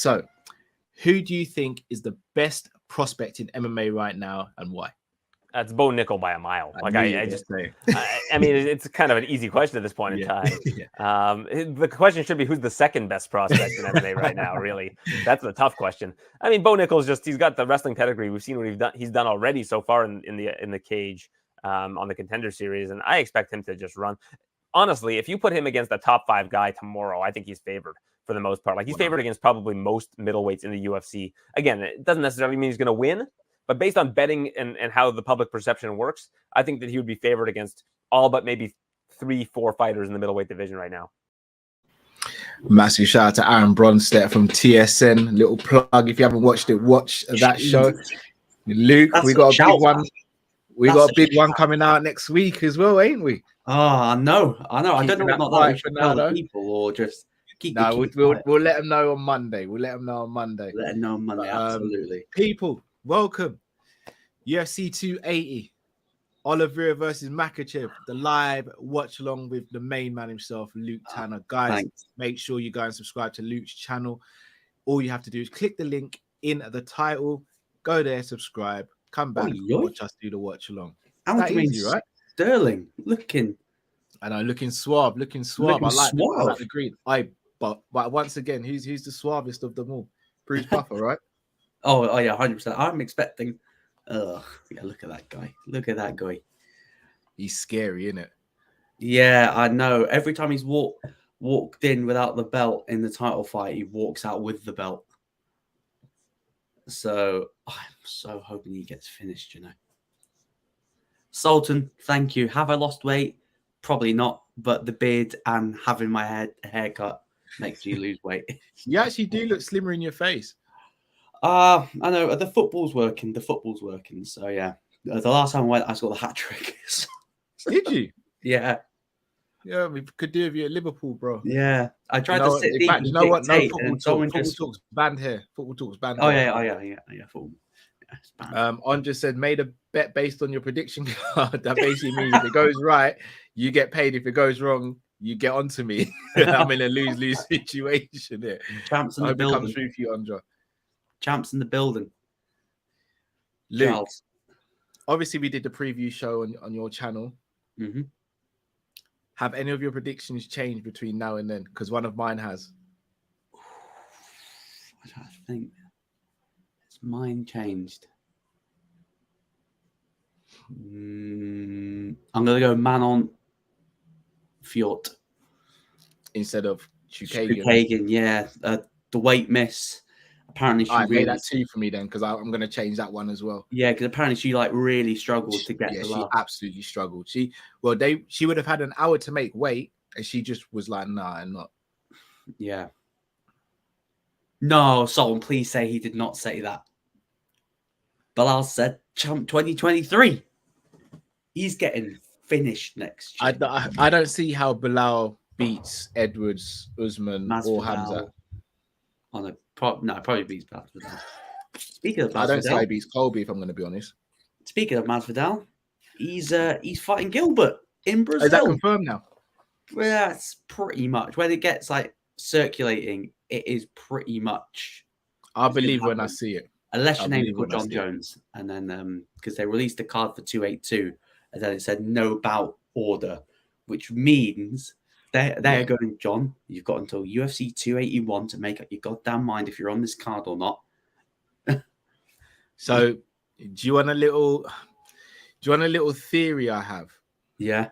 So, who do you think is the best prospect in MMA right now, and why? That's Bo Nickel by a mile. Like I just, say. I mean, it's kind of an easy question at this point in time. The question should be who's the second best prospect in MMA right now. Really, that's the tough question. I mean, Bo Nickel's he's got the wrestling pedigree. We've seen what he's done already so far in the cage on the Contender Series, and I expect him to just run. Honestly, if you put him against a top 5 guy tomorrow, I think he's favored for the most part. Like he's favored against probably most middleweights in the UFC. Again, it doesn't necessarily mean he's going to win. But based on betting and how the public perception works, I think that he would be favored against all but maybe 3-4 fighters in the middleweight division right now. Massive shout out to Aaron Bronstedt from TSN. Little plug. If you haven't watched it, watch that show. Luke, we got a big one. We got a big one coming out next week as well, ain't we? Oh, I know. I don't know what that we should tell the people or just keep. No, we'll let them know on Monday. Let them know on Monday. Absolutely. People, welcome. UFC 280. Oliveira versus MAKHACHEV. The live watch along with the main man himself, Luke Tanner. Guys, make sure you go and subscribe to Luke's channel. All you have to do is click the link in the title. Go there, subscribe. Come back, watch us do the watch along. That easy, right? Sterling looking. I know, looking suave. I like the green. But once again, who's the suavest of them all? Bruce Buffer, right? Oh yeah, 100%. I'm expecting. Yeah, look at that guy. Look at that guy. He's scary, isn't it? Yeah, I know. Every time he's walked in without the belt in the title fight, he walks out with the belt. So I'm so hoping he gets finished, you know. Sultan, thank you. Have I lost weight? Probably not, but the beard and having my haircut makes you lose weight. You actually do look slimmer in your face. I know the football's working. So yeah, the last time I went, I scored the hat trick. Did you? Yeah. Yeah, we could do with you at Liverpool, bro. Yeah, I tried to sit deep. You know what? No, football talks banned here. Football talks banned. Oh yeah. Football. Andre said, made a bet based on your prediction card. That basically means if it goes right, you get paid. If it goes wrong, you get onto me. I'm in a lose-lose situation here. Champs in the building. Comes through for you, Andre. Champs in the building. Luke, Charles. Obviously we did the preview show on your channel. Mm-hmm. Have any of your predictions changed between now and then? Because one of mine has. I think mine changed. I'm going to go Manon Fjord instead of Chukagian. Chukagian, yeah. The weight miss. Apparently, she made that 2 for me then because I'm going to change that one as well. Yeah, because apparently she really struggled to get. Yeah, she absolutely struggled. She would have had an hour to make weight, and she just was like, nah, I'm not. Yeah. No, Sultan, please say he did not say that. Bilal said, "Champ 2023." He's getting finished next year. I don't see how Bilal beats Edwards, Usman, or Hamza. Probably beats Masvidal. Speaking of Masvidal, I don't say he beats Colby, if I'm going to be honest. Speaking of Masvidal, he's fighting Gilbert in Brazil. Is that confirmed now? Yeah, that's pretty much. When it gets like circulating, it is pretty much. I believe when I see it. Unless your name is called John Jones, and then because they released a card for 282, and then it said no bout order, which means they're going, John, you've got until UFC 281 to make up your goddamn mind if you're on this card or not. So, do you want a little theory I have? Yeah.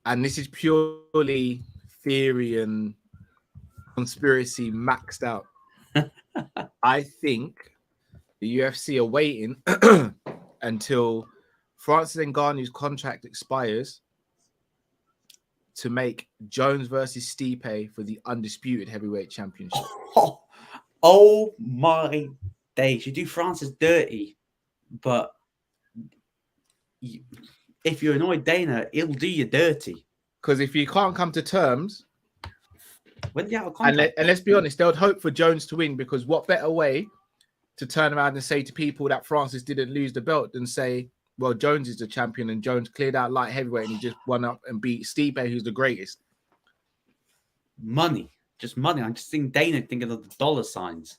And this is purely theory and conspiracy maxed out. I think the UFC are waiting until Francis Ngannou's contract expires to make Jones versus Stipe for the undisputed heavyweight championship. Oh my days. You do Francis dirty, but if you annoy Dana, he'll do you dirty. Because if you can't come to terms, when you have a contract, and let's be honest, they would hope for Jones to win, because what better way to turn around and say to people that Francis didn't lose the belt than say, well, Jones is the champion and Jones cleared out light heavyweight and he just won up and beat Stipe, who's the greatest. Money. just money. I'm just thinking Dana thinking of the dollar signs.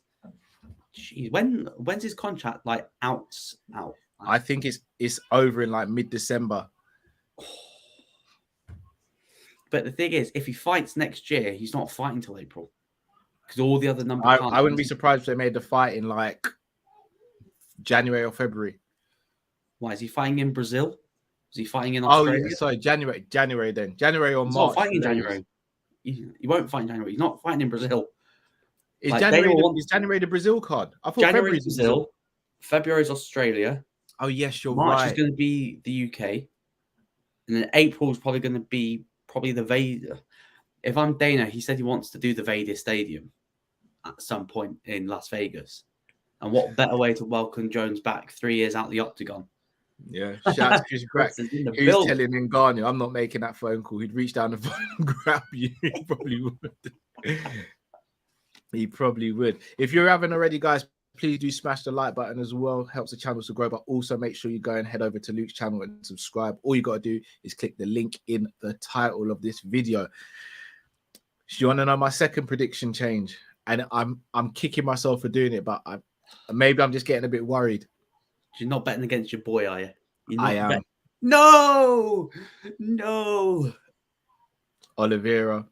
Jeez, when's his contract like out? I think it's over in like mid-December. But the thing is, if he fights next year, he's not fighting till April because all the other numbers. I wouldn't be surprised if they made the fight in like January or February. Why is he fighting in Brazil? Is he fighting in Australia? Oh, yeah, sorry, January then. January or He's March. not fighting in January. He won't fight in January. He's not fighting in Brazil. Is January the Brazil card? I thought January is Brazil. February is Australia. Oh yes, you're March right. is going to be the UK, and then April is probably going to be the Vader. If I'm Dana, he said he wants to do the Vader Stadium at some point in Las Vegas. And what better way to welcome Jones back 3 years out the octagon? Yeah, shout out to Chris Crack. Who's telling Ngannou, I'm not making that phone call. He'd reach down the phone and grab you. He probably would. He probably would. If you haven't already, guys, please do smash the like button as well. Helps the channel to grow, but also make sure you go and head over to Luke's channel and subscribe. All you got to do is click the link in the title of this video. Do you want to know my second prediction change? And I'm kicking myself for doing it, but maybe I'm just getting a bit worried. You're not betting against your boy, are you? I am. No. Oliveira.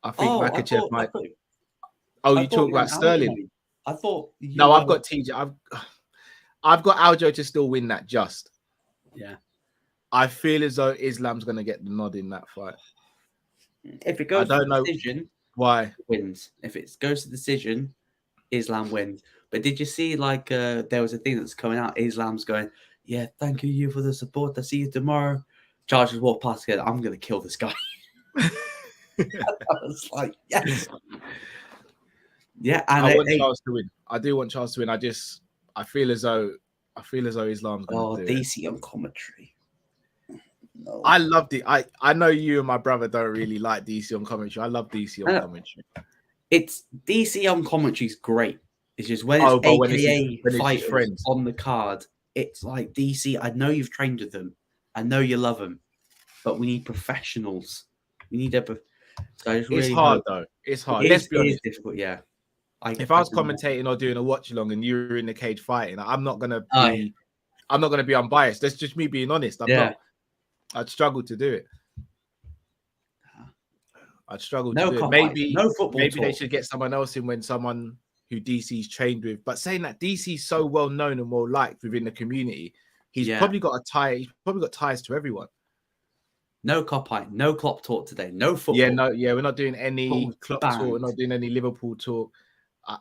I think Makhachev might. You talk about Sterling. I thought. No, I've got TJ. I've got Aljo to still win that. Just. Yeah. I feel as though Islam's going to get the nod in that fight. If it goes to decision, why wins. If it goes to decision, Islam wins. But did you see there was a thing that's coming out? Islam's going, yeah, thank you for the support. I'll see you tomorrow. Chargers walk past again. I'm going to kill this guy. I was like, yes. Yeah, and I want Charles to win. I do want Charles to win. I feel as though Islam's going to do DC on commentary. No. I loved it. I know you and my brother don't really like DC on commentary. I love DC on commentary. It's DC on commentary is great. It's just when it's AKA fighters on the card, it's like DC. I know you've trained with them. I know you love them, but we need professionals. We need it's hard though. It's hard. Let's be honest. It's difficult. Yeah. If I was commentating or doing a watch along and you were in the cage fighting, I'm not gonna be unbiased. That's just me being honest. I'd struggle to do it. I'd struggle to do it. Maybe they should get someone else in when someone who DC's trained with. But saying that DC's so well known and well liked within the community, he's probably got a tie. He's probably got ties to everyone. No cop-eye, no Klopp talk today, no football. We're not doing any Klopp talk. We're not doing any Liverpool talk.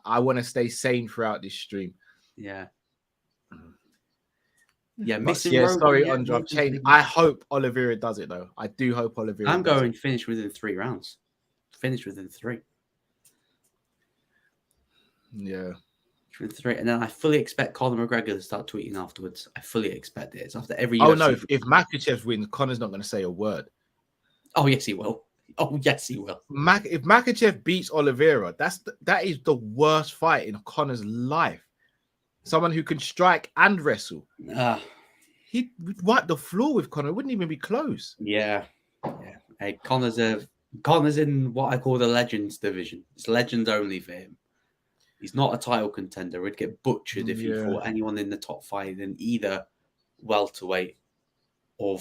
I want to stay sane throughout this stream. Yeah. Sorry, Andre. I hope Oliveira does it though. I do hope Oliveira. I'm going to finish within 3 rounds. Finish within 3. Yeah. With 3, and then I fully expect Conor McGregor to start tweeting afterwards. I fully expect it. It's after every. Oh UFC no! If Makhachev wins, Conor's not going to say a word. Oh yes, he will. Oh yes, he will. If Makhachev beats Oliveira, that is the worst fight in Conor's life. Someone who can strike and wrestle. He'd wipe the floor with Conor. It wouldn't even be close. Yeah. Hey, Conor's in what I call the legends division. It's legends only for him. He's not a title contender. He'd get butchered if he fought anyone in the top 5 in either welterweight or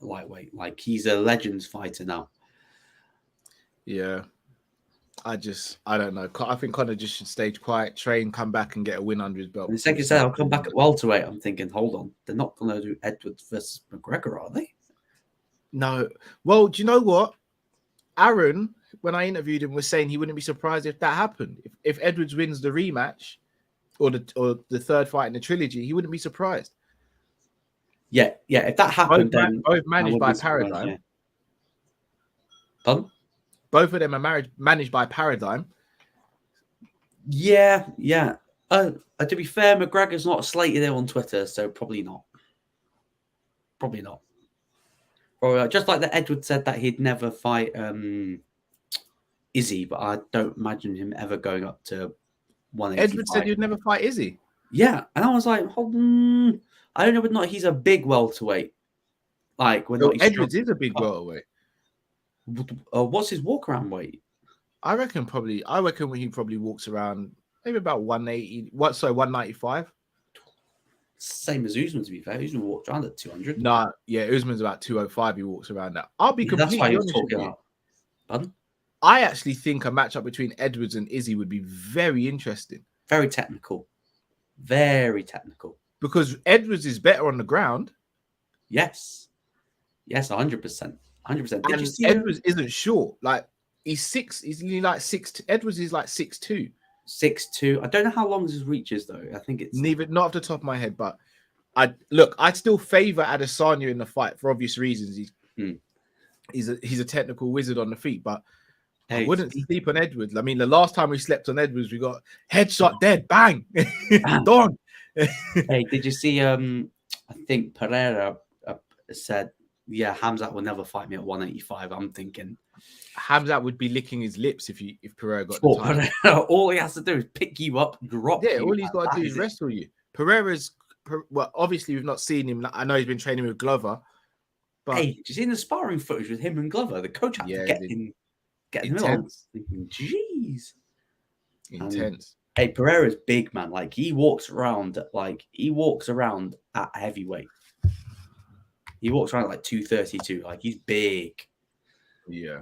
lightweight. Like, he's a legends fighter now. Yeah. I don't know. I think Conor just should stay quiet, train, come back and get a win under his belt. And the second said, I'll come back at welterweight. I'm thinking, hold on. They're not going to do Edwards versus McGregor, are they? No. Well, do you know what? Aaron, when I interviewed him, was saying he wouldn't be surprised if that happened. If Edwards wins the rematch or the third fight in the trilogy, he wouldn't be surprised. Yeah. If that happened, both managed by Paradigm. Yeah. Pardon? Both of them are managed by Paradigm. Yeah. To be fair, McGregor's not slated there on Twitter, so probably not. Or just like that, Edward said that he'd never fight Izzy, but I don't imagine him ever going up to 185. Edward said he'd never fight Izzy. Yeah, and I was like, I don't know whether or not he's a big welterweight. Like when Edwards is a big welterweight. What's his walk around weight? I reckon when he probably walks around maybe about 180. 195. Same as Usman, to be fair. Usman walked around at 200. Nah, yeah, Usman's about 205. He walks around that. I'll be completely That's why he was honest talking with you. about. Pardon? I actually think a matchup between Edwards and Izzy would be very interesting. Very technical. Very technical. Because Edwards is better on the ground. Yes. Yes, 100%. 100%. Did you see Edwards isn't short. Like, he's nearly like 6'2". Edwards is like 6'2". 6'2". I don't know how long his reach is, though. I think it's... Not off the top of my head, but I'd still favour Adesanya in the fight for obvious reasons. He's a technical wizard on the feet, but I wouldn't sleep on Edwards. I mean, the last time we slept on Edwards, we got headshot dead, bang, done. Hey, did you see? I think Pereira said, "Yeah, Hamzat will never fight me at 185." I'm thinking Hamzat would be licking his lips if Pereira got the time. All he has to do is pick you up, drop. Yeah, all he's got to do is wrestle you. Pereira's well, obviously we've not seen him. I know he's been training with Glover. But hey, did you see the sparring footage with him and Glover? The coach had to get him on. Jeez. Intense. Hey, Pereira's big, man. Like he walks around at heavyweight. He walks around at like 232. Like he's big. Yeah.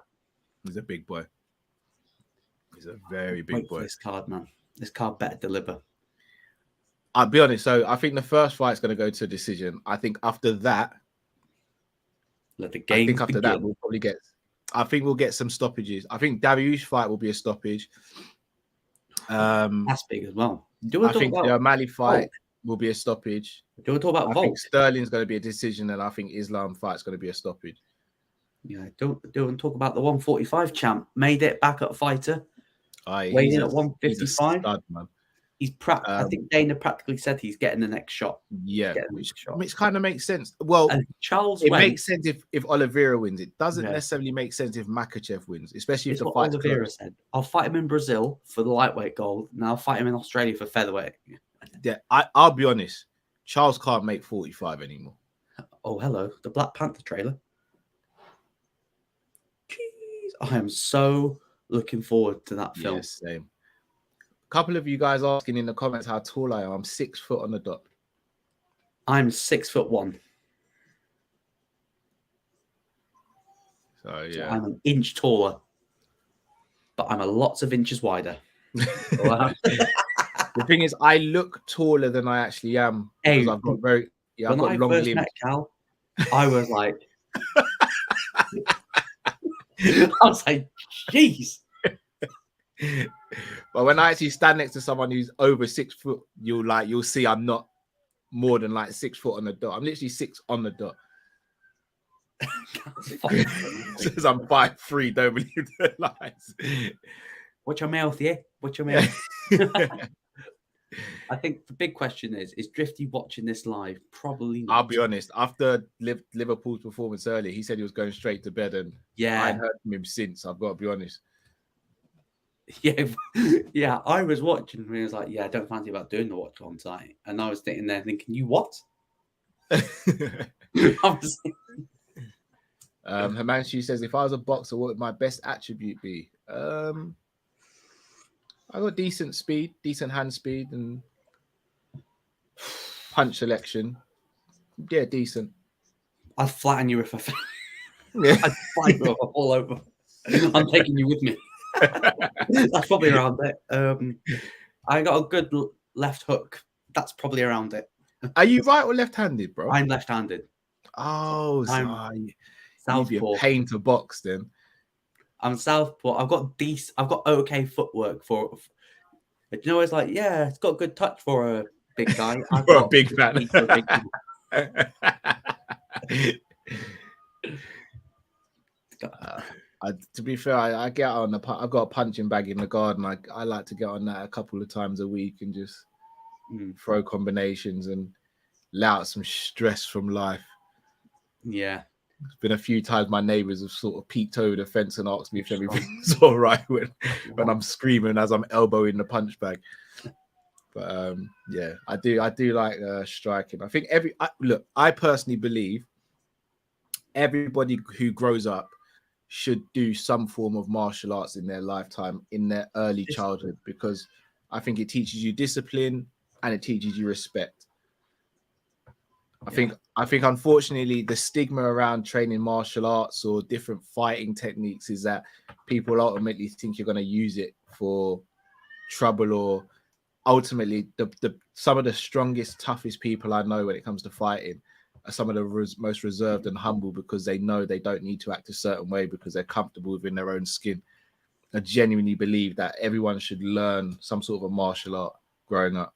He's a big boy. He's a very big boy. This card, man. This card better deliver. I'll be honest. So I think the first fight's going to go to a decision. I think after that, let the game. I think after that we'll probably get. I think we'll get some stoppages. I think Dariush's fight will be a stoppage. That's big as well. I think the O'Malley fight will be a stoppage. Do we talk about I think Sterling's going to be a decision, and I think Islam fight's going to be a stoppage. Yeah, don't talk about the 145 champ. Made it back at fighter. Weighed in at 155. Stud, man. He's I think Dana practically said he's getting the next shot. Yeah, which kind of makes sense. Well, it makes sense if Oliveira wins. It doesn't necessarily make sense if Makhachev wins, especially if the fight's Oliveira said. I'll fight him in Brazil for the lightweight gold, and I'll fight him in Australia for featherweight. Yeah, I'll be honest. Charles can't make 45 anymore. Oh, hello, the Black Panther trailer. Jeez, I am so looking forward to that film. Yes, same. Couple of you guys asking in the comments how tall I am. I'm 6 foot on the dot. I'm 6'1". So yeah, so I'm an inch taller, but I'm a lots of inches wider. The thing is, I look taller than I actually am. Hey, I've got I've got long limbs. Met Cal, I was like, I was like, jeez. But when I actually stand next to someone who's over 6 foot, you'll see I'm not more than like 6 foot on the dot. I'm literally 6 on the dot. Says I'm 5'3", don't believe the lies. Watch your mouth, yeah? Watch your mouth. I think the big question is Drifty watching this live? Probably not. I'll be honest. After Liverpool's performance earlier, he said he was going straight to bed, and I hadn't heard from him since. I've got to be honest. Yeah, I was watching and he was like, I don't fancy about doing the watch on tonight. And I was sitting there thinking, you what? Himanshu says, if I was a boxer, what would my best attribute be? I got decent speed, decent hand speed, and punch selection. Yeah, decent. I'd flatten you if I fell. I'd fight you all over. I'm taking you with me. That's probably around it. I got a good left hook. That's probably around it. Are you right or left-handed, bro? I'm left-handed. Oh, I'm you'd be a pain to box then. I'm southpaw. I've got okay footwork for. But you know, it's like, it's got good touch for a big guy. For a big man. To be fair, I get on I've got a punching bag in the garden. I like to get on that a couple of times a week and just throw combinations and let out some stress from life. Yeah. It's been a few times my neighbors have sort of peeked over the fence and asked me if everything's all right when I'm screaming as I'm elbowing the punch bag. But I do like striking. I think I personally believe everybody who grows up should do some form of martial arts in their lifetime, in their early childhood, because I think it teaches you discipline and it teaches you respect. I think unfortunately the stigma around training martial arts or different fighting techniques is that people ultimately think you're going to use it for trouble, or ultimately some of the strongest, toughest people I know when it comes to fighting are some of the most reserved and humble, because they know they don't need to act a certain way because they're comfortable within their own skin. I genuinely believe that everyone should learn some sort of a martial art growing up.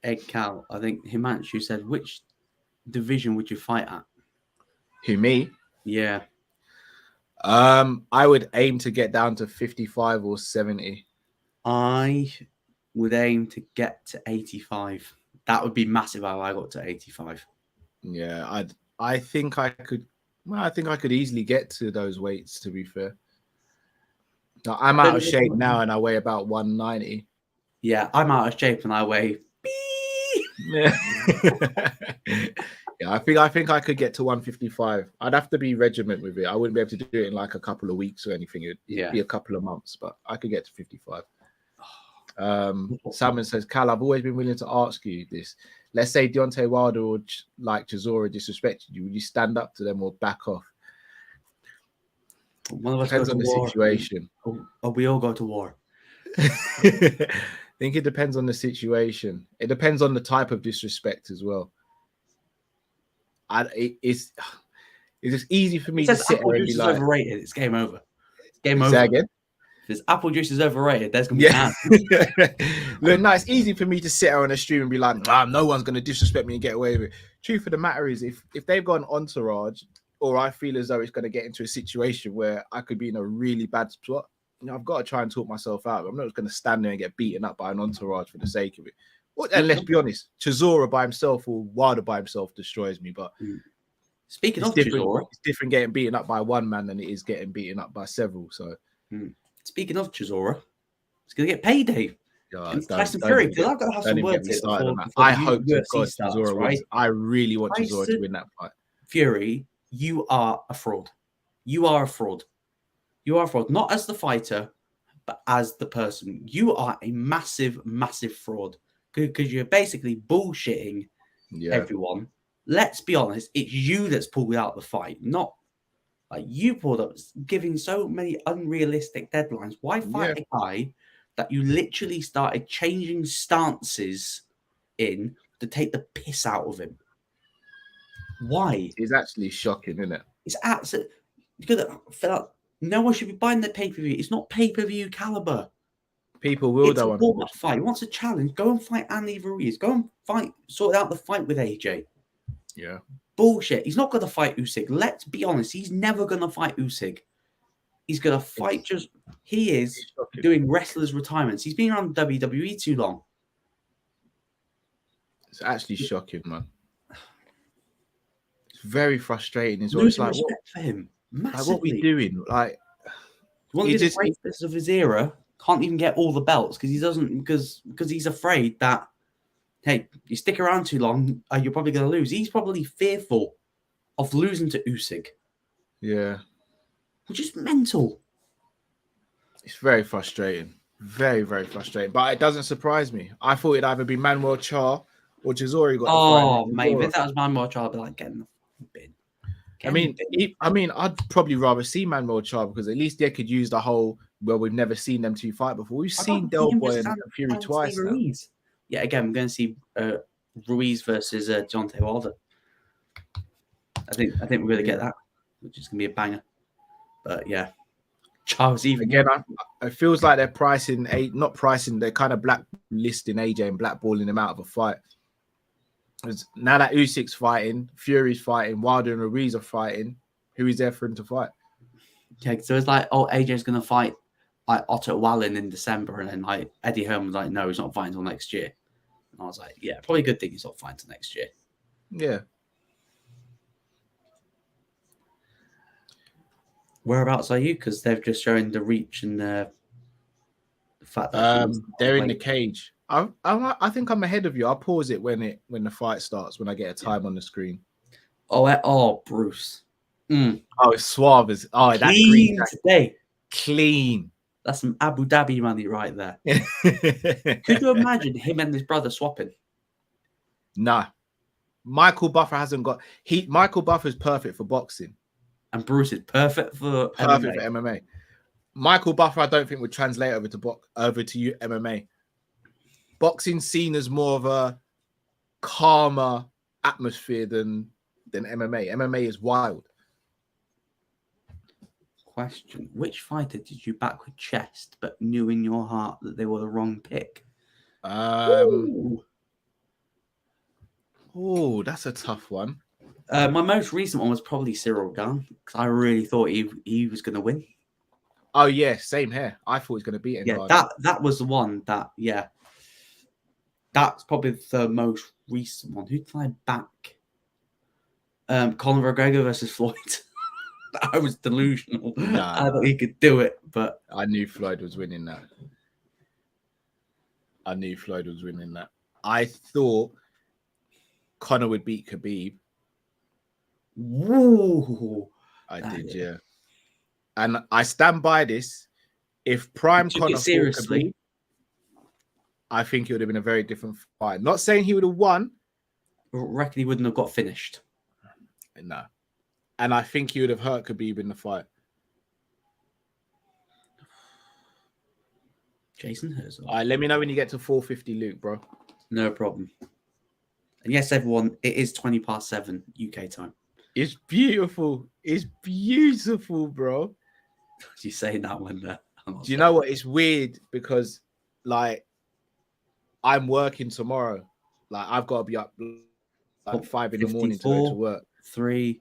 Egg Cal, I think Himanshu said, which division would you fight at? Who, me? Yeah. I would aim to get down to 55 or 70. I would aim to get to 85. That would be massive if I got to 85. Yeah, I think I could. Well, I think I could easily get to those weights, to be fair. Now, I'm out of shape now and I weigh about 190. Yeah, I'm out of shape and I weigh. Yeah. Yeah, I think I could get to 155. I'd have to be regiment with it. I wouldn't be able to do it in like a couple of weeks or anything. It'd be a couple of months, but I could get to 55. Salmon says, Cal, I've always been willing to ask you this. Let's say Deontay Wilder or like Chisora disrespected you. Would you stand up to them or back off? Depends on the situation. Or we all go to war. I think it depends on the situation. It depends on the type of disrespect as well. It's just easy for me to sit there and be like, overrated. It's game over. It's game over. Say again? If this apple juice is overrated, there's gonna be Look, no, it's easy for me to sit there on a stream and be like, no one's gonna disrespect me and get away with it. Truth of the matter is, if they've got an entourage, or I feel as though it's going to get into a situation where I could be in a really bad spot, I've got to try and talk myself out. I'm not just going to stand there and get beaten up by an entourage for the sake of it. And let's be honest, Chisora by himself or Wilder by himself destroys me. But speaking of Chisora, it's different getting beaten up by one man than it is getting beaten up by several. So, speaking of Chisora, it's going to get payday. Tyson Fury, because I've got to have some words here. I hope to God Chisora wins. I really want Chisora to win that fight. Fury, you are a fraud. You are a fraud. You are a fraud, not as the fighter, but as the person. You are a massive, massive fraud because you're basically bullshitting everyone. Let's be honest, it's you that's pulled out the fight, not like you pulled up, giving so many unrealistic deadlines. Why fight a guy that you literally started changing stances in to take the piss out of him? Why? It's actually shocking, isn't it? It's absolutely because I feel like no one should be buying the pay-per-view. It's not pay-per-view caliber. People will, it's a warm-up fight. He wants a challenge. Go and fight Andy Ruiz. Go and fight, sort out the fight with AJ. Yeah. Bullshit. He's not going to fight Usyk. Let's be honest. He's never going to fight Usyk. He's going to fight he is doing wrestlers' retirements. He's been around WWE too long. It's actually shocking, man. It's very frustrating as well. Losing respect for him. Massively. Like, what are we doing? Like, one of the greatest of his era can't even get all the belts because he doesn't, because he's afraid that, hey, you stick around too long, you're probably going to lose. He's probably fearful of losing to Usyk. Yeah. Which is mental. It's very frustrating. Very, very frustrating. But it doesn't surprise me. I thought it'd either be Manuel Charr or Chisora got the fight. Mate, if that was Manuel Charr, I'd be like, getting the bin. I mean, I'd probably rather see Manuel Charr because at least they could use the whole, well, we've never seen them two fight before. We've seen Del Boy and Fury twice now. Yeah, again, we're going to see Ruiz versus Deontay Wilder. I think we're going to get that, which is going to be a banger. But yeah, Charles even again, it feels like they're they're kind of blacklisting AJ and blackballing him out of a fight. Now that Usyk's fighting, Fury's fighting, Wilder and Ruiz are fighting, who is there for him to fight? Yeah, so it's like, AJ's going to fight like Otto Wallin in December, and then like Eddie Hearn was like, no, he's not fighting until next year. And I was like, yeah, probably a good thing he's not fighting until next year. Yeah. Whereabouts are you? Because they've just shown the reach and the fact that they're in the cage. I think I'm ahead of you. I'll pause it when the fight starts, when I get a time on the screen. Oh, Bruce. Oh, it's suave as that Clean green today. Clean. That's some Abu Dhabi money right there. Could you imagine him and his brother swapping? Nah. Michael Buffer hasn't got Michael Buffer's perfect for boxing. And Bruce is perfect for MMA. Michael Buffer, I don't think would translate over to MMA. Boxing seen as more of a calmer atmosphere than MMA. MMA is wild. Question: which fighter did you back with chest, but knew in your heart that they were the wrong pick? Oh, that's a tough one. My most recent one was probably Cyril Gane, because I really thought he was going to win. Oh yeah, same here. I thought he was going to beat him. Yeah, that was the one that that's probably the most recent one. Who did I back? Conor McGregor versus Floyd. I was delusional. I thought he could do it, but I knew Floyd was winning that. I thought Conor would beat Khabib. Woo! I did, yeah. And I stand by this. If Prime Conor seriously, Khabib, I think it would have been a very different fight. Not saying he would have won. I reckon he wouldn't have got finished. No. And I think he would have hurt Khabib in the fight. Jason Herzog. All right, let me know when you get to 450, Luke, bro. No problem. And yes, everyone, it is 7:20 UK time. It's beautiful. It's beautiful, bro. You saying that one there? Do you know what? It's weird because, like, I'm working tomorrow. Like, I've got to be up like 5 in the morning to go to work. 3,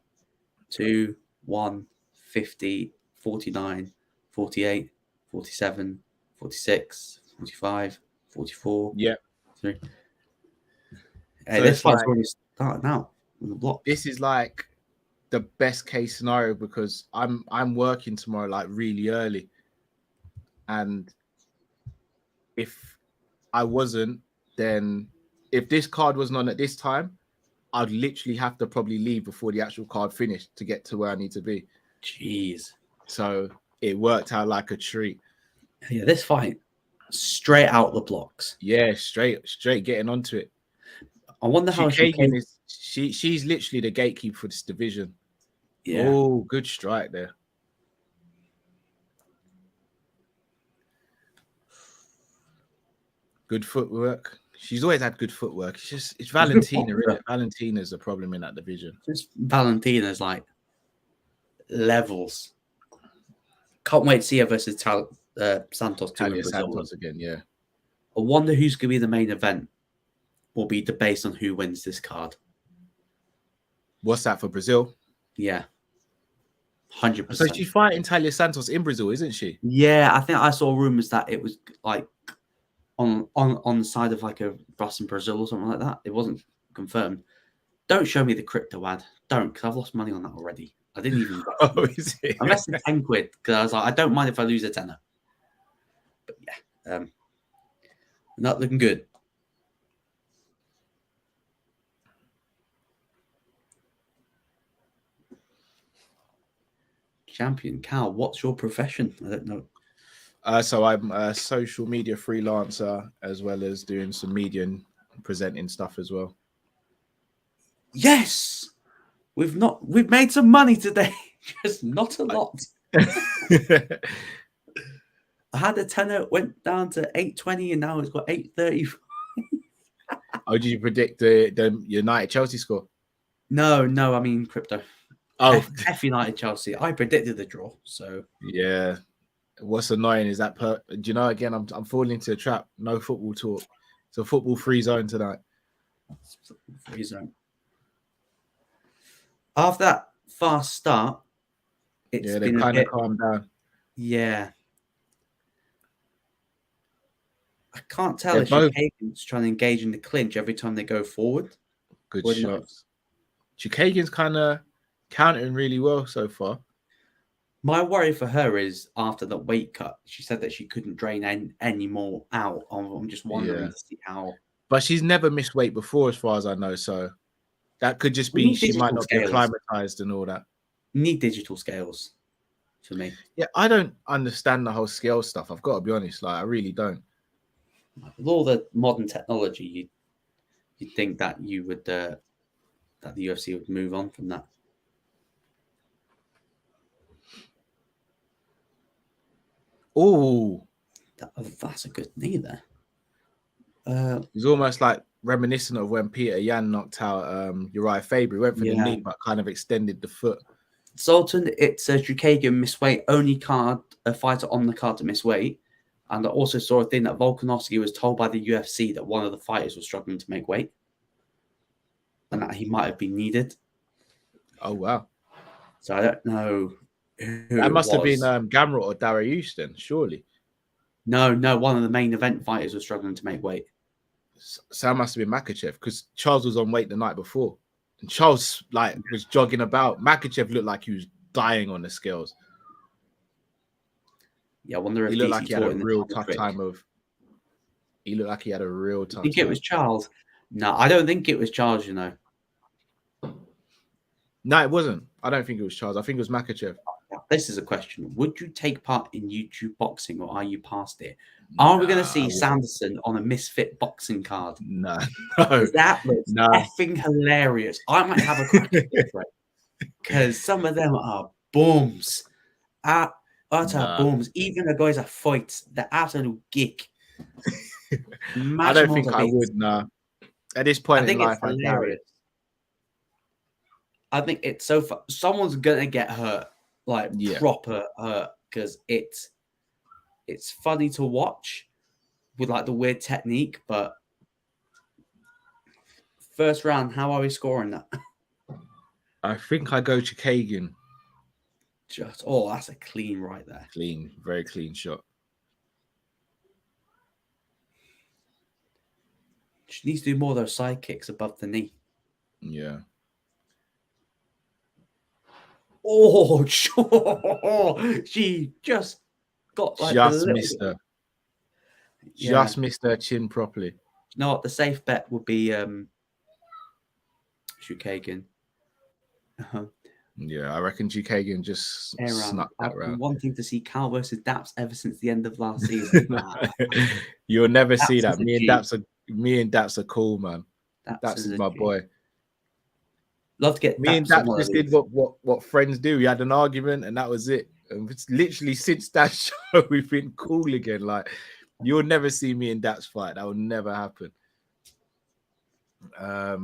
2, 1, 50, 49, 48, 47, 46, 45, 44. Yeah. 3. Hey, so this fight's already started now on the block. This is like the best case scenario because I'm working tomorrow like really early. And if I wasn't, then if this card wasn't on at this time, I'd literally have to probably leave before the actual card finished to get to where I need to be. Jeez. So it worked out like a treat. Yeah, this fight, straight out the blocks. Yeah, straight getting onto it. I wonder how she's literally the gatekeeper for this division. Yeah. Oh, good strike there. Good footwork. She's always had good footwork. It's Valentina, isn't it? Valentina's a problem in that division. Just Valentina's like levels. Can't wait to see her versus Santos too. Talia Santos again, yeah. I wonder who's going to be the main event. Will be based on who wins this card. What's that for Brazil? Yeah. 100%. So she's fighting Talia Santos in Brazil, isn't she? Yeah, I think I saw rumors that it was like on the side of like a bus in Brazil or something like that. It wasn't confirmed. Don't show me the crypto ad. Don't, because I've lost money on that already. I didn't even. Oh, is it? I invested 10 quid because I was like, I don't mind if I lose a tenner. But yeah, not looking good. Champion Cal, what's your profession? I don't know. So I'm a social media freelancer as well as doing some media and presenting stuff as well. Yes, we've made some money today, just not a lot. I had a tenner, went down to 820, and now it's got 830. Oh, did you predict the United Chelsea score? No, I mean crypto. Oh, F United Chelsea. I predicted the draw, so yeah. What's annoying is that do you know? Again, I'm falling into a trap. No football talk. It's a football-free zone tonight. Free zone. After that fast start, it's been kind of calmed down. Yeah. I can't tell if Chookagian's trying to engage in the clinch every time they go forward. Good shots. Chookagian's kind of countering really well so far. My worry for her is after the weight cut, she said that she couldn't drain any more out. I'm just wondering to see how. But she's never missed weight before, as far as I know. So that could just be she might not be acclimatized and all that. You need digital scales for me. Yeah, I don't understand the whole scale stuff. I've got to be honest. Like, I really don't. With all the modern technology, you'd think that you would that the UFC would move on from that. Oh, that's a good knee there. It's almost like reminiscent of when Peter Yan knocked out Uriah Faber. He went for the knee, but kind of extended the foot. Sultan, it's a Chukagian miss weight, only a fighter on the card to miss weight. And I also saw a thing that Volkanovski was told by the UFC that one of the fighters was struggling to make weight, and that he might have been needed. Oh, wow. So I don't know who that must have been Gamrot or Dariush then, surely. No, one of the main event fighters was struggling to make weight. So that must have been Makhachev, because Charles was on weight the night before. And Charles was jogging about. Makhachev looked like he was dying on the scales. Yeah, I wonder if he looked like he had a real tough time of. He looked like he had a real tough. I think it was Charles. No, I don't think it was Charles. You know. No, it wasn't. I don't think it was Charles. I think it was Makhachev. This is a question. Would you take part in YouTube boxing, or are you past it? Are we going to see Sanderson on a misfit boxing card? No. That looks effing hilarious. I might have a crack at it, right? Because some of them are booms. Utter booms. Even the guys that fight, the absolute geek. I don't think I would, nah. At this point in life, it's hilarious. I think it's so far. Someone's going to get hurt. Proper hurt, because it's funny to watch with like the weird technique, but first round, how are we scoring that? I think I go to Kagan. That's a clean right there. Clean, very clean shot. She needs to do more of those side kicks above the knee. Yeah. Oh, she just got missed her. Just missed her chin properly. You know what? The safe bet would be Chukagian. Yeah, I reckon Chukagian just snuck that round. I've been wanting to see Cal versus Daps ever since the end of last season. You'll never see that. Me and Daps are cool, man. Daps is my boy. Love to get me and Daps just did what friends do. We had an argument and that was it. And it's literally since that show we've been cool again. Like, you'll never see me and Daps fight. That will never happen. I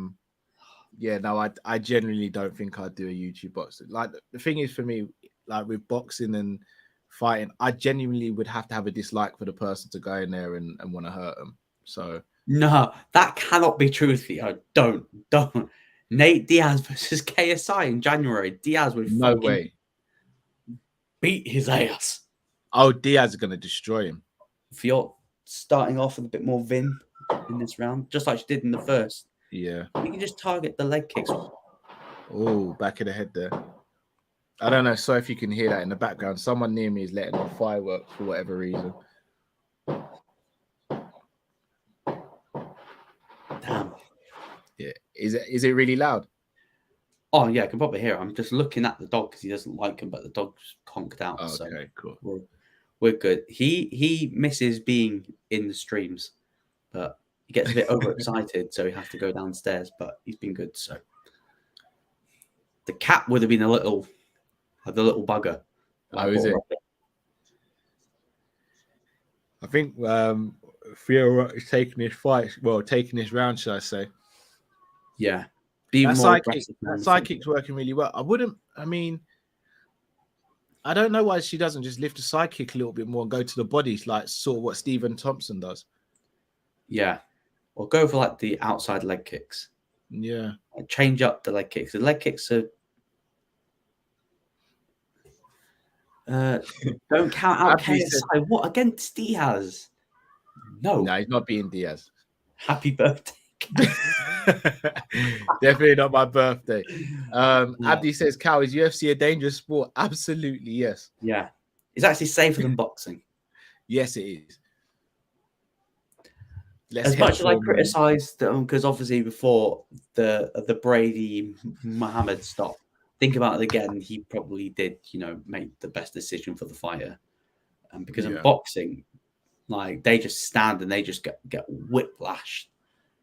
genuinely don't think I'd do a YouTube boxing. Like, the thing is, for me, like with boxing and fighting, I genuinely would have to have a dislike for the person to go in there and want to hurt them. So no, that cannot be true, Theo. Don't. Nate Diaz versus KSI in January. Diaz would beat his ass. Oh, Diaz is going to destroy him. If you're starting off with a bit more vim in this round, just like you did in the first. Yeah. You can just target the leg kicks. Oh, back of the head there. I don't know. So if you can hear that in the background, someone near me is letting off fireworks for whatever reason. Damn. Yeah. Is it really loud? Oh, yeah, I can probably hear it. I'm just looking at the dog because he doesn't like him, but the dog's conked out. Oh, okay, cool. We're good. He misses being in the streams, but he gets a bit overexcited, so he has to go downstairs, but he's been good. So the cat would have been the little bugger. Oh, is it? I think Theo is taking his fight. Well, taking his round, should I say? Yeah. That sidekick's working really well. I don't know why she doesn't just lift the sidekick a little bit more and go to the bodies, like sort of what Stephen Thompson does. Yeah. Or go for like the outside leg kicks. Yeah. Like change up the leg kicks. The leg kicks are don't count out KSI. What against Diaz? No, he's not beating Diaz. Happy birthday. Definitely not my birthday. Abdi says, Cal, is UFC a dangerous sport? Absolutely, yes. Yeah. It's actually safer than boxing. Yes, it is. As much as I criticised, because obviously before the Brady Muhammad stop, think about it again, he probably did, make the best decision for the fighter. And because in boxing, like they just stand and they just get whiplashed.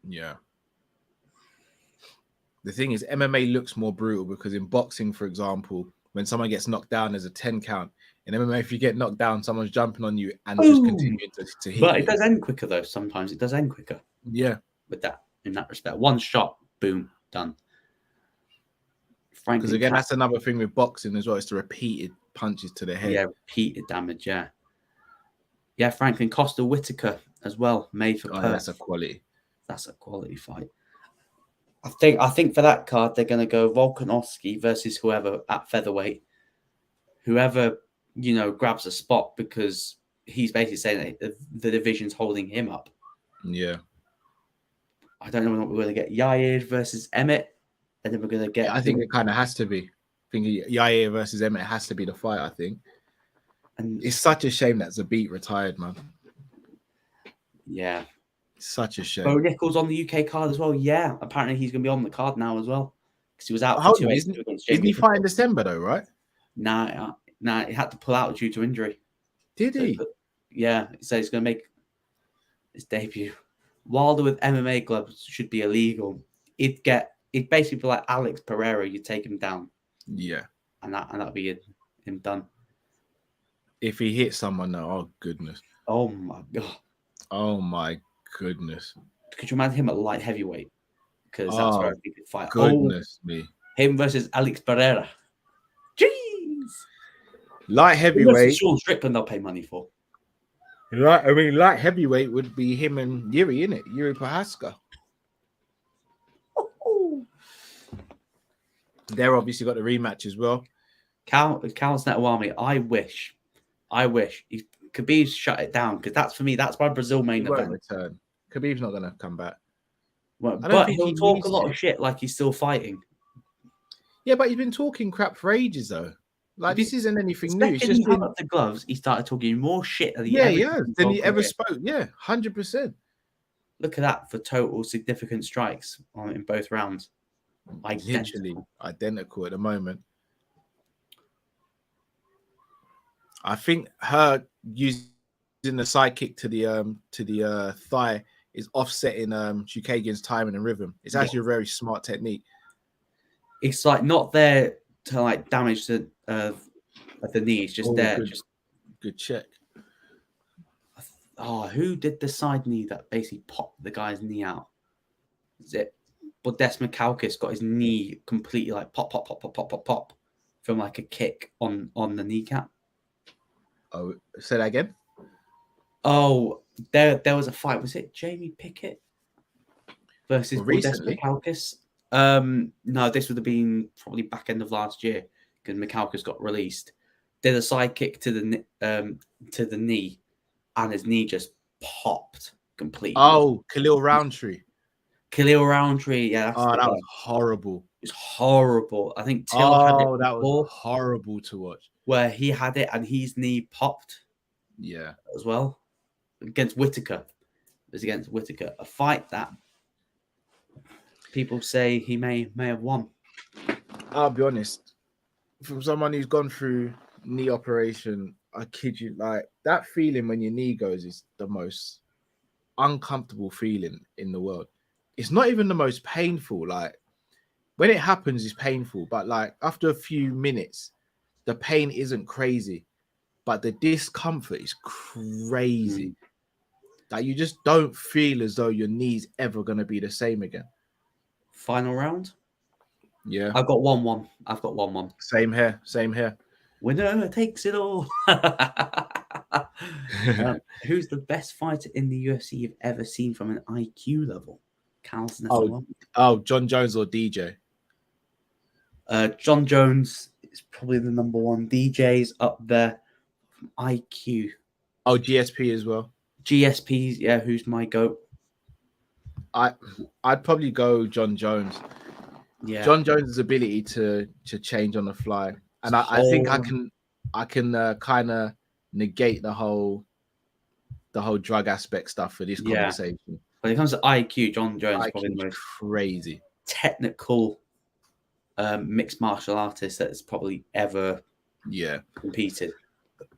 Yeah. The thing is, MMA looks more brutal because in boxing, for example, when someone gets knocked down, there's a 10 count. In MMA, if you get knocked down, someone's jumping on you and just continuing to hit you. But it does end quicker, though. Sometimes it does end quicker. Yeah. With that, in that respect. One shot, boom, done. Because again, that's another thing with boxing as well. It's the repeated punches to the head. Yeah, repeated damage, yeah. Yeah, Franklin Costa Whitaker as well, made for Perth. That's a quality. That's a quality fight. I think for that card, they're going to go Volkanovski versus whoever at featherweight. Whoever, grabs a spot, because he's basically saying that the division's holding him up. Yeah. I don't know what we're going to get. Yair versus Emmett. And then we're going to get... I think it kind of has to be. I think Yair versus Emmett has to be the fight, I think. And it's such a shame that Zabit retired, man. Yeah. Such a shame. Bo Nichols on the UK card as well. Yeah, apparently he's going to be on the card now as well, because he was out for 2 weeks. Isn't he fighting December though, right? Nah, he had to pull out due to injury. Did he? Yeah, he said he's going to make his debut. Wilder with MMA gloves should be illegal. It'd basically be like Alex Pereira. You take him down. Yeah, and that'd be him done. If he hits someone, though, oh goodness. Oh my god. Oh my goodness. Could you imagine him at light heavyweight? Because that's where he could fight. Goodness me. Him versus Alex Pereira. Jeez. Light heavyweight. Sean Strickland, they'll pay money for. Light heavyweight would be him and Yuri, innit? Yuri Prohaska. They're obviously got the rematch as well. Cal Netawami, I wish Khabib's shut it down, because that's, for me, that's my Brazil main event. Return. Khabib's not going to come back. Well, but he'll talk a lot of shit like he's still fighting. Yeah, but he's been talking crap for ages, though. Like, this isn't anything new. It's just he up the gloves, he started talking more shit than he ever spoke. Yeah, 100%. Look at that for total significant strikes in both rounds. Literally identical at the moment. I think her using the side kick to the thigh is offsetting Chukagian's timing and rhythm. It's actually a very smart technique. It's like not there to like damage the knee. It's just there. Good check. Who did the side knee that basically popped the guy's knee out? Is it? But Des Mikalkis got his knee completely like pop from like a kick on the kneecap. Oh, say that again. Oh, there was a fight. Was it Jamie Pickett versus Des Mikalkis? No, this would have been probably back end of last year, because Mikalkis got released. Did a side kick to the knee, and his knee just popped completely. Oh, Khalil Roundtree. Yeah. That was horrible. It's horrible. I think Till had it. That was horrible to watch. Where he had it and his knee popped. Yeah, as well. Against Whitaker. It was against Whitaker. A fight that people say he may have won. I'll be honest. From someone who's gone through knee operation, I kid you, like that feeling when your knee goes is the most uncomfortable feeling in the world. It's not even the most painful. Like when it happens, it's painful, but like after a few minutes, the pain isn't crazy, but the discomfort is crazy. Like you just don't feel as though your knee's ever gonna be the same again. Final round. Yeah, I've got 1-1. Same here. Winner takes it all. Who's the best fighter in the UFC you've ever seen from an IQ level? John Jones or DJ? John Jones is probably the number one. DJ's up there. IQ. Oh, GSP as well. GSP's, yeah, who's my GOAT? I'd probably go John Jones. Yeah. John Jones' ability to change on the fly. And I think I can kind of negate the whole drug aspect stuff for this conversation. When it comes to IQ, John Jones is probably the most crazy technical mixed martial artist that's probably ever competed.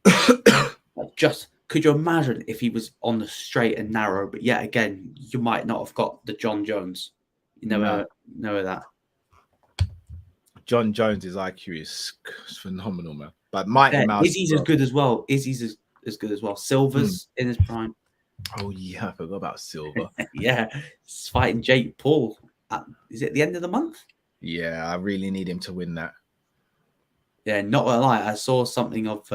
Like, just could you imagine if he was on the straight and narrow? But yet again, you might not have got the John Jones. You never know that. John Jones's IQ is phenomenal, man. But Mighty Mouse, Izzy's as good as well. Izzy's as good as well. Silver's in his prime. Oh yeah, I forgot about Silver. Yeah, he's fighting Jake Paul. Is it the end of the month? Yeah, I really need him to win that. Yeah, not gonna lie, I saw something of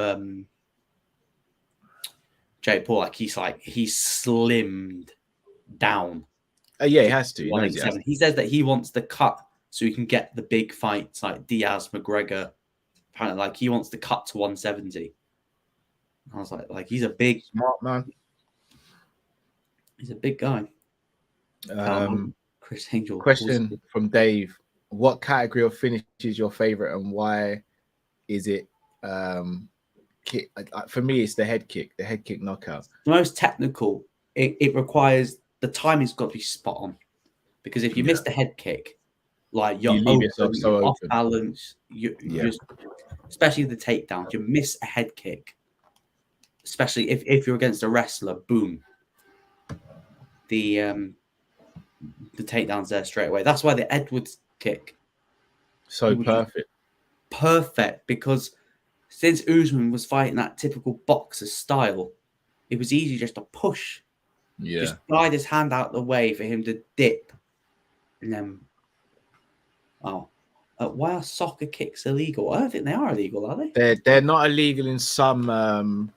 Jake Paul. He's slimmed down. Yeah, he has to. He says that he wants the cut so he can get the big fights like Diaz, McGregor. Apparently, he wants the cut to 170. I was like he's a big smart man. He's a big guy. Chris Angel. Question from Dave: what category of finish is your favorite, and why is it? Kick? For me, it's the head kick knockout. The most technical. It requires the timing's got to be spot on, because if you miss the head kick, you're leave yourself so off open. balance. You just, especially the takedown, you miss a head kick, especially if you're against a wrestler. Boom. The takedown's there straight away. That's why the Edwards kick perfect, because since Usman was fighting that typical boxer style, it was easy just to push, just glide his hand out the way for him to dip, and then why are soccer kicks illegal? I don't think they are illegal, are they? They're not illegal in some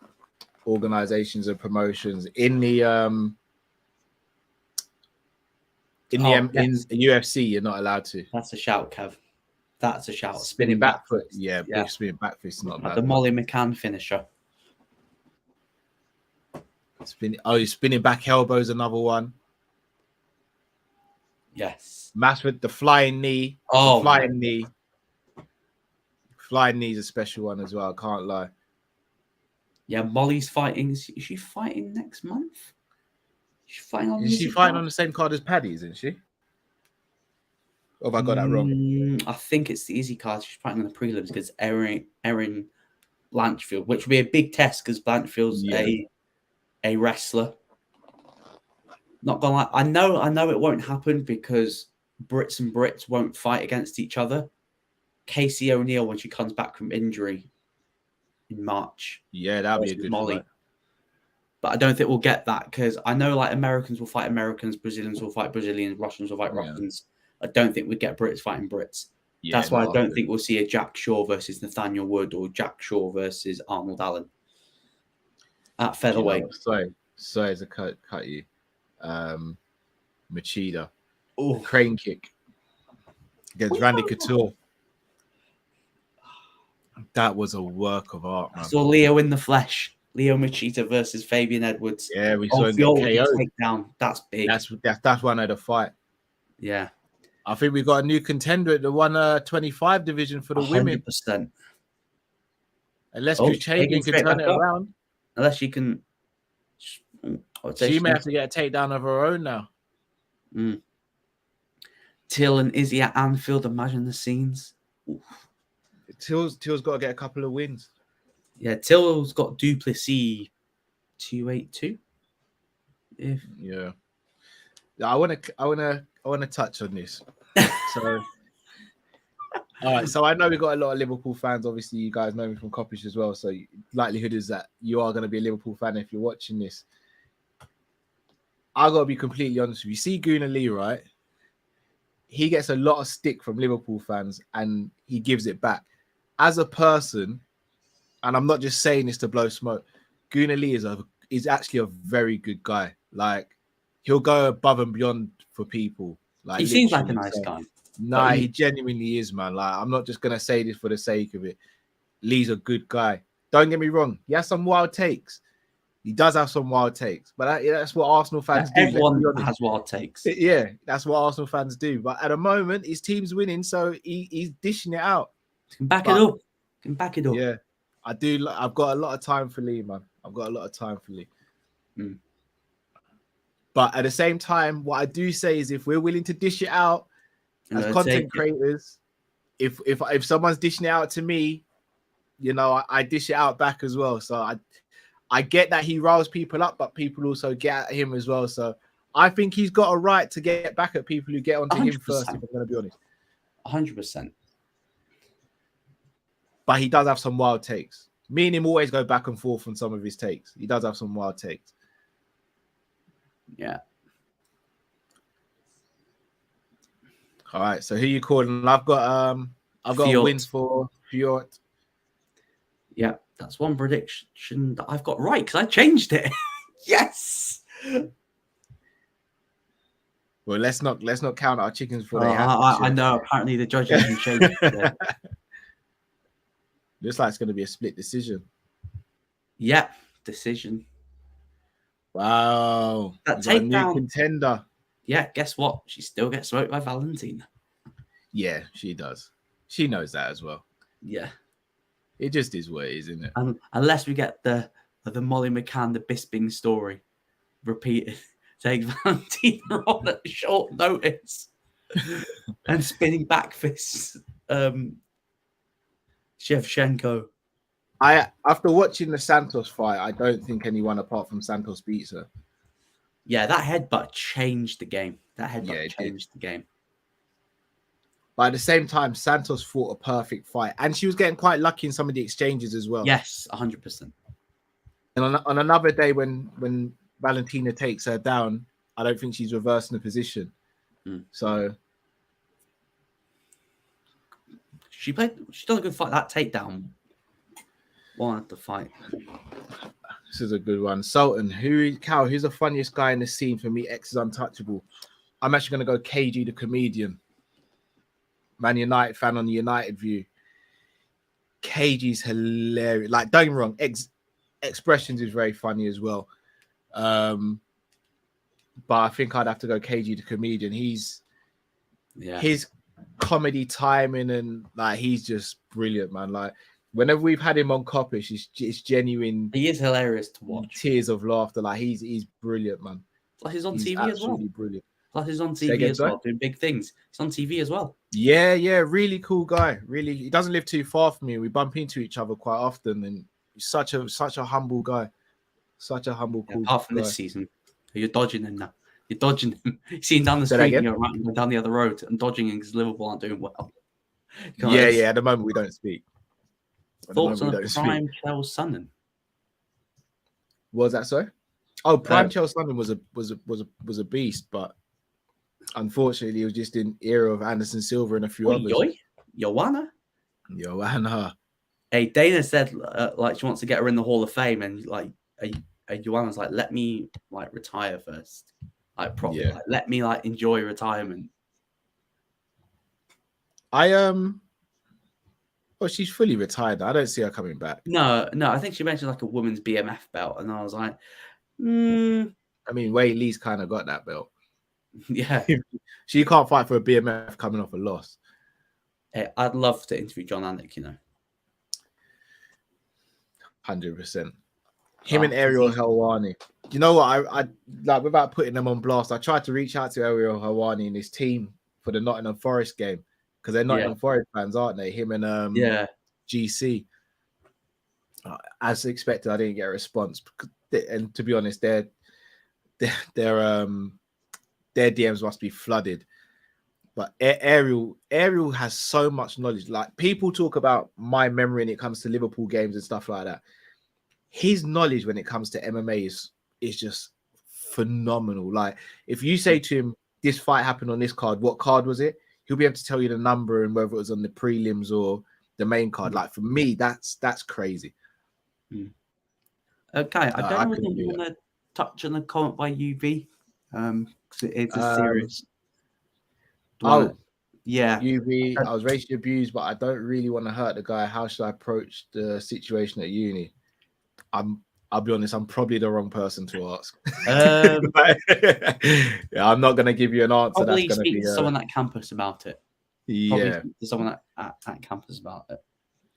organizations and promotions. In the in UFC, you're not allowed to. That's a shout, Kev. That's a shout. Spinning back foot. Yeah. Spinning back foot is not bad. The Molly McCann finisher. Spinning back elbow is another one. Yes. Mass with the flying knee. Flying knee. Flying knee is a special one as well. I can't lie. Yeah, Molly's fighting. Is she fighting next month? She's fighting on. Is she fighting on the same card as Paddy, isn't she? Or have I got that wrong? I think it's the easy card. She's fighting on the prelims because Erin Blanchfield, which would be a big test because Blanchfield's a wrestler. Not gonna lie, I know it won't happen because Brits won't fight against each other. Casey O'Neill, when she comes back from injury in March. Yeah, that'll be a good Molly. fight. But I don't think we'll get that because I know Americans will fight Americans, Brazilians will fight Brazilians, Russians will fight Russians. I don't think we get Brits fighting Brits. Yeah, that's why I don't think we'll see a Jack Shaw versus Nathaniel Wood or Jack Shaw versus Arnold Allen at featherweight. Sorry to cut you. Machida. Crane kick against Randy Couture. That was a work of art, man. I saw Leo in the flesh. Leo Machida versus Fabian Edwards. Yeah, we saw him get KO. Takedown. That's big. That's one of the fight. Yeah. I think we got a new contender at the 125 division for the 100%. Women. Unless Kuchagan can turn it around. Unless she can. She may have to get a takedown of her own now. Till and Izzy at Anfield. Imagine the scenes. Till's got to get a couple of wins. Yeah, Till's got Duplessis 282. Yeah. I want to touch on this. So, all right. So I know we've got a lot of Liverpool fans. Obviously, you guys know me from Coppish as well. So likelihood is that you are going to be a Liverpool fan if you're watching this. I got to be completely honest with you. See Gunnar Lee, right? He gets a lot of stick from Liverpool fans and he gives it back. As a person, and I'm not just saying this to blow smoke, Gunnar Lee is actually a very good guy. He'll go above and beyond for people. He seems like a nice guy. Nah, he genuinely is, man. I'm not just gonna say this for the sake of it. Lee's a good guy. Don't get me wrong. He has some wild takes. He does have some wild takes, but that's what Arsenal fans do. Everyone has wild takes. Yeah, that's what Arsenal fans do. But at the moment, his team's winning, so he's dishing it out. Back it up. Yeah, I do. I've got a lot of time for Lee, man. I've got a lot of time for Lee. But at the same time, what I do say is if we're willing to dish it out as content creators, if someone's dishing it out to me, you know, I dish it out back as well. So I get that he riles people up, but people also get at him as well. So I think he's got a right to get back at people who get onto 100%. Him first, if I'm going to be honest. 100%. But he does have some wild takes. Me and him always go back and forth on some of his takes. He does have some wild takes. Yeah. All right. So who you calling? I've got wins for Fjord. Yeah, that's one prediction that I've got right because I changed it. Yes. Well, let's not count our chickens before they hatch. I know. Apparently, the judges can change it. Looks like it's going to be a split decision. Yeah, decision. Wow, that takedown contender. Yeah, guess what? She still gets smoked by Valentina. Yeah, she does. She knows that as well. Yeah. It just is what it is, isn't it? Unless we get the Molly McCann, the Bisping story repeated, take Valentina on at short notice and spinning back fists. Shevchenko. After watching the Santos fight, I don't think anyone apart from Santos beats her. Yeah, that headbutt changed the game. Changed the game. But at the same time, Santos fought a perfect fight. And she was getting quite lucky in some of the exchanges as well. Yes, 100%. And on another day when Valentina takes her down, I don't think she's reversing the position. So she done a good fight. That takedown won the fight. This is a good one. Sultan, who's the funniest guy in the scene for me? X is untouchable. I'm actually going to go KG the comedian. Man United fan on the United View. KG's hilarious. Like, don't get me wrong, Expressions is very funny as well. But I think I'd have to go KG the comedian. His comedy timing and like he's just brilliant, man. Like whenever we've had him on Coppish, it's genuine. He is hilarious to watch. Tears of laughter. Like he's brilliant, man. Like he's on TV as well. Brilliant. Like he's on TV as well, doing big things. He's on TV as well. Yeah, really cool guy. Really, he doesn't live too far from me. We bump into each other quite often, and he's such a humble guy. Such a humble, cool. Apart from this season, you're dodging him now. You're dodging him. You see him down the street, and you're running down the other road and dodging him because Liverpool aren't doing well. Yeah. At the moment, we don't speak. Thoughts on Prime Chelsea Sunderland? What was that, sorry? Oh, Prime Chelsea Sunderland was a beast, but unfortunately, it was just in era of Anderson Silva and a few others. Joanna. Hey, Dana said like she wants to get her in the Hall of Fame, and like Joanna's like, let me like retire first, like properly. Like, let me like enjoy retirement. Well, she's fully retired. I don't see her coming back. No. I think she mentioned like a women's BMF belt, and I was like, I mean, Wei Lee's kind of got that belt. Yeah, she can't fight for a BMF coming off a loss. Hey, I'd love to interview John Anik, 100%. Him and Ariel Helwani. You know what? I like, without putting them on blast, I tried to reach out to Ariel Helwani and his team for the Nottingham Forest game because they're Nottingham Forest fans, aren't they? Him and GC. As expected, I didn't get a response, and to be honest, their DMs must be flooded. But Ariel has so much knowledge. Like, people talk about my memory when it comes to Liverpool games and stuff like that. His knowledge when it comes to MMA is just phenomenal. Like, if you say to him, this fight happened on this card, what card was it? He'll be able to tell you the number and whether it was on the prelims or the main card. Like, for me, that's crazy. Okay, I don't know if you want to touch on a comment by UV. Because it's a serious. UV. I was racially abused, but I don't really want to hurt the guy. How should I approach the situation at uni? I'll be honest, I'm probably the wrong person to ask. I'm not going to give you an answer. Probably speak to someone at campus about it. Yeah, to someone at campus about it.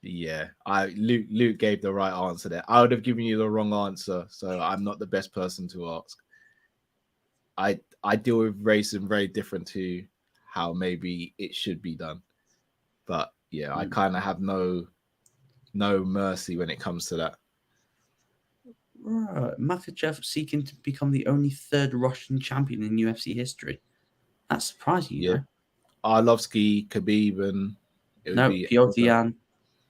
Yeah, Luke gave the right answer there. I would have given you the wrong answer, so I'm not the best person to ask. I deal with racism very different to how maybe it should be done. But yeah, I kind of have no mercy when it comes to that. Makhachev seeking to become the only third Russian champion in UFC history. That's surprising, you know. Arlovsky, Khabib, and Piotr Yan.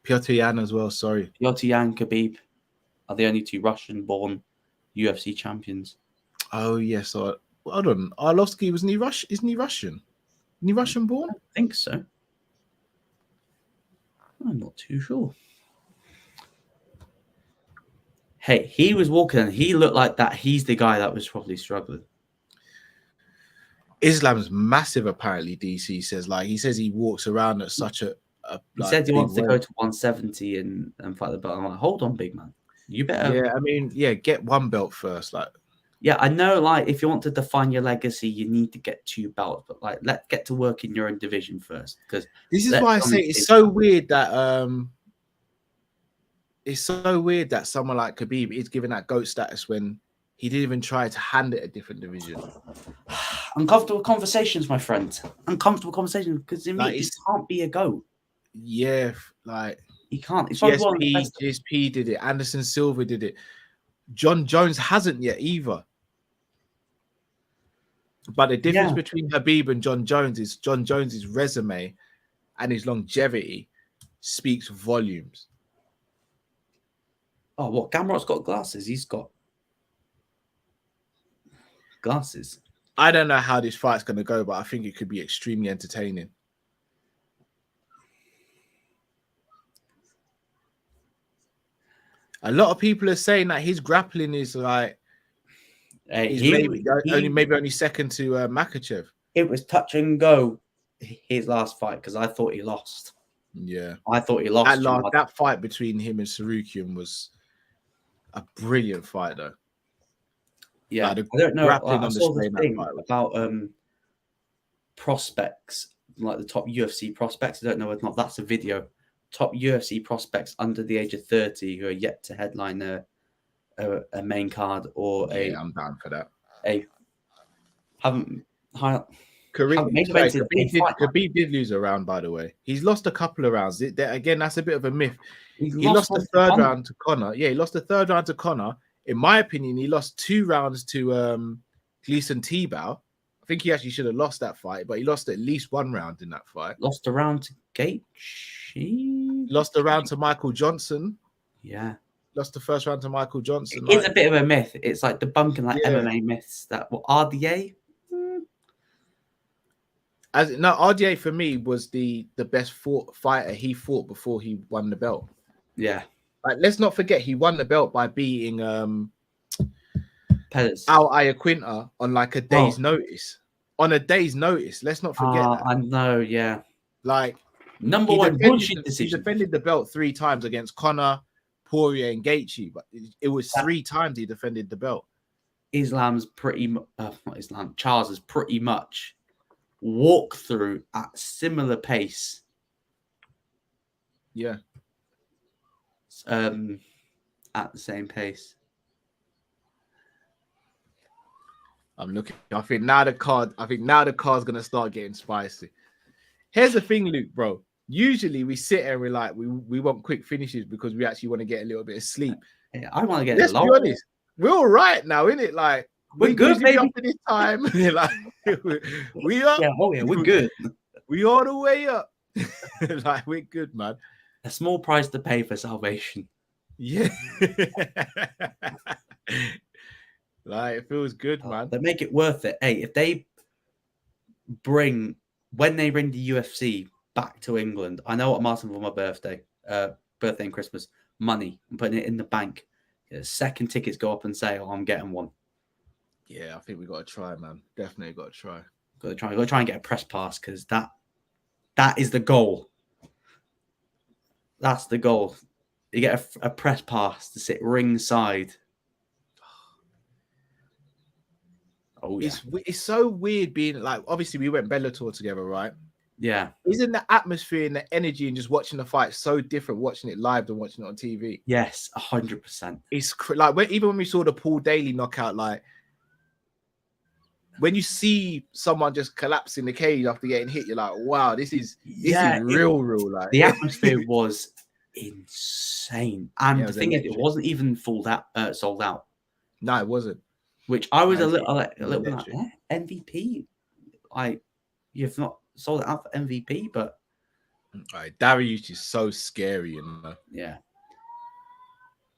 Piotr Yan as well. Sorry, Piotr Yan, Khabib are the only 2 Russian-born UFC champions. Oh yes, hold on. Arlovsky isn't he Russian? Isn't he Russian born? I think so. I'm not too sure. Hey, he was walking and he looked like that. He's the guy that was probably struggling. Islam's massive, apparently. DC says, like, he says he walks around at such a he said he wants to go to 170 and fight the belt. I'm like, hold on, big man. You better. Yeah, I mean, get one belt first. Like, yeah, I know, like, if you want to define your legacy, you need to get 2 belts. But, like, let's get to work in your own division first. Because this is why I say it's so weird that someone like Khabib is given that GOAT status when he didn't even try to hand it a different division. Uncomfortable conversations, my friend. Uncomfortable conversations, because in me, he can't be a GOAT. Yeah, like he can't. GSP did it. Anderson Silva did it. John Jones hasn't yet either. But the difference between Khabib and John Jones is John Jones's resume and his longevity speaks volumes. Oh, what? Gamrot's got glasses. He's got glasses. I don't know how this fight's going to go, but I think it could be extremely entertaining. A lot of people are saying that his grappling is like only second to Makhachev. It was touch and go his last fight because I thought he lost. Yeah, I thought he lost. That fight between him and Sarukian was a brilliant fight, though. Yeah, like I don't know. I saw the thing about prospects, like the top UFC prospects. I don't know whether or not that's a video. Top UFC prospects under the age of 30 who are yet to headline a main card or I'm down for that. Khabib did lose a round, by the way. He's lost a couple of rounds. Again, that's a bit of a myth. He lost the third round to Conor. Yeah, he lost the third round to Conor. In my opinion, he lost 2 rounds to Gleason Tebow. I think he actually should have lost that fight, but he lost at least 1 round in that fight. Lost a round to Gaethje. Lost a round to Michael Johnson. Yeah. Lost the first round to Michael Johnson. It's a bit of a myth. It's like debunking MMA myths that RDA. RDA for me was the best fighter he fought before he won the belt. Yeah. Like, let's not forget he won the belt by beating Pettis. Al Iaquinta on like a day's notice. On a day's notice. Let's not forget that. I know, yeah. Like, number one bullshit decision. He defended the belt 3 times against Conor, Poirier, and Gaethje, but it was 3 times he defended the belt. Charles has pretty much walked through at similar pace. Yeah. At the same pace. I'm looking. I think now the card's gonna start getting spicy. Here's the thing, Luke, bro. Usually we sit here and we're like, we want quick finishes because we actually want to get a little bit of sleep. Yeah, I want to get. Let's be honest. We're all right now, innit? Like, we're good, baby. Up to this time. Like, we are. Yeah, we're good. We all the way up. Like, we're good, man. A small price to pay for salvation. Yeah. Like, it feels good, man. They make it worth it. Hey, if they when they bring the UFC back to England, I know what I'm asking for my birthday and Christmas, money. I'm putting it in the bank. Second tickets go up and say, "Oh, I'm getting one." Yeah, I think we got to try, man. Definitely got to try. Got to try and get a press pass because that is the goal. That's the goal. You get a press pass to sit ringside. Oh, yeah. It's so weird being like, obviously we went Bellator together, right? Yeah. Isn't the atmosphere and the energy and just watching the fight so different watching it live than watching it on TV? Yes, 100%. It's like even when we saw the Paul Daly knockout, like when you see someone just collapse in the cage after getting hit, you're like, wow, this is real. Like the atmosphere was insane, and the thing is, it wasn't even sold out. No, it wasn't. Which I was a little like MVP. Like, you've not sold it out for MVP, but Darius is so scary, yeah.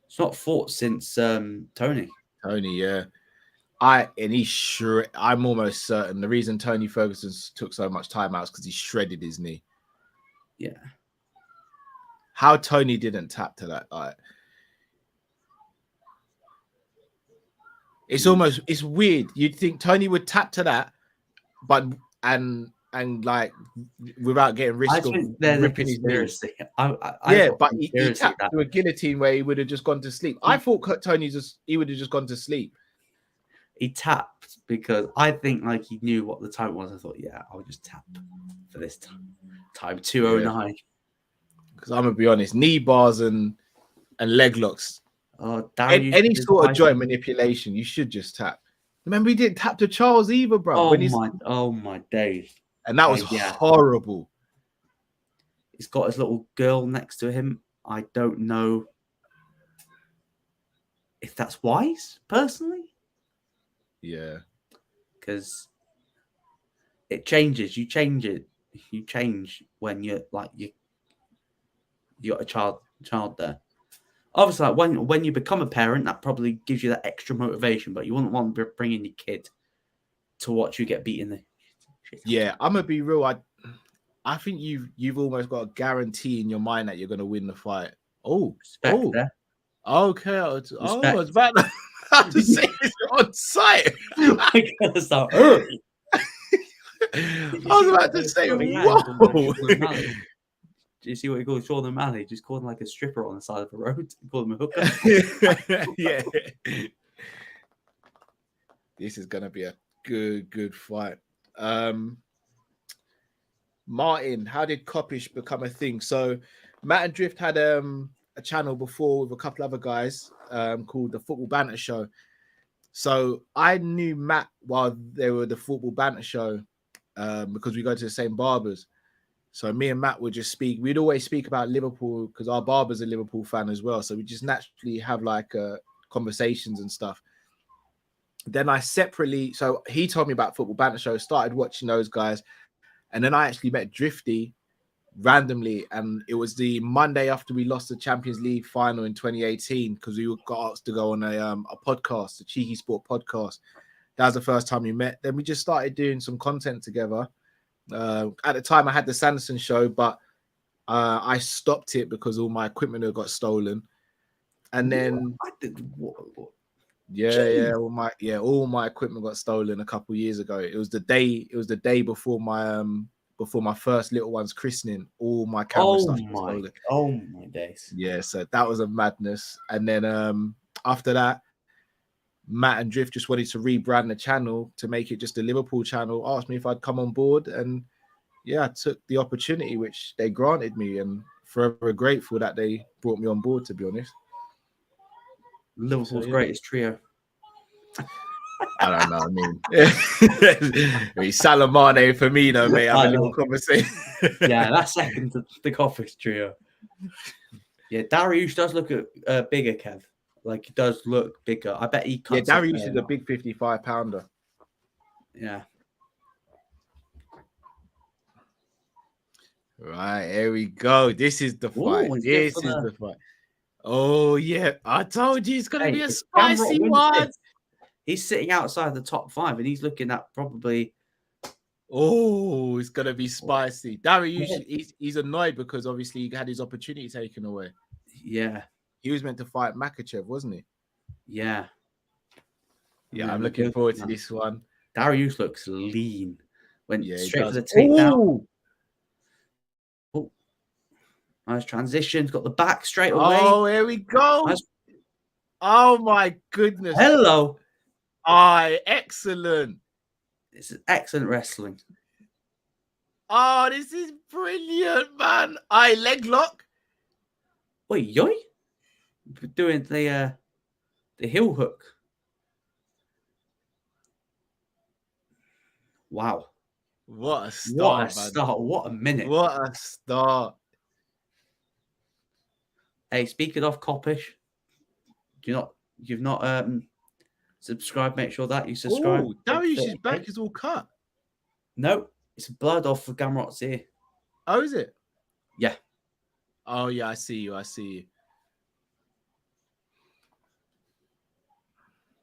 It's not fought since Tony. Yeah. I'm almost certain the reason Tony Ferguson took so much time out is because he shredded his knee. Yeah. How Tony didn't tap to that, like, it's weird. You'd think Tony would tap to that, but and like without getting risk of ripping his knee. But he tapped to a guillotine where he would have just gone to sleep. I thought Tony he would have just gone to sleep. He tapped because I think like he knew what the time was. I thought, yeah, I'll just tap for this time 209. Because I'm gonna be honest, knee bars and leg locks. Any sort of joint manipulation, you should just tap. Remember, he didn't tap to Charles either, bro. Oh my days! And that was horrible. He's got his little girl next to him. I don't know if that's wise, personally. Yeah, because it changes. You change it. You change when you got a child there. Obviously, like when you become a parent, that probably gives you that extra motivation. But you wouldn't want to bring in your kid to watch you get beaten. Yeah, I'm gonna be real. I think you've almost got a guarantee in your mind that you're gonna win the fight. Okay. I was about to say it's on site. I was about to say, whoa. Do you see what he called Sean O'Malley? Just called him like a stripper on the side of the road. Called him a hooker. Yeah. This is gonna be a good fight. Martin, how did Coppish become a thing? So Matt and Drift had a channel before with a couple other guys called the Football Banter Show. So I knew Matt while they were the Football Banter Show because we go to the same barbers. So me and Matt would just speak. We'd always speak about Liverpool because our barber's a Liverpool fan as well. So we just naturally have like conversations and stuff. Then I separately, so he told me about Football Banter Show, started watching those guys. And then I actually met Drifty randomly. And it was the Monday after we lost the Champions League final in 2018 because we got asked to go on a podcast, a Cheeky Sport podcast. That was the first time we met. Then we just started doing some content together. At the time, I had the Sanderson show, but I stopped it because all my equipment had got stolen. And then all my equipment got stolen a couple of years ago. It was the day before my first little one's christening. All my camera stuff was stolen. Oh my days! Yeah, so that was a madness. And then after that, Matt and Drift just wanted to rebrand the channel to make it just a Liverpool channel. Asked me if I'd come on board, and yeah, I took the opportunity which they granted me, and forever grateful that they brought me on board. To be honest, Liverpool's greatest trio. I don't know. I mean, Salah, Mane, Firmino, mate. Have a little conversation. Yeah, that's second to the Coppish trio. Yeah, Darius does look bigger, Kev. Like, he does look bigger. I bet he cuts. Yeah, Darius is a big 55-pounder. Yeah. Right, here we go. This is the fight. This is the fight. Oh, yeah. I told you it's going to be a spicy one. He's sitting outside the top 5, and he's looking at probably... Oh, it's going to be spicy. Darius, he's annoyed because obviously he had his opportunity taken away. Yeah. He was meant to fight MAKHACHEV, wasn't he? Yeah. Yeah, I'm looking forward to this one. Darius looks lean. Went straight for the takedown. Oh, nice transition. Got the back straight away. Oh, here we go. Nice. Oh, my goodness. Hello. Excellent. This is excellent wrestling. Oh, this is brilliant, man. Leg lock. Wait, yoy. Doing the heel hook. Wow. What a start, What a man. start. What a minute. What a start. Hey, speaking of Coppish, you've not subscribed, make sure that you subscribe. Oh, Dariush's back is all cut. No, it's blood off of Gamrot's ear. Oh, is it? Yeah. Oh, yeah, I see you. I see you.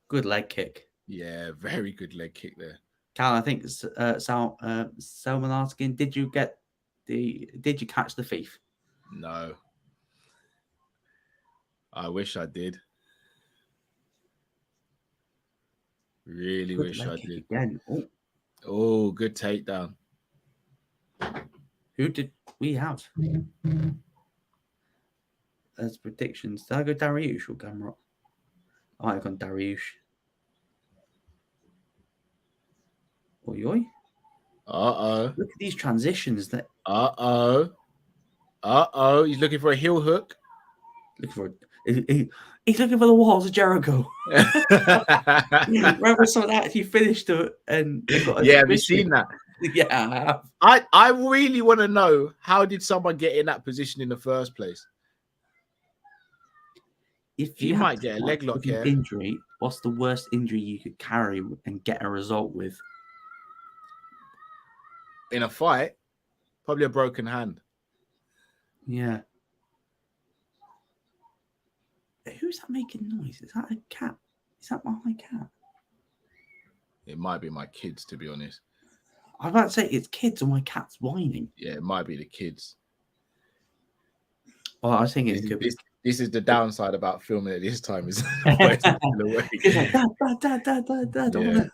Good leg kick. Yeah, very good leg kick there. Cal, I think Selman asking, did you catch the thief? No. I wish I did. Really Good wish leg I kick did. Again. Oh, good takedown. Who did we have? As predictions, did I go Dariush or Gamrot? I might have gone Dariush. Oi. Uh-oh. Look at these transitions. Uh-oh. He's looking for a heel hook. He's looking for the walls of Jericho. Remember some of that? He finished it and got yeah, have you seen that? Yeah, I really want to know, how did someone get in that position in the first place? If you might get a leg lock here. Injury. What's the worst injury you could carry and get a result with? In a fight, probably a broken hand. Yeah. Who's that making noise? Is that a cat? Is that my cat? It might be my kids, to be honest. I was about to say it's kids or my cat's whining. Yeah, it might be the kids. Well, I was thinking this is the downside about filming at this time. Is Dad.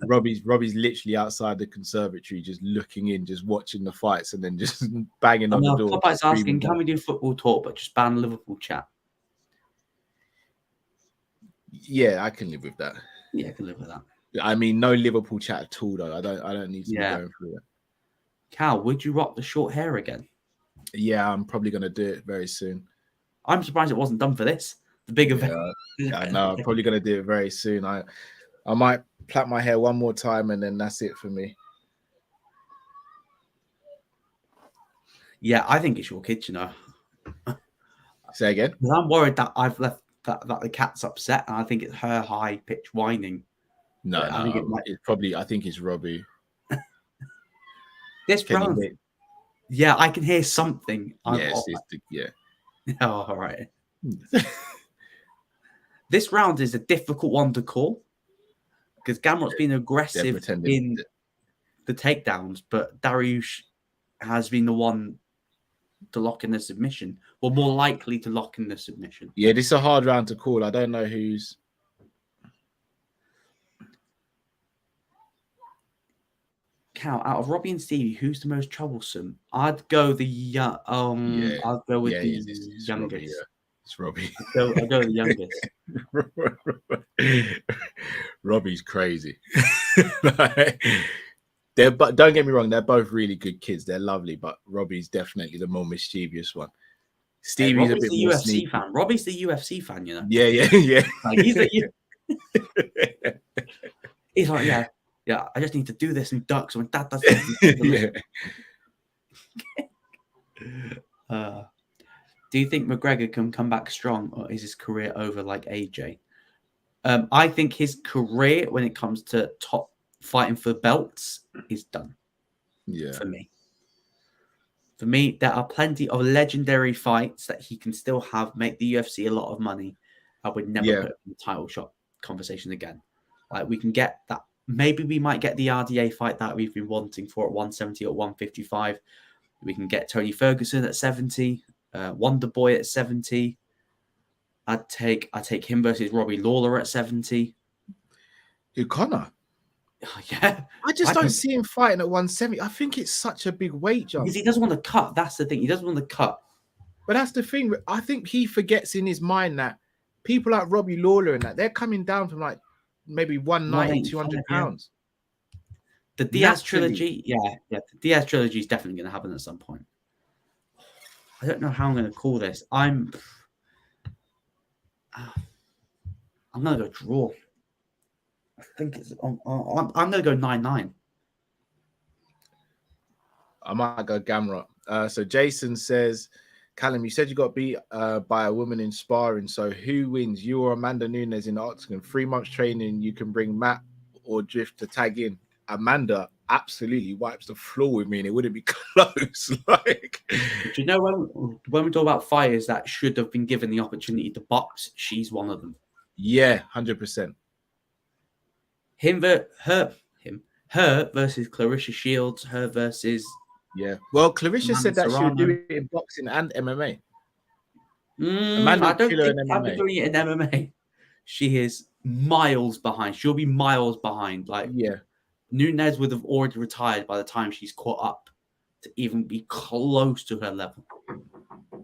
Robbie's literally outside the conservatory, just looking in, just watching the fights, and then just banging on the door. Popeyes asking, can we do football talk, but just ban Liverpool chat? Yeah, I can live with that. Yeah, I can live with that. I mean, no Liverpool chat at all, though. I don't need to be going through that. Cal, would you rock the short hair again? Yeah, I'm probably going to do it very soon. I'm surprised it wasn't done for this. The big event. Yeah, I know. I'm probably going to do it very soon. I might plait my hair one more time, and then that's it for me. Yeah, I think it's your kid, you know. Say again? Because I'm worried that I've left that the cat's upset, and I think it's her high pitch whining. No, I think it's probably. I think it's Robbie. This round, yeah, I can hear something. Yes, yeah. Oh, all right. This round is a difficult one to call because Gamrot's been aggressive in the takedowns, but Dariush has been the one to lock in the submission, or more likely to lock in the submission. Yeah, this is a hard round to call. I don't know who's. Cal, out of Robbie and Stevie, who's the most troublesome? I'd go the I'd go with the youngest. Robbie, yeah. It's Robbie. I'll go with the youngest. Robbie's crazy. But don't get me wrong, they're both really good kids. They're lovely, but Robbie's definitely the more mischievous one. Stevie's a bit more UFC sneaky. fan. Robbie's the UFC fan, you know. Yeah. Like, he's like, yeah. I just need to do this and duck. So when Dad does it, do you think McGregor can come back strong, or is his career over like AJ? I think his career, when it comes to top fighting for belts, is done. Yeah. For me, there are plenty of legendary fights that he can still have, make the UFC a lot of money. I would never put him in the title shot conversation again. Like, we can get that. Maybe we might get the RDA fight that we've been wanting for at 170 or 155. We can get Tony Ferguson at 70, Wonder Boy at 70. I'd take him versus Robbie Lawler at 70. Who, Connor? Oh, yeah. I don't see him fighting at 170. I think it's such a big weight jump. Because he doesn't want to cut. That's the thing. He doesn't want to cut. But that's the thing. I think he forgets in his mind that people like Robbie Lawler and that, they're coming down from like maybe 190, 200 pounds. The Diaz trilogy, the Diaz trilogy is definitely going to happen at some point. I don't know how I'm going to call this. I'm going to go draw. I think it's. I'm going to go 9-9. I might go Gamrot. So Jason says, Callum, you said you got beat by a woman in sparring. So who wins, you or Amanda Nunes in the octagon? 3 months training, you can bring Matt or Drift to tag in. Amanda absolutely wipes the floor with me, and it wouldn't be close. Like, do you know when we talk about fighters that should have been given the opportunity to box, she's one of them. Yeah, 100%. Her versus Clarissa Shields. Her versus Well, Clarissa Amanda said that Serrano. she would do it in boxing and MMA. I don't think I've been doing it in MMA. She is miles behind. She'll be miles behind. Like, Nunes would have already retired by the time she's caught up to even be close to her level.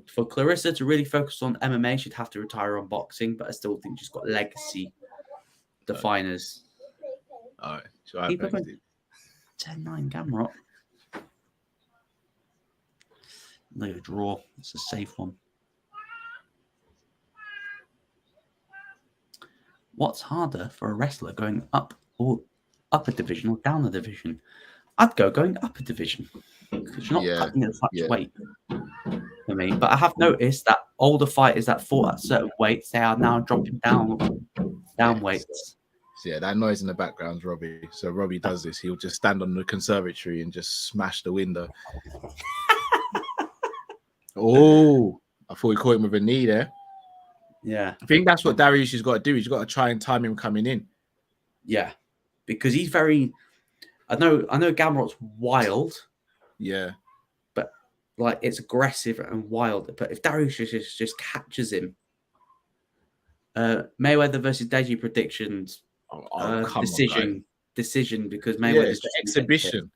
For Clarissa to really focus on MMA, she'd have to retire on boxing, but I still think she's got legacy definers. All right. So I 10-9 Gamrot. No draw. It's a safe one. What's harder for a wrestler, going up a division or down a division? I'd go going up a division because you're not cutting as much weight for me. But I have noticed that older fighters that fought at certain weights, they are now dropping down weights. So yeah, that noise in the background is Robbie. So Robbie does this. He'll just stand on the conservatory and just smash the window. Oh, I thought we caught him with a knee there. Yeah. I think that's what Darius has got to do. He's got to try and time him coming in. Yeah. Because he's very... I know Gamrot's wild. Yeah. But, like, it's aggressive and wild. But if Darius just catches him... Mayweather versus Deji predictions... decision because Mayweather's the exhibition.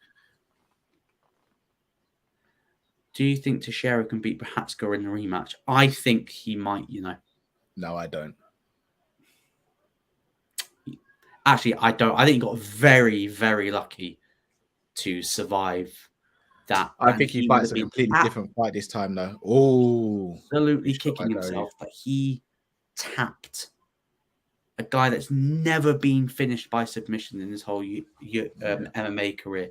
Do you think Teixeira can beat Prohaska in a rematch? I think he might, No, I don't. Actually, I don't. I think he got very, very lucky to survive that. I think he fights a completely different fight this time, though. Oh, absolutely kicking himself, but he tapped a guy that's never been finished by submission in his whole MMA career.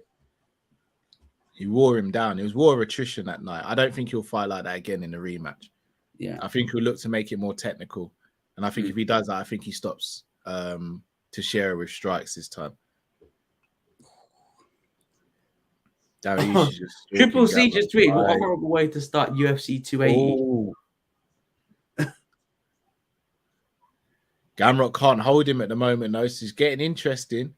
He wore him down. It was war of attrition that night. I don't think he'll fight like that again in the rematch. Yeah, I think he'll look to make it more technical, and I think if he does that, I think he stops Teixeira with strikes this time. Triple C just tweeted, what a horrible way to start UFC 280. Oh. Gamrot can't hold him at the moment, though. So he's getting interesting.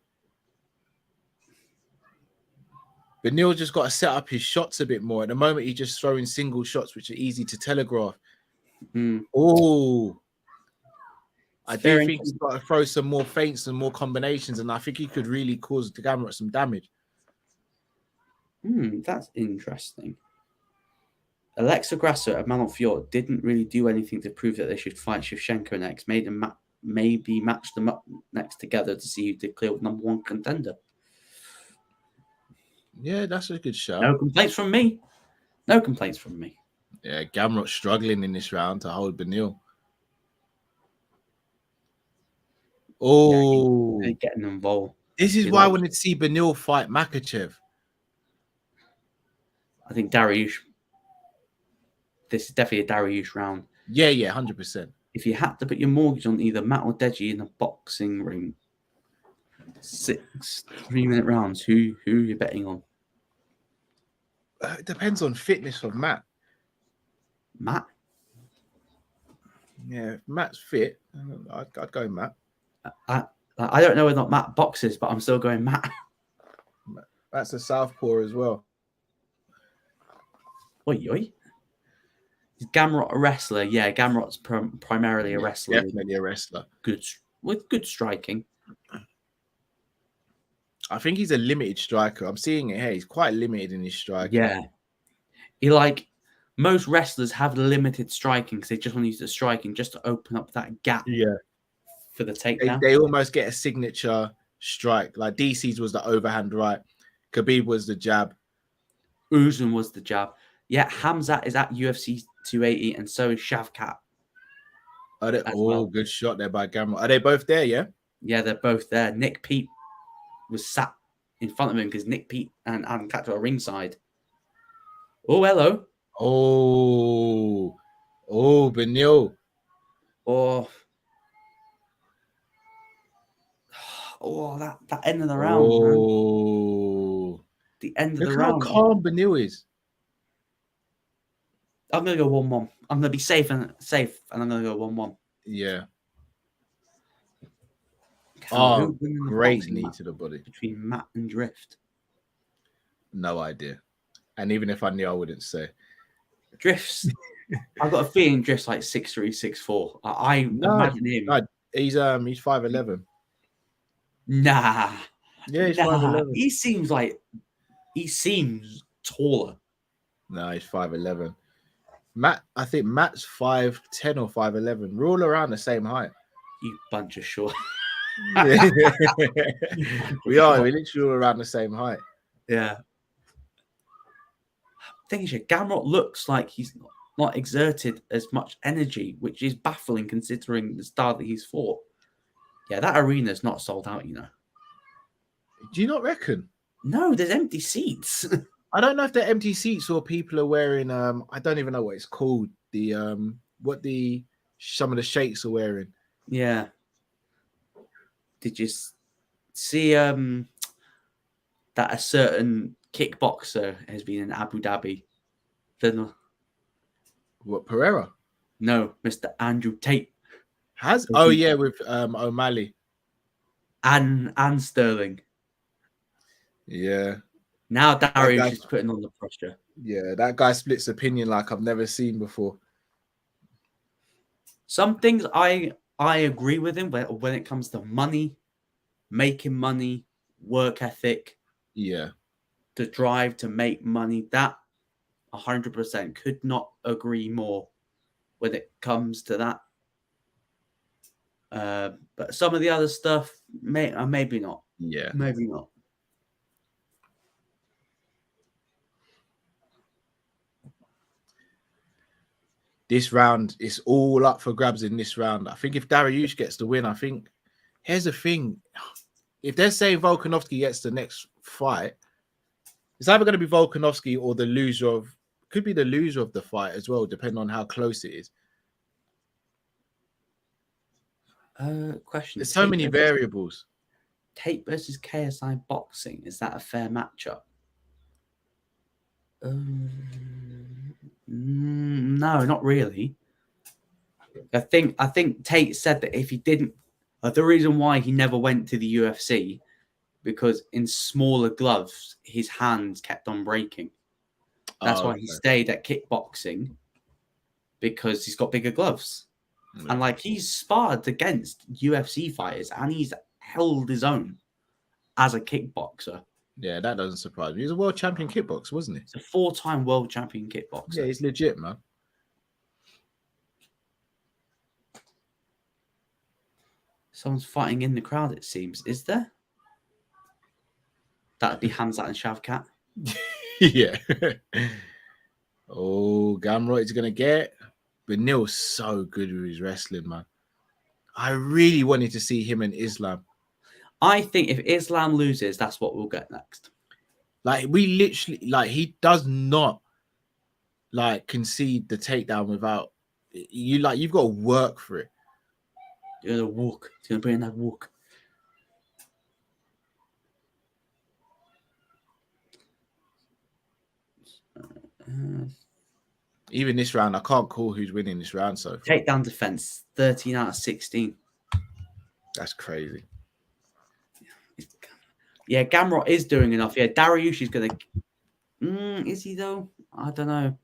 But Neil just got to set up his shots a bit more. At the moment, he's just throwing single shots, which are easy to telegraph. Oh, I do think he's got to throw some more feints and more combinations, and I think he could really cause the Gamrot some damage. That's interesting. Alexa Grasso at Manon Fiort didn't really do anything to prove that they should fight Shevchenko next. Maybe match them up next together to see who did clear with #1 contender. Yeah, that's a good shout. No complaints from me. Yeah, Gamrot struggling in this round to hold Beneil. Oh, yeah, getting involved. This is why I wanted to see Beneil fight Makhachev. I think Dariush. This is definitely a Dariush round. Yeah, 100%. If you had to put your mortgage on either Matt or Deji in a boxing ring, 6 3-minute rounds, who are you betting on? It depends on fitness of Matt. Yeah, if Matt's fit, I'd go Matt. I don't know whether or not Matt boxes, but I'm still going Matt. That's a southpaw as well. Oi. Is Gamrot a wrestler? Yeah, Gamrot's primarily a wrestler. Definitely a wrestler. With good striking. I think he's a limited striker. I'm seeing it here. He's quite limited in his striking. Yeah. Most wrestlers have limited striking because they just want to use the striking just to open up that gap. Yeah. For the takedown. They almost get a signature strike. Like DC's was the overhand right. Khabib was the jab. Usman was the jab. Yeah, Hamzat is at UFC 280 and so is Shavkat. Good shot there by Gamrot. Are they both there, yeah? Yeah, they're both there. Nick Peet was sat in front of him because Nick Peet and Adam Catto are ringside. Oh, hello. Oh, Benil. Oh, that end of the round, man. Oh, The end of look the how round. calm Benil is. I'm gonna go 1-1. I'm gonna be safe, and I'm gonna go 1-1. Yeah. Who win the great boxing knee match to the body. between Matt and Drift? No idea. And even if I knew, I wouldn't say. Drift's. I've got a feeling Drift's like 6'3", 6'4". I imagine him. No, he's 5'11". Nah. Yeah, he's Nah. 5'11". He seems taller. No, he's 5'11". I think Matt's 5'10" or 5'11". We're all around the same height. You bunch of short. We are. We're literally all around the same height. Yeah. Thing is, Gamrot looks like he's not exerted as much energy, which is baffling considering the style that he's fought. Yeah, that arena's not sold out, you know. Do you not reckon? No, there's empty seats. I don't know if they're empty seats or people are wearing I don't even know what it's called. The some of the sheikhs are wearing. Yeah. Did you see that a certain kickboxer has been in Abu Dhabi? What, Pereira? No, Mr. Andrew Tate. Oh yeah, with O'Malley and Sterling. Yeah. Now Darius is putting on the pressure. Yeah, that guy splits opinion like I've never seen before. Some things I agree with him when it comes to money, making money, work ethic. Yeah. The drive to make money. That 100% could not agree more when it comes to that. But some of the other stuff, maybe not. Yeah. Maybe not. This round, it's all up for grabs in this round. I think if Dariush gets the win, I think here's the thing. If they're saying Volkanovski gets the next fight, it's either going to be Volkanovski or the loser of, could be the loser of the fight as well, depending on how close it is. Question. There's so many variables. Tate versus KSI boxing. Is that a fair matchup? No, not really. I think Tate said that if he didn't, the reason why he never went to the UFC, because in smaller gloves his hands kept on breaking. That's why he stayed at kickboxing, because he's got bigger gloves. Yeah. And like, he's sparred against UFC fighters and he's held his own as a kickboxer. Yeah, that doesn't surprise me. He's a world champion kickboxer, wasn't he? He's a 4-time world champion kickboxer. Yeah, he's legit, man. Someone's fighting in the crowd, it seems. Is there? That'd be Hamzat and Shavkat. Yeah. Oh, Gamrot is going to get. But Neil's so good with his wrestling, man. I really wanted to see him and Islam. I think if Islam loses, that's what we'll get next. Like, we literally, like, he does not, like, concede the takedown without, you've got to work for it. You're going to walk. He's going to bring in that walk. Even this round, I can't call who's winning this round so far. Takedown defense, 13 out of 16. That's crazy. Yeah, Gamrot is doing enough. Yeah, Dariush is going to... is he, though? I don't know.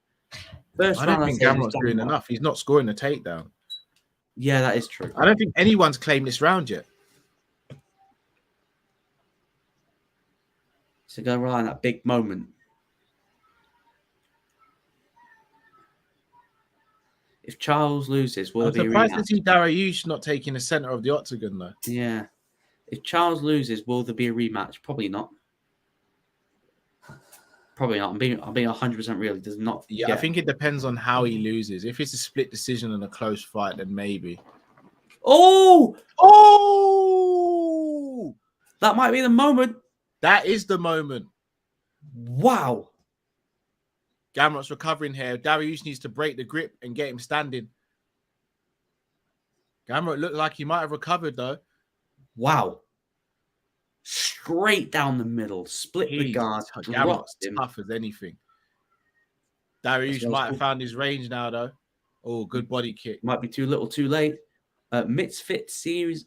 I don't think Gamrot's doing enough. He's not scoring a takedown. Yeah, that is true. I don't think anyone's claimed this round yet. So going to rely on that big moment. If Charles loses, will there be a rematch? I'm surprised to see Dariush not taking the center of the octagon, though. Yeah. If Charles loses, will there be a rematch? Probably not. Probably not. I'm being 100% real. It does not. Yeah, I think it depends on how he loses. If it's a split decision and a close fight, then maybe. Oh! Oh! That might be the moment. That is the moment. Wow. Gamrot's recovering here. Dariush needs to break the grip and get him standing. Gamrot looked like he might have recovered, though. Wow. Straight down the middle. Split the guard. Gamrot's tough as anything. Dariush might have found his range now, though. Oh, good body kick. Might be too little, too late. Misfit Series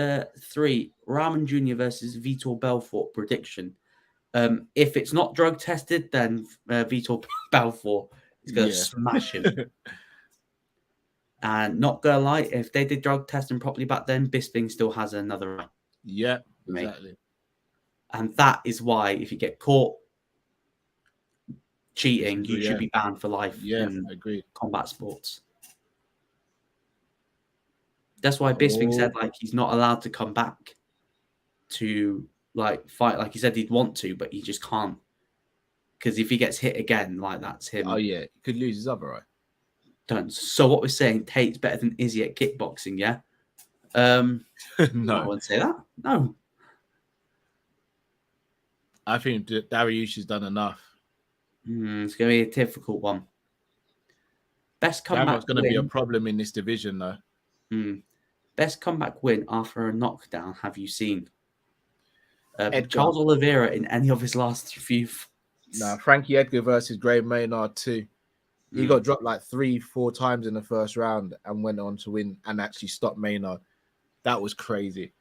3, Rahman Jr. versus Vitor Belfort prediction. If it's not drug tested, then Vitor Belfort is going to smash him. And not going to lie, if they did drug testing properly back then, Bisping still has another round. Yeah, exactly. And that is why if you get caught cheating, you should be banned for life in combat sports. That's why Bisping said like he's not allowed to come back to like fight. Like he said he'd want to, but he just can't. Because if he gets hit again, like that's him. Oh yeah, he could lose his other eye. So what we're saying, Tate's better than Izzy at kickboxing, yeah? No. I wouldn't say that. No. I think Dariush has done enough. It's going to be a difficult one. Best comeback Gamrot's going to be a problem in this division, though. Best comeback win after a knockdown have you seen? Charles Oliveira in any of his last few fights. No, Frankie Edgar versus Gray Maynard 2. He got dropped like 3-4 times in the first round and went on to win and actually stopped Maynard. That was crazy.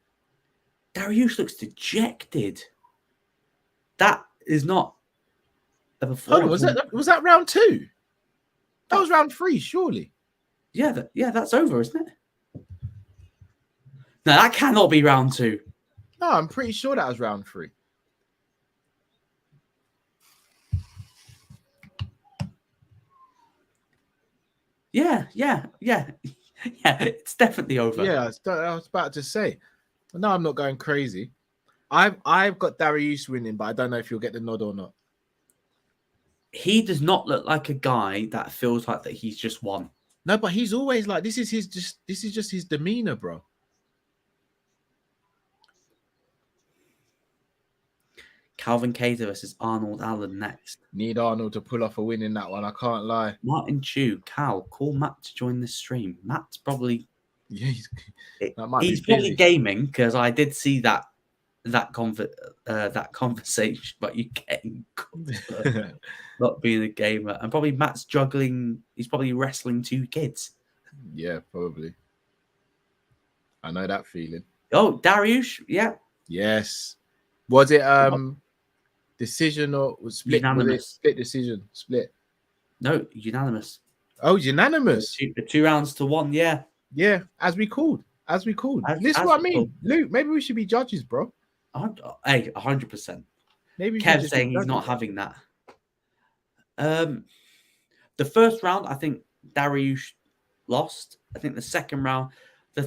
Dariush looks dejected. That is not a performance. Hold on, was that round 2? That was round 3, surely. Yeah, that's over, isn't it? No, that cannot be round 2. No, I'm pretty sure that was round 3. Yeah. It's definitely over. Yeah, I was about to say. No, I'm not going crazy. I've got Dariush winning, but I don't know if he'll get the nod or not. He does not look like a guy that feels like that he's just won. No, but he's always like this is just his demeanor, bro. Calvin Kattar versus Arnold Allen next. Need Arnold to pull off a win in that one. I can't lie. Martin Chu, Cal, call Matt to join the stream. Matt's probably he's probably gaming because I did see that conversation. But you getting not being a gamer, and probably Matt's juggling. He's probably wrestling 2 kids. Yeah, probably. I know that feeling. Oh, Dariush, yeah. Yes. Was it decision or was split? Unanimous. Split decision. Split. No, unanimous. Oh, unanimous. The 2 rounds to 1, yeah. Yeah, as we called. This is what I mean. Luke, maybe we should be judges, bro. Hey, 100%. Maybe Kev's saying he's not having that. The first round, I think Dariush lost. I think the second round, the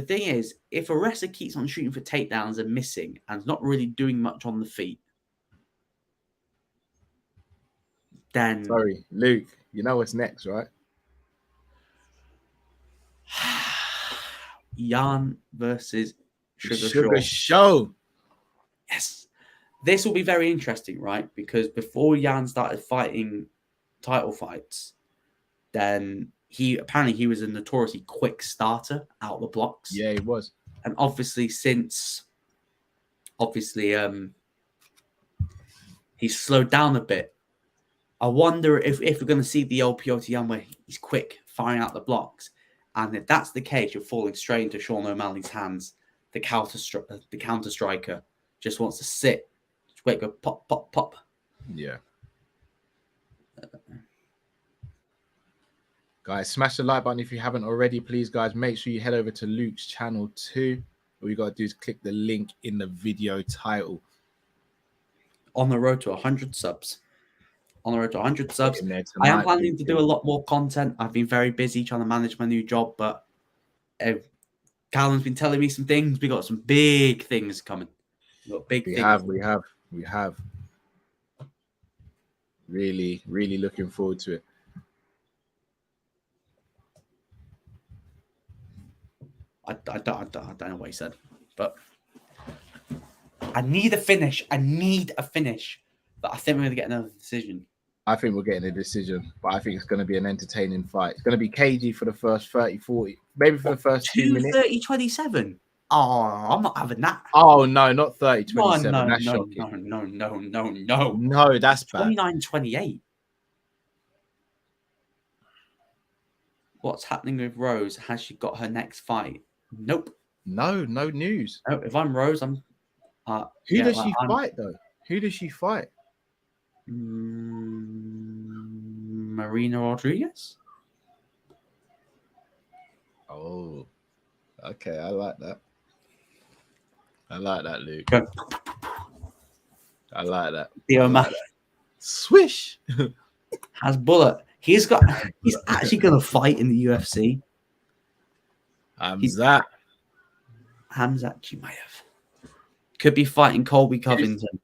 thing is, if a wrestler keeps on shooting for takedowns and missing and not really doing much on the feet, then... Sorry, Luke, you know what's next, right? Jan versus Sugar Show. Yes. This will be very interesting, right? Because before Jan started fighting title fights, then he was a notoriously quick starter out of the blocks. Yeah, he was. And obviously he's slowed down a bit. I wonder if we're going to see the old Piotr Jan where he's quick, firing out the blocks. And if that's the case, you're falling straight into Sean O'Malley's hands. The counter striker just wants to sit. Just wait, go pop, pop, pop. Yeah. Guys, smash the like button if you haven't already, please, guys. Make sure you head over to Luke's channel too. All you got to do is click the link in the video title. On the road to 100 subs. I am planning to do a lot more content. I've been very busy trying to manage my new job, but Callum's been telling me some things. We got some big things coming. We have. Really, really looking forward to it. I don't know what he said, but I need a finish. But I think we're going to get another decision. I think we're getting a decision, but I think it's going to be an entertaining fight. It's going to be cagey for the first 30, 40, maybe for the first 2 minutes. 30-27. Oh, I'm not having that. Oh, no, not 30-27. No, that's no, shocking. no. No, that's bad. 29-28. What's happening with Rose? Has she got her next fight? Nope. No news. No, if I'm Rose, I'm... Who does she fight, though? Who does she fight? Marina Rodriguez. Oh, okay. I like that. Luke. I like that. Swish has Bullet. He's actually going to fight in the UFC. Hamzat Chimaev could be fighting Colby Covington.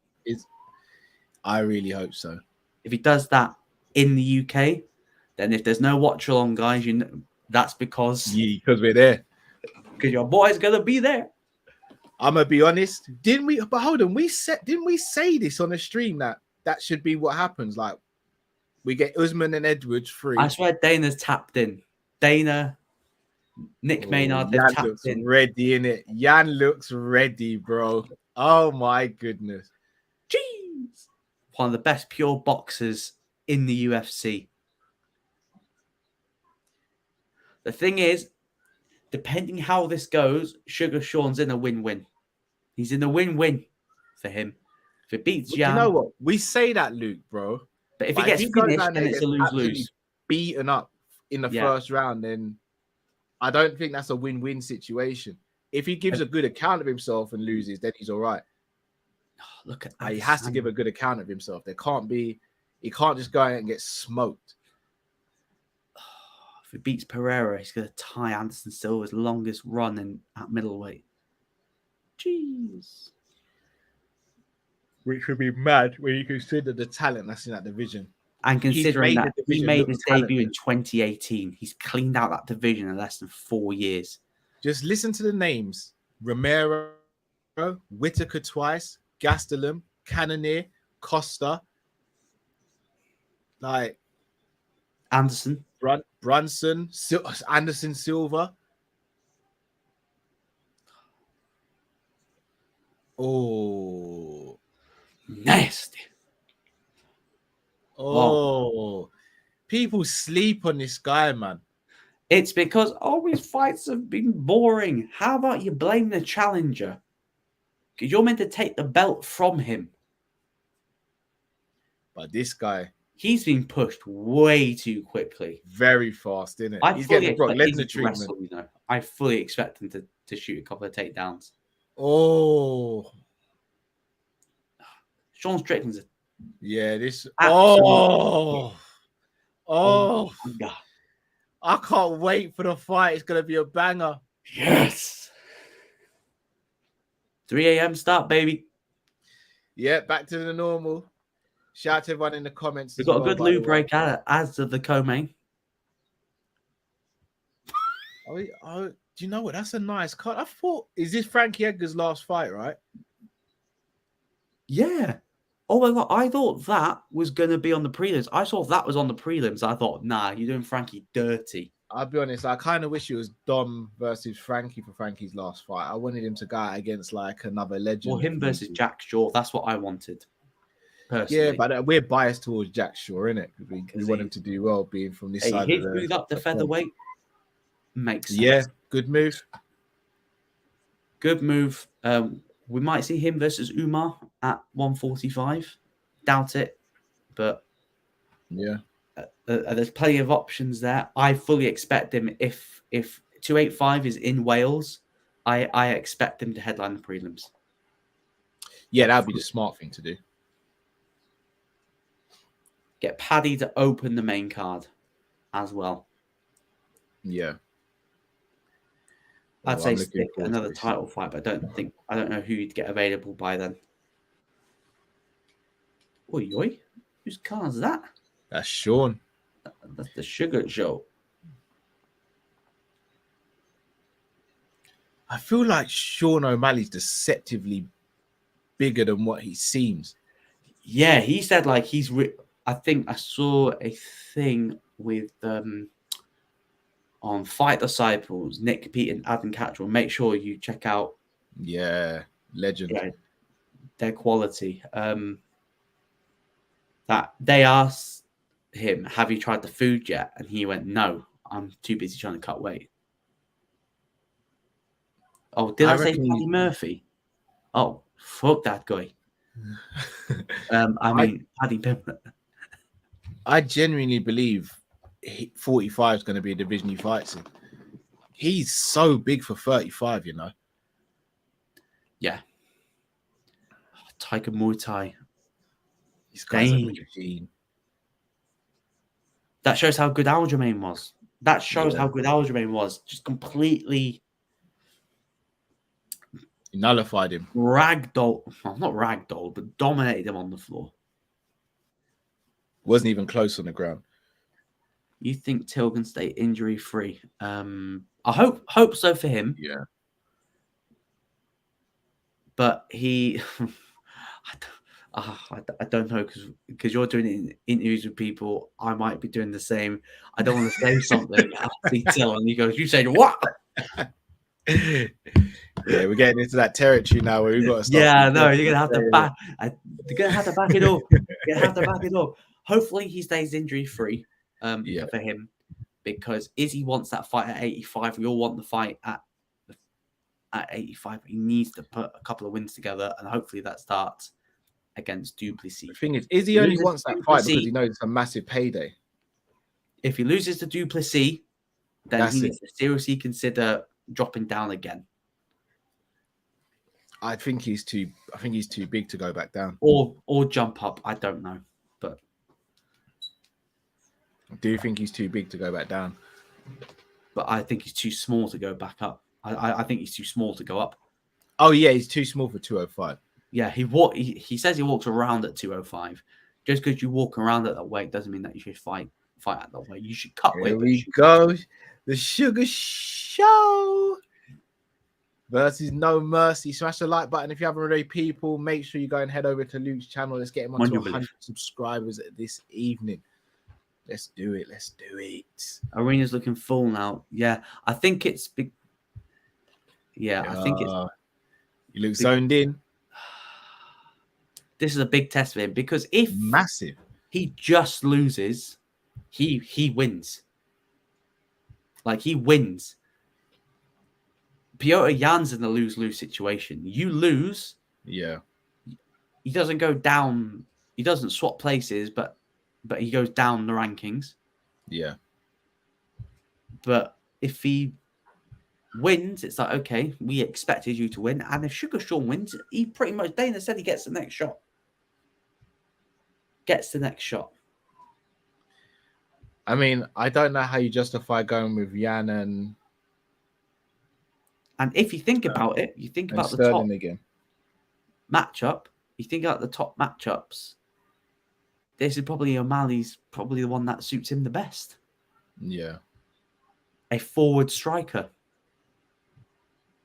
I really hope so. If he does that in the UK, then if there's no watch along, guys, you know that's because we're there. Because your boy's gonna be there. I'm gonna be honest. Didn't we? But hold on, didn't we say this on a stream that should be what happens? Like we get Usman and Edwards free. I swear Dana's tapped in. Nick Maynard, they've Jan tapped looks in. ready in it. Jan looks ready, bro. Oh my goodness. Jeez. One of the best pure boxers in the UFC. The thing is, depending how this goes, Sugar Sean's in a win-win. He's in a win-win for him. If it beats Jan... You know what? We say that, Luke, bro. But if he gets finished, then it's a lose-lose. Beaten up in the first round, then I don't think that's a win-win situation. If he gives a good account of himself and loses, then he's all right. Look at he has to give a good account of himself. He can't just go out and get smoked. If he beats Pereira, he's going to tie Anderson Silva's longest run at middleweight. Jeez. Which would be mad when you consider the talent that's in that division. And considering that he made his debut in 2018, he's cleaned out that division in less than 4 years. Just listen to the names. Romero, Whitaker twice, Gastelum, Cannonier, Costa, like Anderson, Brunson, Anderson Silva. Oh, nasty. Oh, people sleep on this guy, man. It's because all his fights have been boring. How about you blame the challenger? Because you're meant to take the belt from him. But this guy, he's been pushed way too quickly. Very fast, isn't it? He's getting the Brock Lesnar treatment. Wrestle, you know. I fully expect him to shoot a couple of takedowns. Oh. Sean Strickland's this. Absolutely. Oh my God. I can't wait for the fight. It's going to be a banger. Yes. 3 a.m. start, baby. Yeah, back to the normal. Shout out to everyone in the comments. We've got a good loo break as of the co-main. Oh, do you know what? That's a nice card. I thought, is this Frankie Edgar's last fight, right? Yeah. Oh my God, I thought that was going to be on the prelims. I saw that was on the prelims. I thought, nah, you're doing Frankie dirty. I'll be honest, I kind of wish it was Dom versus Frankie for Frankie's last fight. I wanted him to go out against like another legend. Well, him versus Jack Shaw. That's what I wanted. Personally. Yeah, but we're biased towards Jack Shaw, innit? We want him to do well being from this side. He moved up the featherweight. Makes sense. Yeah, good move. Good move. We might see him versus Umar at 145. Doubt it, but yeah, there's plenty of options there. I fully expect him if 285 is in Wales. I expect him to headline the prelims. Yeah, that'd be the smart thing to do. Get Paddy to open the main card as well. Yeah. I'd say stick another title fight, but I don't know who you'd get available by then. Oi. Whose car is that? That's Sean. That's the Sugar Show. I feel like Sean O'Malley's deceptively bigger than what he seems. Yeah, he said like I think I saw a thing with on Fight Disciples, Nick Pete and Adam Catchell. Make sure you check out. Yeah, legend. Yeah, their quality. That they asked him, "Have you tried the food yet?" And he went, "No, I'm too busy trying to cut weight." Oh, did I say Paddy Murphy? Oh, fuck that guy. Paddy Pimblett. I genuinely believe 45 is going to be a division he fights in. He's so big for 35, you know. Yeah. Tiger Muay Thai. This guy's a machine. That shows how good Aljamain was. That shows how good Aljamain was. Just completely nullified him. Ragdoll. Well, not ragdoll, but dominated him on the floor. Wasn't even close on the ground. You think Till can stay injury free? I hope so for him. Yeah. But he, I don't know because you're doing interviews with people. I might be doing the same. I don't want to say something. I see Till and he goes, "You said what?" Yeah, we're getting into that territory now where we've got to start. Yeah, no, you're gonna have to back. You're gonna have to back it up. You're gonna have to back it up. Hopefully, he stays injury free. For him, because Izzy wants that fight at 85. We all want the fight at 85. He needs to put a couple of wins together, and hopefully that starts against Duplessis. The thing is, Izzy only wants that fight because he knows it's a massive payday. If he loses to Duplessis, then he needs to seriously consider dropping down again. I think he's too big to go back down, or jump up. I don't know, but. I do think he's too big to go back down. But I think he's too small to go back up. I think he's too small to go up. Oh, yeah, he's too small for 205. Yeah, he says he walks around at 205. Just because you walk around at that weight doesn't mean that you should fight at that weight. You should cut weight. Here we go. The Sugar Show versus No Mercy. Smash the like button if you haven't already, people. Make sure you go and head over to Luke's channel. Let's get him on to 100 subscribers this evening. Let's do it. Let's do it. Arena's looking full now. Yeah, I think it's big. Yeah, I think it's. You look zoned in. This is a big test for him because if massive, he just loses, he wins. Like he wins. Piotr Jan's in a lose-lose situation. You lose. Yeah. He doesn't go down. He doesn't swap places, but he goes down the rankings. Yeah. But if he wins, it's like, okay, we expected you to win. And if Sugar Sean wins, he pretty much, Dana said he gets the next shot. I mean, I don't know how you justify going with Jan and if you think about it, you think about the Sterling top again matchup, you think about the top matchups, this is probably O'Malley's probably the one that suits him the best. Yeah. A forward striker.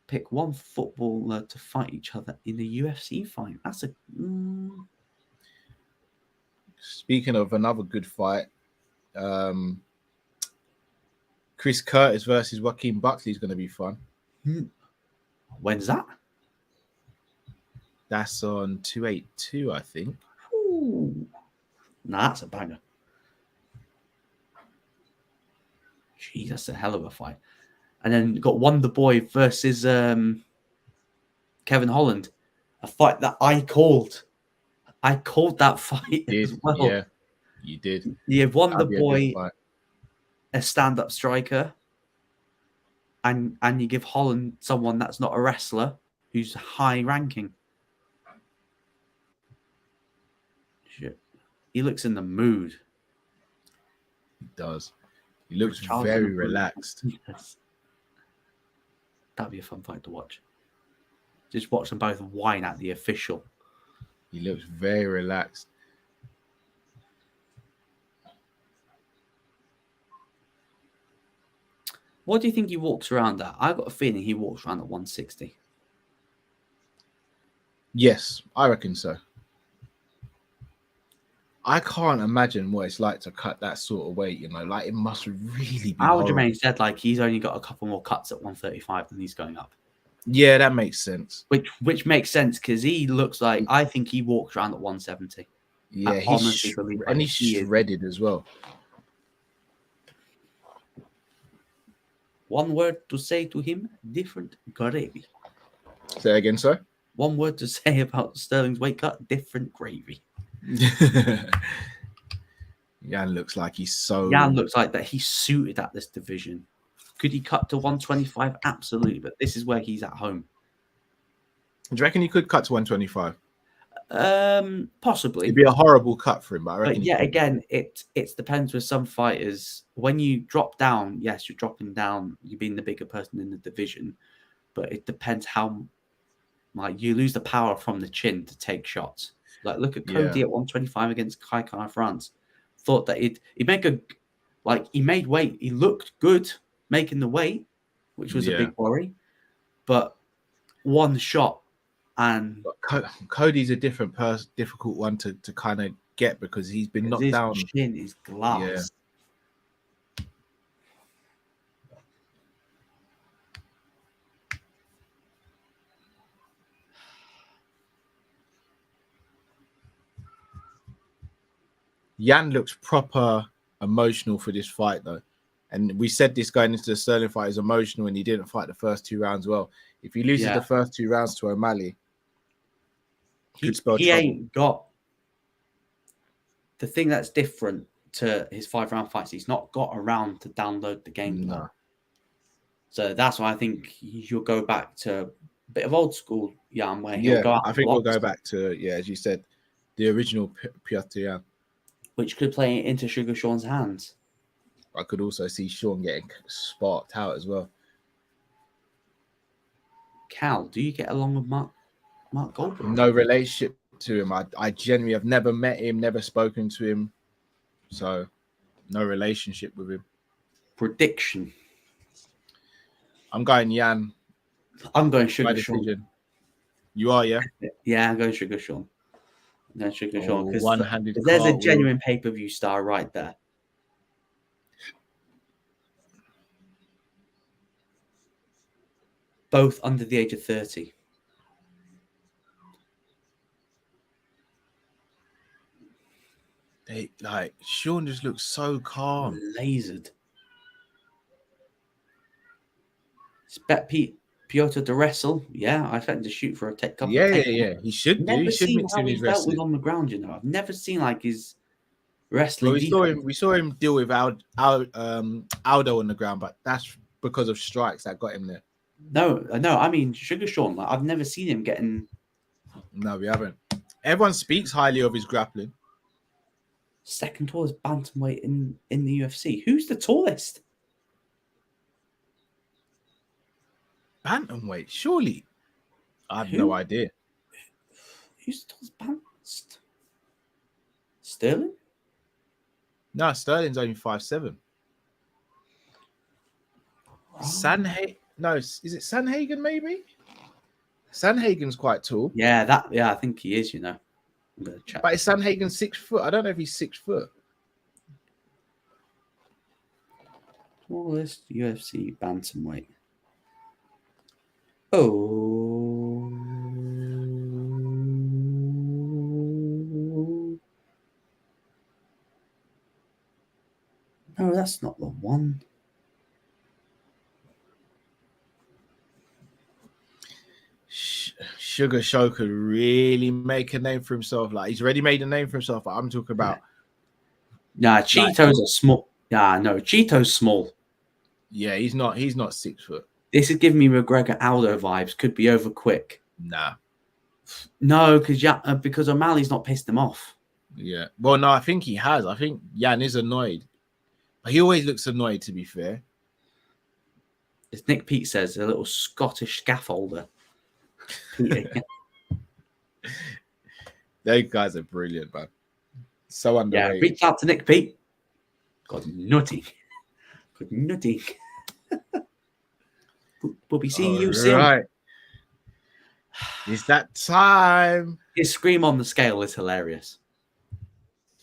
Pick one footballer to fight each other in a UFC fight. That's a... Speaking of another good fight, Chris Curtis versus Joaquin Buckley is going to be fun. When's that? That's on 282, I think. Ooh. Nah, that's a banger. Jeez, that's a hell of a fight. And then got Wonder Boy versus Kevin Holland. A fight that I called. I called that fight as well. Yeah, you did. You have Wonder Boy, a stand-up striker, and you give Holland someone that's not a wrestler who's high ranking. Shit. He looks in the mood. He does. He looks very relaxed. Yes. That'd be a fun fight to watch. Just watch them both whine at the official. He looks very relaxed. What do you think he walks around at? I got a feeling he walks around at 160. Yes, I reckon so. I can't imagine what it's like to cut that sort of weight. Like it must really be. Aljamain said like he's only got a couple more cuts at 135 than he's going up. Yeah, that makes sense. Which makes sense because he looks like I think he walks around at 170. Yeah, he's shredded as well. One word to say to him: different gravy. Say again, sir. One word to say about Sterling's weight cut: different gravy. Jan looks like he's so. Jan looks like that he's suited at this division. Could he cut to 125? Absolutely, but this is where he's at home. Do you reckon he could cut to 125? Possibly. It'd be a horrible cut for him, but I reckon. But yeah, again, it depends with some fighters. When you drop down, yes, you're dropping down. You're being the bigger person in the division, but it depends how. Like you lose the power from the chin to take shots. Like look at Cody at 125 against Kai France. Thought that he'd make he made weight. He looked good making the weight, which was a big worry. But one shot and Cody's a difficult one to kind of get because he's been knocked down. His chin is glass. Yeah. Jan looks proper emotional for this fight, though. And we said this going into the Sterling fight is emotional, and he didn't fight the first 2 rounds well. If he loses the first 2 rounds to O'Malley, he ain't got the thing that's different to his 5-round fights. He's not got around to download the game plan. No. So that's why I think you'll go back to a bit of old school Jan, where he'll go out. I think we'll go back to as you said, the original Piotr Jan. Which could play into Sugar Sean's hands. I could also see Sean getting sparked out as well. Cal, do you get along with Mark Goldberg? No relationship to him. I genuinely have never met him, never spoken to him. So, no relationship with him. Prediction. I'm going Jan. I'm going Sugar Sean. You are, yeah? Yeah, I'm going Sugar Sean. No Sugar Sean, because one-handed. There's a genuine pay-per-view star right there. Both under the age of 30. Sean just looks so calm, lasered. Bet Piotr to wrestle. Yeah, I expect him to shoot for a tech couple. Yeah. He should do. He should mix in his wrestling on the ground. I've never seen like his wrestling. Well, we saw him deal with Aldo on the ground, but that's because of strikes that got him there. No. I mean Sugar Sean. Like, I've never seen him getting. No, we haven't. Everyone speaks highly of his grappling. Second tallest bantamweight in the UFC. Who's the tallest? Bantamweight, surely. I have no idea. Who's the tallest bantamweight? Sterling? No, Sterling's only 5'7". Sanhagen? No, is it Sanhagen? Maybe. Sanhagen's quite tall. Yeah, I think he is. I'm gonna check. But is Sanhagen 6 foot? I don't know if he's 6 foot. Tallest UFC bantamweight. Oh. No, that's not the one. Sugar Show could really make a name for himself. Like he's already made a name for himself. But I'm talking about. Nah, Cheeto's are small. Nah, no, Cheeto's small. Yeah, he's not 6 foot. This is giving me McGregor Aldo vibes. Could be over quick. Nah. No, because O'Malley's not pissed him off. Yeah. Well, no, I think he has. I think Jan is annoyed. He always looks annoyed, to be fair. As Nick Pete says, a little Scottish scaffolder. Those guys are brilliant, man. So underrated. Yeah, reach out to Nick Pete. God, nutty. Good nutty. We'll be seeing you soon. Right. It's that time. His scream on the scale is hilarious.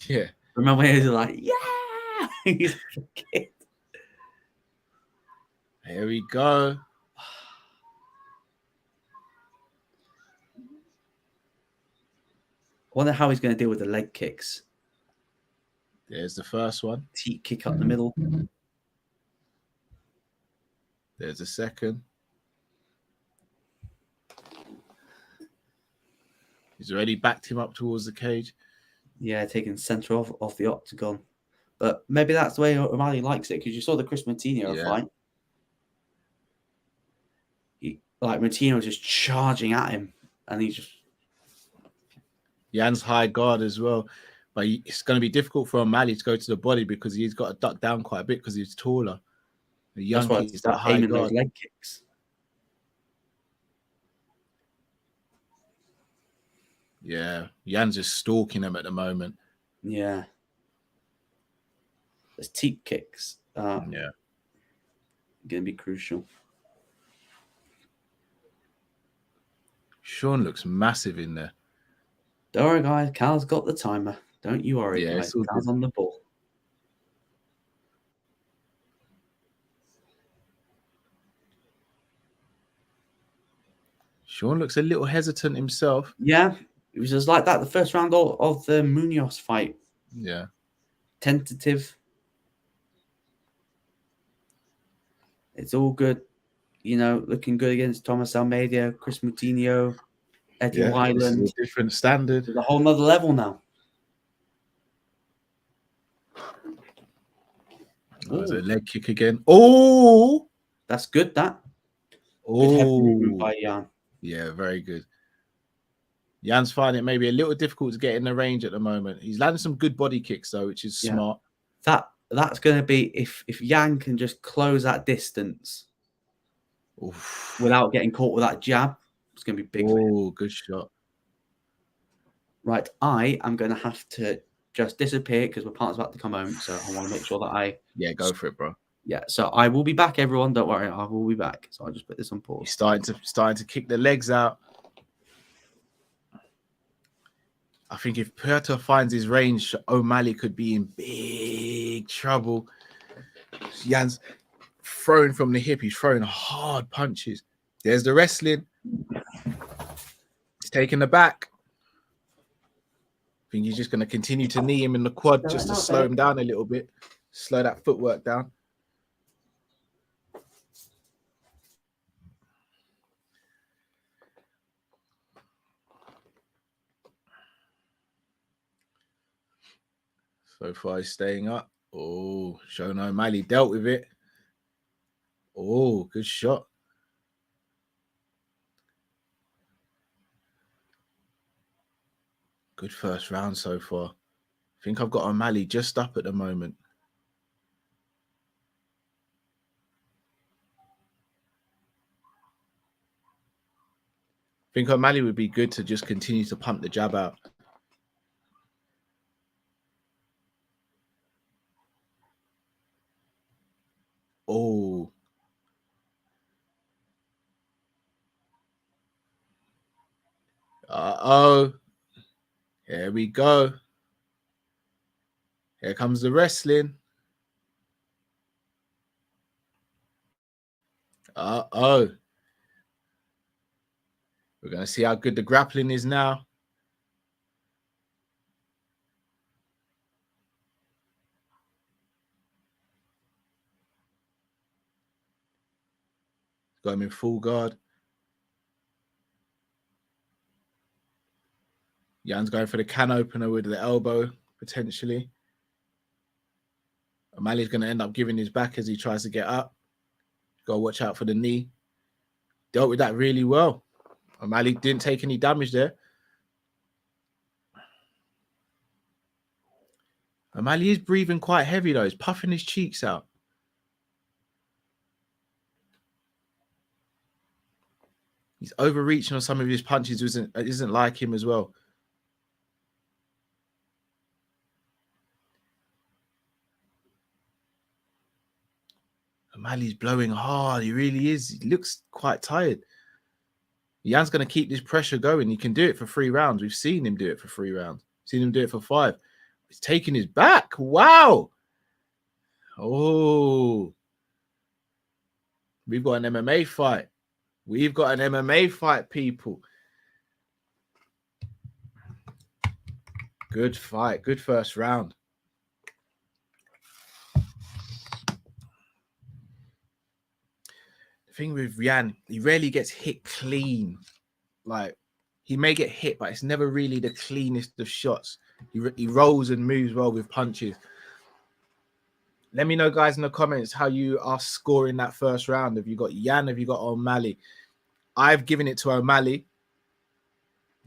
Yeah. Remember when he was like, yeah, he's a kid. Here we go. I wonder how he's going to deal with the leg kicks. There's the first one. Teat kick up the middle. There's the second. He's already backed him up towards the cage. Yeah, taking center off the octagon. But maybe that's the way O'Malley likes it, because you saw the Chris Martino fight. Martino just charging at him, and he's just... Jan's high guard as well. But it's going to be difficult for O'Malley to go to the body because he's got to duck down quite a bit because he's taller. The young kid's that high guard. Those leg kicks. Yeah, Jan's just stalking him at the moment. Yeah. There's teep kicks. Yeah. Going to be crucial. Sean looks massive in there. Don't worry, guys. Cal's got the timer. Don't you worry, guys. Cal's on the ball. Sean looks a little hesitant himself. Yeah. It was just like that the first round of the Munoz fight. Yeah. Tentative. It's all good. You know, looking good against Thomas Almeida, Chris Moutinho, Eddie Wyland. Different standard. It's a whole nother level now. Oh, there's a leg kick again. Oh! That's good, that. Oh. Good by Jan. Yeah, very good. Jan's finding it maybe a little difficult to get in the range at the moment. He's landing some good body kicks, though, which is smart. That's going to be, if Jan can just close that distance without getting caught with that jab, it's going to be big. Oh, good shot. Right, I am going to have to just disappear because my partner's about to come home, so I want to make sure that I... Yeah, go for it, bro. Yeah, so I will be back, everyone. Don't worry, I will be back. So I'll just put this on pause. He's starting to kick the legs out. I think if Puerto finds his range, O'Malley could be in big trouble. Jan's throwing from the hip. He's throwing hard punches. There's the wrestling. He's taking the back. I think he's just going to continue to knee him in the quad just to slow him down a little bit. Slow that footwork down. So far, he's staying up. Oh, Sean O'Malley dealt with it. Oh, good shot. Good first round so far. I think I've got O'Malley just up at the moment. I think O'Malley would be good to just continue to pump the jab out. Oh. Uh-oh. Here we go. Here comes the wrestling. Uh-oh. We're going to see how good the grappling is now. Got him in full guard. Jan's going for the can opener with the elbow, potentially. O'Malley's going to end up giving his back as he tries to get up. Got to watch out for the knee. Dealt with that really well. O'Malley didn't take any damage there. O'Malley is breathing quite heavy, though. He's puffing his cheeks out. He's overreaching on some of his punches. Isn't like him as well. O'Malley's blowing hard. He really is. He looks quite tired. Jan's going to keep this pressure going. He can do it for 3 rounds. We've seen him do it for 3 rounds. Seen him do it for 5. He's taking his back. Wow. Oh. We've got an MMA fight. We've got an MMA fight, people. Good fight. Good first round. The thing with Yan, he rarely gets hit clean. Like, he may get hit, but it's never really the cleanest of shots. He rolls and moves well with punches. Let me know, guys, in the comments how you are scoring that first round. Have you got Yan? Have you got O'Malley? I've given it to O'Malley,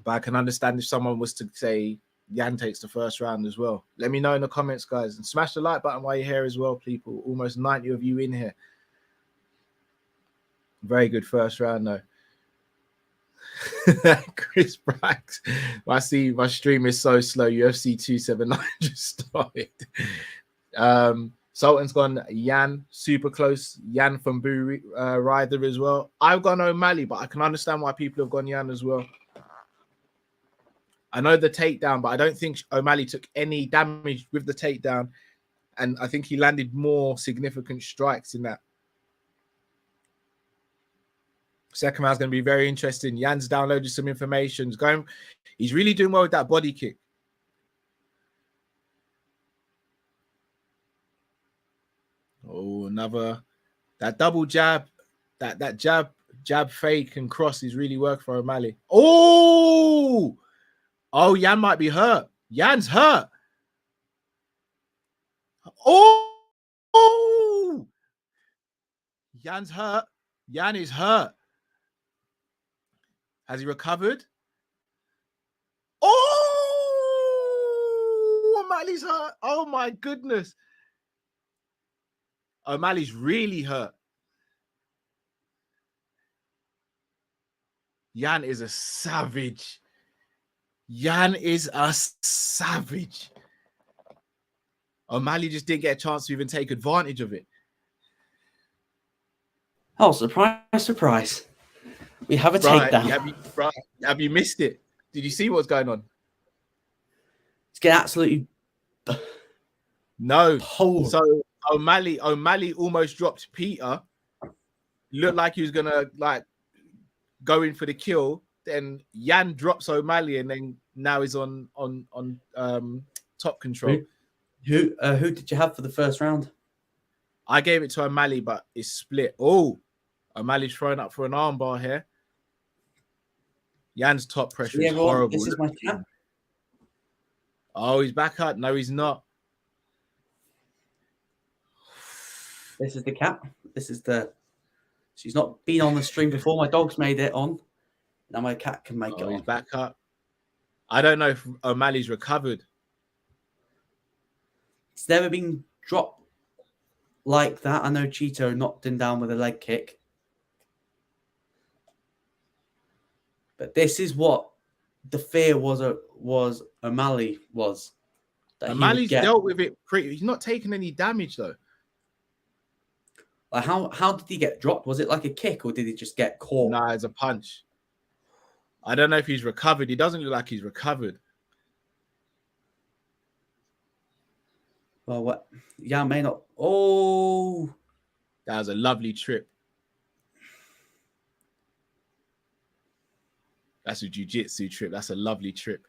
but I can understand if someone was to say Yan takes the first round as well. Let me know in the comments, guys. And smash the like button while you're here as well, people. Almost 90 of you in here. Very good first round, though. Chris Braggs. I see my stream is so slow. UFC 279 just started. Sultan's gone Yan, super close. Yan from Boo Rider as well. I've gone O'Malley, but I can understand why people have gone Yan as well. I know the takedown, but I don't think O'Malley took any damage with the takedown. And I think he landed more significant strikes in that. Second round's going to be very interesting. Yan's downloaded some information. He's really doing well with that body kick. Oh, another. That double jab, that jab fake and cross is really work for O'Malley. Oh, Yan might be hurt. Yan's hurt. Oh, Yan's hurt. Yan is hurt. Has he recovered? Oh, O'Malley's hurt. Oh, my goodness. O'Malley's really hurt. Yan is a savage. Yan is a savage. O'Malley just didn't get a chance to even take advantage of it. Oh, surprise, surprise. We have a takedown. Have you missed it? Did you see what's going on? It's getting absolutely... No. So O'Malley almost dropped Peter. Looked like he was going to go in for the kill. Then Yan drops O'Malley, and then now he's on top control. Who did you have for the first round? I gave it to O'Malley, but it's split. Oh, O'Malley's throwing up for an armbar here. Yan's top pressure is horrible. This is my cap. Oh, he's back up. No, he's not. This is the cap. This is the... She's not been on the stream before. My dog's made it on. Now my cat can make it on. He's back up. I don't know if O'Malley's recovered. It's never been dropped like that. I know Cheeto knocked him down with a leg kick. But this is what the fear was O'Malley was. O'Malley's dealt with it pretty. He's not taken any damage though. Like how did he get dropped? Was it like a kick or did he just get caught? Nah, it's a punch. I don't know if he's recovered. He doesn't look like he's recovered. Well, what? Yeah, may not. Oh, that was a lovely trip. That's a jiu-jitsu trip. That's a lovely trip.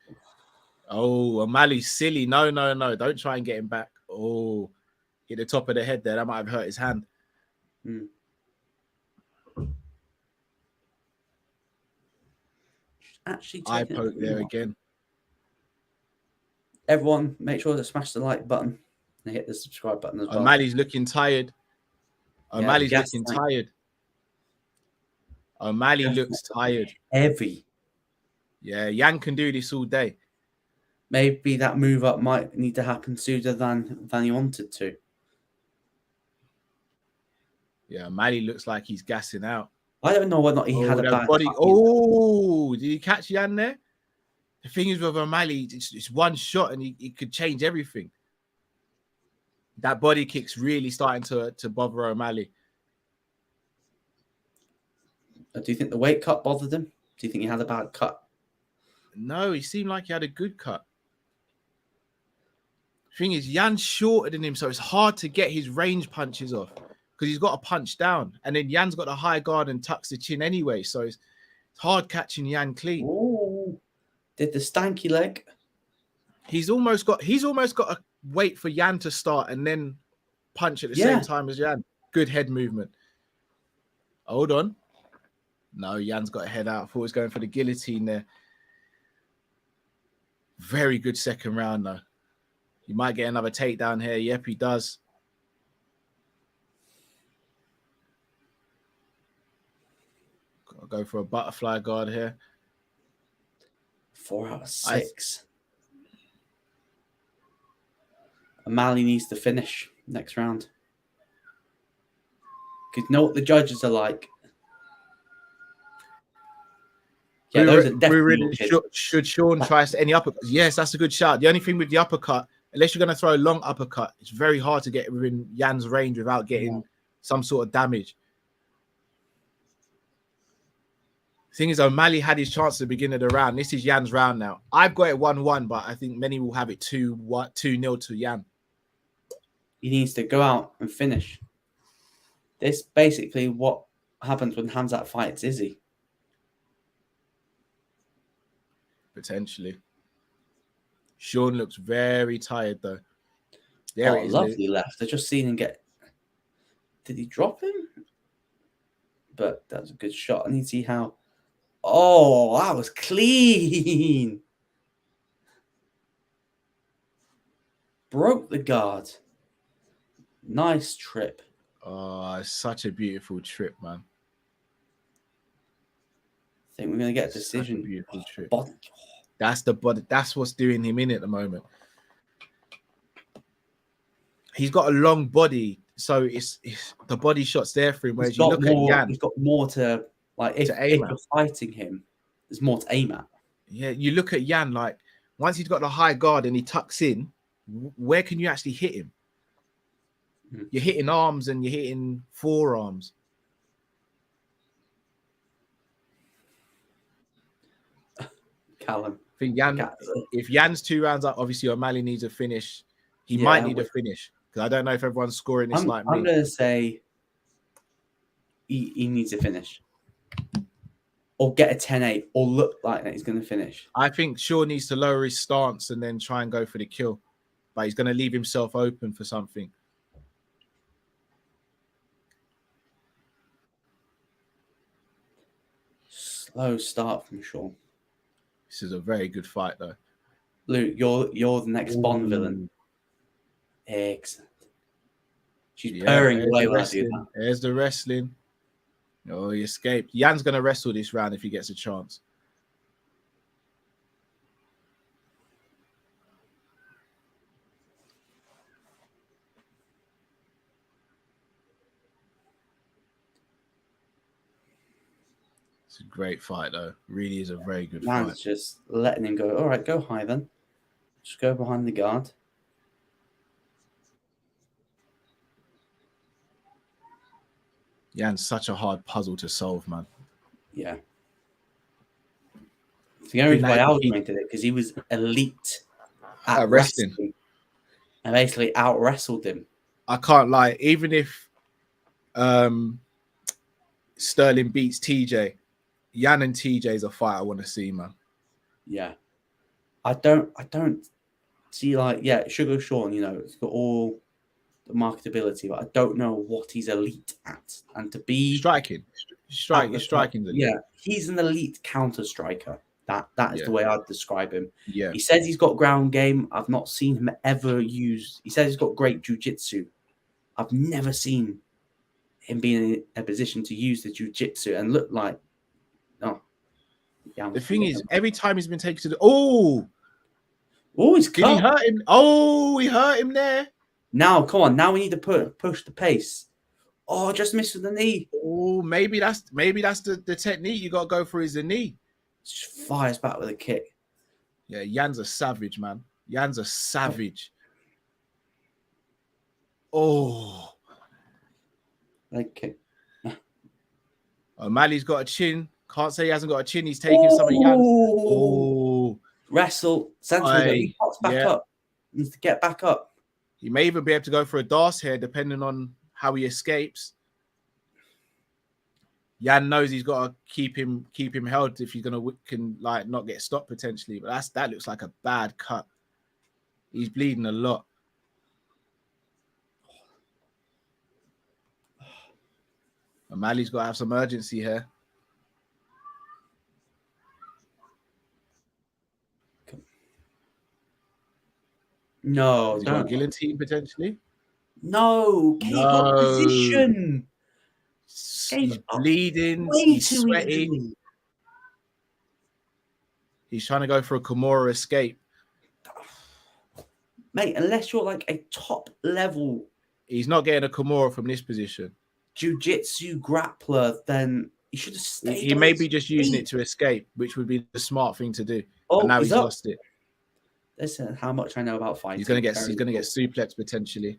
Oh, O'Malley's silly. No. Don't try and get him back. Oh, hit the top of the head there. That might have hurt his hand. Actually, eye poke there again. Everyone, make sure to smash the like button and hit the subscribe button as well. O'Malley's looking tired. O'Malley's looking tired. O'Malley looks tired. Heavy. Yeah, Yan can do this all day. Maybe that move up might need to happen sooner than he wanted to. Yeah, O'Malley looks like he's gassing out. I don't know whether or not he had a bad body. Oh, did he catch Yan there? The thing is with O'Malley, it's one shot and he could change everything. That body kick's really starting to bother O'Malley. Do you think the weight cut bothered him? Do you think he had a bad cut? No, he seemed like he had a good cut. Thing is, Jan's shorter than him, so it's hard to get his range punches off because he's got to punch down, and then Jan's got the high guard and tucks the chin anyway, so it's hard catching Jan clean. Ooh, did the stanky leg? He's almost got to wait for Jan to start and then punch at the same time as Jan. Good head movement. Hold on. No, Jan's got a head out. I thought he was going for the guillotine there. Very good second round, though. He might get another takedown here. Yep, he does. Gotta go for a butterfly guard here. 4 out of 6. Malley needs to finish next round. Because you know what the judges are like. Yeah, those are definitely should Sean try any uppercuts? Yes, that's a good shot. The only thing with the uppercut, unless you're going to throw a long uppercut, it's very hard to get within Jan's range without getting some sort of damage. The thing is, O'Malley had his chance at the beginning of the round. This is Jan's round now. I've got it 1-1, but I think many will have it 2-0 to Jan. He needs to go out and finish. This basically what happens when Hamzat fights Izzy. Potentially. Sean looks very tired though. There it is. Lovely left. I just seen him get. Did he drop him? But that was a good shot. I need to see how. Oh, that was clean. Broke the guard. Nice trip. Oh, it's such a beautiful trip, man. I think we're going to get a decision. Such a beautiful trip. Body. That's the body. That's what's doing him in at the moment. He's got a long body, so it's the body shot's there for him. Whereas you look at Jan, he's got more to like. If you're fighting him, there's more to aim at. Yeah, you look at Jan, like once he's got the high guard and he tucks in, where can you actually hit him? You're hitting arms and you're hitting forearms. Callum. I think Jan, if Jan's 2 rounds up, obviously O'Malley needs a finish. He might need a finish because I don't know if everyone's scoring this like me. I'm going to say he needs a finish. Or get a 10-8 or look like that he's going to finish. I think Shaw needs to lower his stance and then try and go for the kill. But he's going to leave himself open for something. Slow start from Shaw. This is a very good fight, though. Luke, you're the next Bond villain. Excellent. She's purring away when I do that. There's the wrestling. Oh, he escaped. Jan's going to wrestle this round if he gets a chance. It's a great fight, though. Really is a very good fight. Jan's just letting him go. All right, go high then. Just go behind the guard. Jan's such a hard puzzle to solve, man. Yeah. The only reason why Aljamain did it because he was elite at wrestling and basically out wrestled him. I can't lie. Even if Sterling beats TJ, Jan and TJ is a fight I want to see, man. Yeah. I don't see Sugar Sean, it's got all the marketability, but I don't know what he's elite at. And to be striking. Yeah, he's an elite counter striker. That is the way I'd describe him. Yeah. He says he's got ground game. I've not seen him ever use. He says he's got great jiu-jitsu. I've never seen him be in a position to use the jiu-jitsu and look like. The thing is, every time he's been taken to the he's did he hurt him? Oh, he hurt him there. Now, come on. Now we need to push the pace. Oh, just missed with the knee. Oh, maybe that's the technique. You got to go for his knee. Just fires back with a kick. Yeah, Jan's a savage, man. Jan's a savage. Oh. Leg kick. O'Malley's got a chin. Can't say he hasn't got a chin. He's taking some of Jan's. Oh. Wrestle. Sanderson needs to get back up. He may even be able to go for a Darce here, depending on how he escapes. Jan knows he's got to keep him held if he's can like not get stopped potentially. But that looks like a bad cut. He's bleeding a lot. O'Malley's got to have some urgency here. No, has he got a guillotine potentially? No, keep up position. He's bleeding. He's sweating. He's trying to go for a Kimura escape. Mate, unless you're like a top level. He's not getting a Kimura from this position. Jiu-jitsu grappler, then he should have stayed. He may be just using it to escape, which would be the smart thing to do. Oh, and now he's lost it. Listen, how much I know about fighting. He's gonna get suplexed potentially.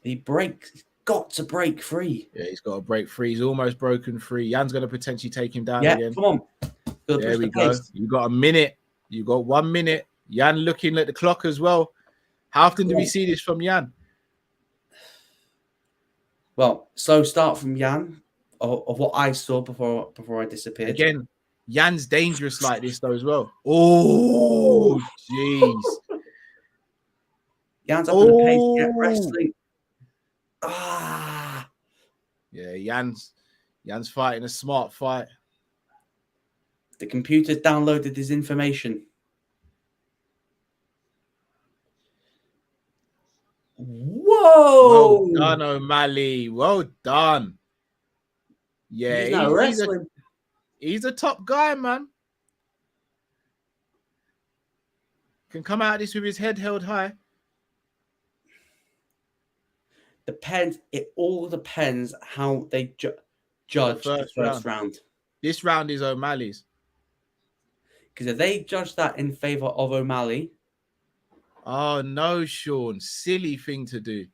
He breaks. Got to break free. Yeah, he's got to break free. He's almost broken free. Jan's gonna potentially take him down again. Come on. There we go. You got a minute. You got 1 minute. Jan looking at the clock as well. How often do we see this from Jan? Well, slow start from Jan of what I saw before I disappeared. Again, Jan's dangerous like this though as well. Oh, jeez. Jan's up in the pace to get wrestling. Yeah, Jan's fighting a smart fight. The computer downloaded his information. Whoa! Well done, O'Malley. Well done. Yeah, he's a top guy, man. Can come out of this with his head held high. Depends. It all depends how they judge the first round. This round is O'Malley's. Because if they judge that in favor of O'Malley. Oh, no, Sean. Silly thing to do.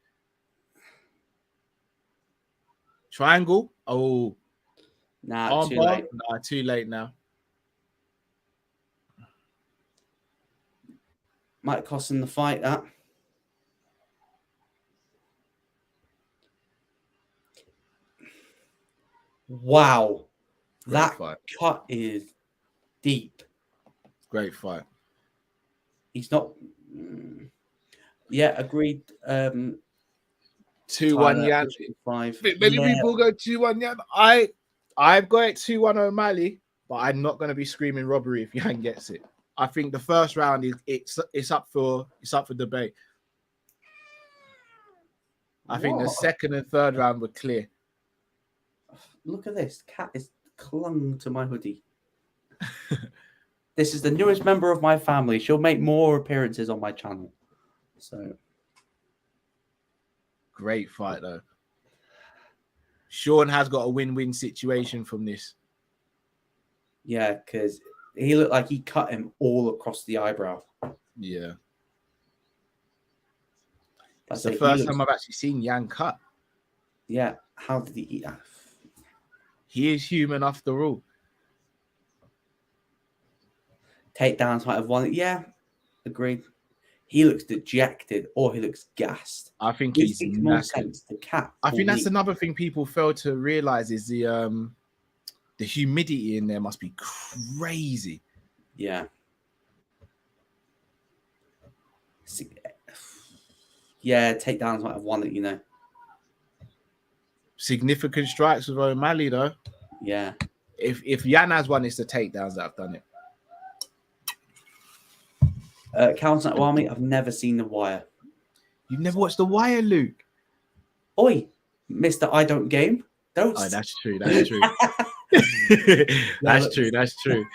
Triangle. Oh. Nah, too late. Nah, too late now. Might cost him the fight, that. Wow. That cut is deep. Great fight. He's not... Yeah, agreed. 2-1 Jan. Many people go 2-1 Jan. I've got it 2-1 O'Malley, but I'm not going to be screaming robbery if Jan gets it. I think the first round it's up for debate. I think the second and third round were clear. Look at this. Cat is clung to my hoodie. This is the newest member of my family. She'll make more appearances on my channel. So great fight though. Sean has got a win-win situation from this. Yeah, because he looked like he cut him all across the eyebrow. Yeah. That's the first time I've actually seen Jan cut. Yeah. How did he eat that? He is human after all. Takedowns might have won it. Yeah, agreed. He looks dejected or he looks gassed. I think he's knackered. The cat. I think that's another thing people fail to realize is the humidity in there must be crazy. Yeah. Yeah, takedowns might have won it, you know. Significant strikes with O'Malley though. Yeah. If Jan has won, it's the takedowns that have done it. Counter Army, I've never seen The Wire. You've never watched The Wire, Luke? Oi, Mr. I Don't Game. Don't. Oh, that's true. That's true. That's true.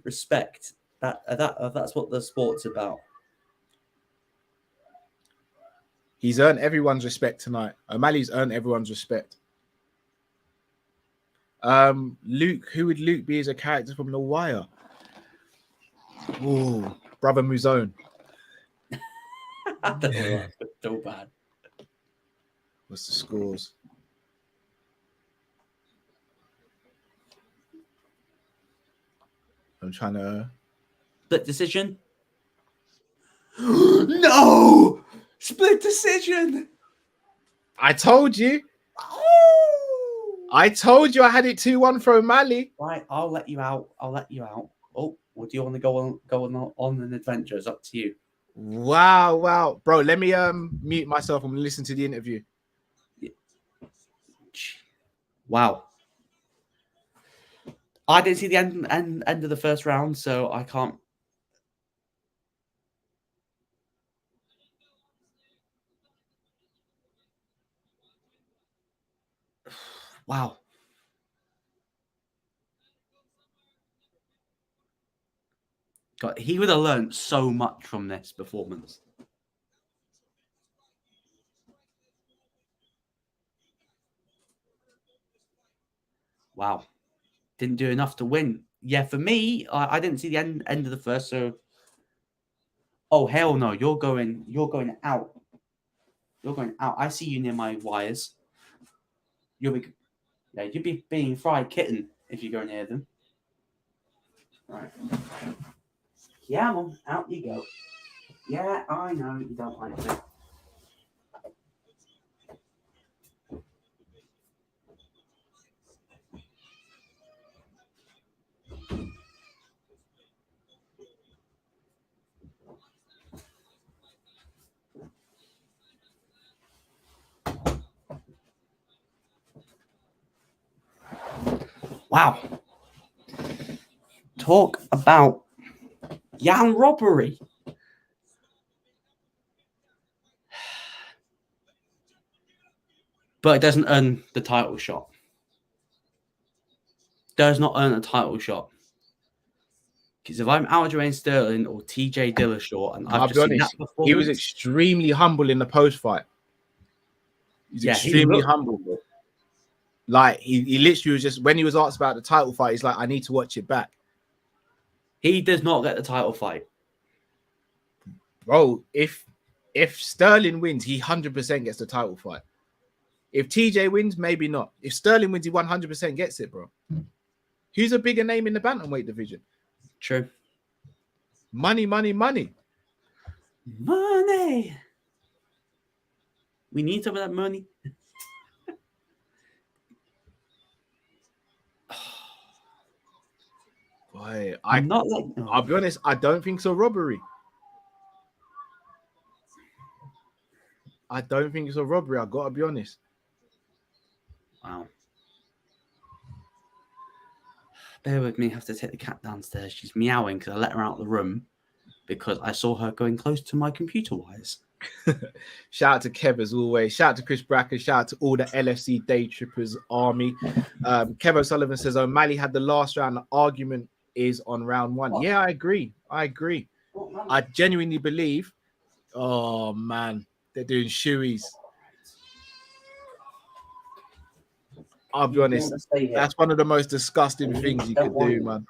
Respect. That's what the sport's about. He's earned everyone's respect tonight. O'Malley's earned everyone's respect. Luke, who would Luke be as a character from The Wire? Oh, Brother Muzone. So bad. What's the scores? I'm trying to... Split decision? No! Split decision! I told you. Oh! I told you I had it 2-1 for O'Malley. Right, I'll let you out. Oh, or do you want to go on an adventure? It's up to you. Wow. Bro, let me mute myself and listen to the interview. Wow. I didn't see the end of the first round, so I can't. Wow. God, he would have learned so much from this performance. Wow. Didn't do enough to win. Yeah, for me, I didn't see the end of the first, so... Oh, hell no. You're going out. You're going out. I see you near my wires. You'll be being fried kitten if you go near them. Right. Yeah, Mum. Out you go. Yeah, I know you don't like it. Wow. Talk about Jan robbery. But it doesn't earn the title shot. Does not earn a title shot. Because if I'm Aljamain Sterling or TJ Dillashaw, and I've just seen that performance, he was extremely humble in the post fight. He's extremely humble. Like he literally was just, when he was asked about the title fight, he's like, I need to watch it back. He does not get the title fight. Bro, if Sterling wins, he 100% gets the title fight. If TJ wins, maybe not. If Sterling wins, he 100% gets it, bro. Who's a bigger name in the bantamweight division? True. Money. Money. We need some of that money. Boy, I'll be honest, I don't think it's a robbery. I don't think it's a robbery. I gotta be honest. Wow. Bear with me. I have to take the cat downstairs. She's meowing because I let her out of the room because I saw her going close to my computer wires. Shout out to Kev as always. Shout out to Chris Bracken. Shout out to all the LFC Day Trippers army. Kev O'Sullivan says O'Malley had the last round. The argument is on round one. What? Yeah, I agree. I genuinely believe. Oh man, they're doing shoeies. I'll be honest. That's one of the most disgusting things you could do, man.